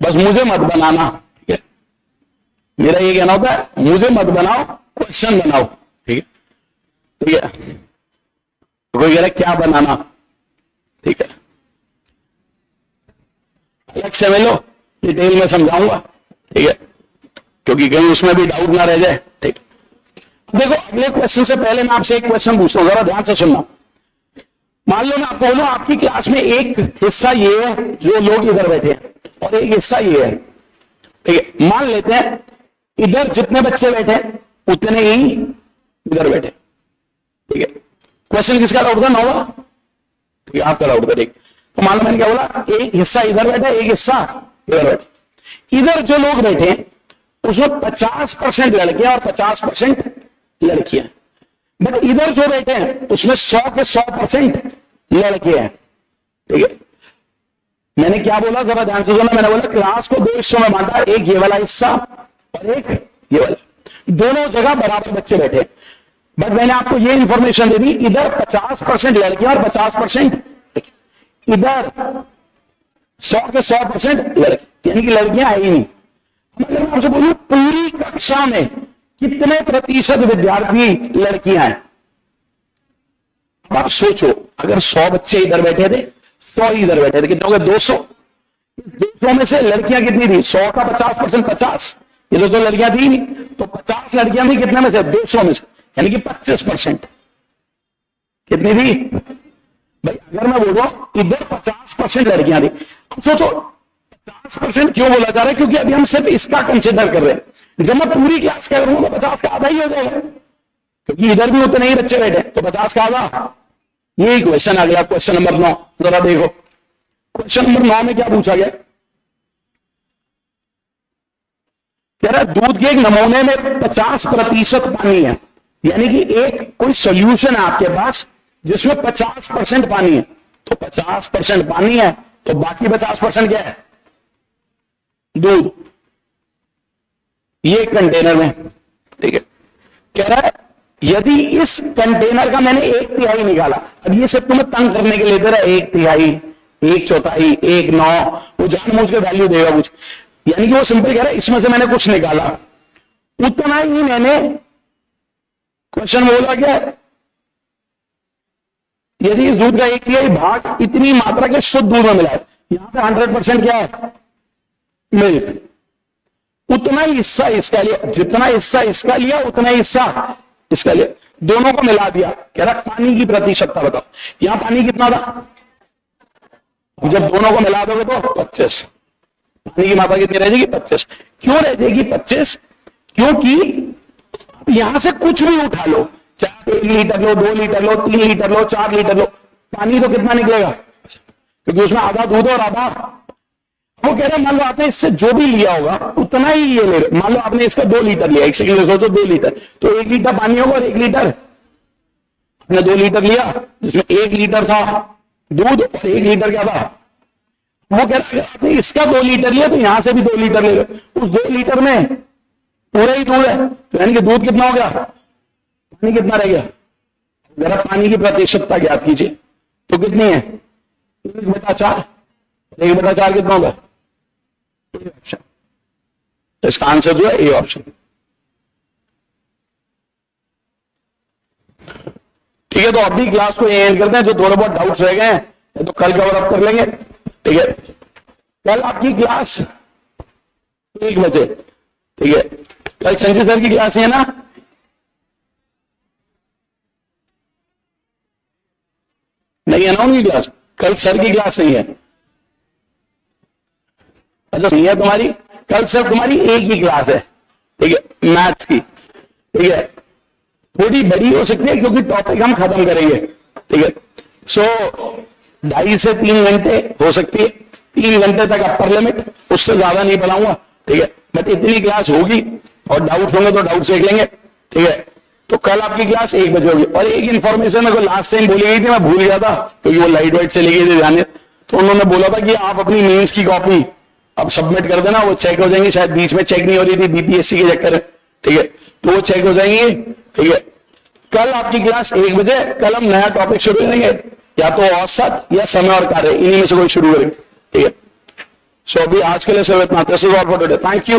बस मुझे मत बनाना, ठीक है, मेरा ये कहना होता है, मुझे मत बनाओ, क्वेश्चन बनाओ, ठीक है, ठीक है, तो कोई कह रहा है क्या बनाना, ठीक है, अलग से मिलो, डिटेल में समझाऊंगा, ठीक है, क्योंकि कहीं उसमें भी डाउट ना रह जाए, ठीक। देखो, अगले क्वेश्चन से पहले मैं आपसे एक क्वेश्चन पूछता हूं, जरा ध्यान से सुनना। मान लो मैं आपको बोलूं, आपकी क्लास में एक हिस्सा ये है जो लोग इधर बैठे हैं, और एक हिस्सा ये है, ठीक है, मान लेते हैं इधर जितने बच्चे बैठे हैं उतने ही इधर बैठे, ठीक है। क्वेश्चन किसका डाउट था? नोवा, ठीक है, आपका डाउट था, ठीक। तो मान लो मैंने क्या बोला, एक हिस्सा इधर बैठा, एक हिस्सा इधर बैठे। इधर जो लोग बैठे उसमें 50% लड़कियां और 50% लड़कियां, बट इधर जो बैठे हैं उसमें 100 के 100% लड़कियां हैं, ठीक है। मैंने क्या बोला, जरा ध्यान से सुनना, मैंने बोला क्लास को 2 हिस्सों में बांटा, एक ये वाला हिस्सा और एक ये वाला, दोनों जगह बराबर बच्चे बैठे, बट मैंने आपको ये इंफॉर्मेशन दे दी, इधर 50% लड़कियां और 50% इधर 100 के 100% लड़के, यानी कि लड़कियां आई नहीं। अगर मैं आपसे बोलूं पूरी कक्षा में कितने प्रतिशत विद्यार्थी लड़कियां हैं, आप सोचो, अगर 100 बच्चे इधर बैठे थे, 100 इधर बैठे थे, कितने हो गए? 200। इस 200 में से लड़कियां कितनी थी? 100 का 50%, 50, इधर तो लड़कियां थी नहीं, तो 50 लड़कियां थी कितने में से? 200 में से, यानी कि 25%। कितनी थी भाई? अगर मैं बोल रहा हूं इधर 50% लड़कियां थी, अब सोचो 50% क्यों बोला जा रहा है? क्योंकि अभी हम सिर्फ इसका कंसिडर कर रहे हैं। जब मैं पूरी क्लास का करूंगा तो 50 का आधा ही हो जाएगा, क्योंकि इधर भी उतने ही बच्चे बैठे, तो 50 का आधा। यही क्वेश्चन आ गया, क्वेश्चन नंबर 9, जरा देखो क्वेश्चन नंबर 9 में क्या पूछा गया। कह रहा है दूध के एक नमूने में 50% पानी है, यानी कि एक कोई सोल्यूशन है आपके पास जिसमें 50% पानी है, तो 50% पानी है तो बाकी 50% क्या है? दूध। ये कंटेनर में, ठीक है। कह रहा है यदि इस कंटेनर का मैंने 1/3 निकाला, अब ये सब तुम्हें तंग करने के लिए दे रहा है, 1/3, 1/4, 1/9, वो जानबूझ के वैल्यू देगा कुछ, यानी कि वो सिंपल कह रहा है इसमें से मैंने कुछ निकाला, उतना ही मैंने क्वेश्चन बोला क्या, यदि इस दूध का 1/3 भाग इतनी मात्रा के शुद्ध दूध में मिला है, यहां पे 100% क्या है? मिल्क। उतना ही हिस्सा इसका लिया, जितना हिस्सा इसका लिया उतना ही हिस्सा इसका लिया, दोनों को मिला दिया। कह रहा पानी की प्रतिशतता बताओ, यहां पानी कितना था? जब दोनों को मिला दोगे तो 25, पानी की मात्रा कितनी रह जाएगी? 25। क्यों रह जाएगी 25? क्योंकि यहां से कुछ भी उठा लो, चाहे 1 लीटर लो, 2 लीटर लो, 3 लीटर लो, 4 लीटर लो, पानी तो कितना निकलेगा? क्योंकि उसमें आधा दूध और आधा, वो कह रहे मान लो आपने इससे जो भी लिया होगा उतना ही ये ले रहे। मान लो आपने इसका 2 लीटर लिया, एक सेकंड सोचो, 2 लीटर, तो 1 लीटर पानी होगा और 1 लीटर, आपने 2 लीटर लिया जिसमें 1 लीटर था दूध और 1 लीटर क्या था? वो कह रहे आपने इसका 2 लीटर लिया तो यहां से भी 2 लीटर ले लो, उस 2 लीटर में पूरा ही दूध है, तो यानी कि दूध कितना हो गया? पानी कितना रह गया? जरा पानी की प्रतिशतता ज्ञात कीजिए, तो कितनी है? 1/4। 1/4 कितना होगा? ऑप्शन, तो इसका आंसर जो है ए ऑप्शन। ठीक है, तो अभी क्लास को एंड करते हैं, जो थोड़े बहुत डाउट्स रह गए हैं तो कल कवर अप कर लेंगे, ठीक है। कल आपकी क्लास 1 बजे, ठीक है, कल संजय सर की क्लास है ना? नहीं है ना उनकी क्लास? कल सर की क्लास नहीं है, अच्छा नहीं है तुम्हारी, कल सर तुम्हारी एक ही क्लास है, ठीक है, मैथ्स की, ठीक है, थोड़ी बड़ी हो सकती है क्योंकि टॉपिक हम खत्म करेंगे, ठीक है। सो 2.5 से 3 घंटे हो सकती है, 3 घंटे तक अपर लिमिट, उससे ज्यादा नहीं पढ़ाऊंगा, ठीक है, बट इतनी क्लास होगी और डाउट होंगे तो डाउट देख लेंगे, ठीक है। तो कल आपकी क्लास 1 बजे होगी। और एक इन्फॉर्मेशन मेरे को लास्ट टाइम बोली गई थी, मैं भूल गया था क्योंकि वो लाइट वाइट चली गई थी ध्यान, तो उन्होंने बोला था कि आप अपनी मेंस की कॉपी अब सबमिट कर देना, वो चेक हो जाएंगी, शायद बीच में चेक नहीं हो रही थी बीपीएससी के चक्कर, ठीक है, तो वो चेक हो जाएंगी, ठीक है। कल आपकी क्लास 1 बजे, कल हम नया टॉपिक शुरू करेंगे, या तो औसत या समय और कार्य, इन्हीं में से कोई शुरू करें, ठीक है। सो अभी आज के लिए सिर्फ इतना। This is all for today, thank you.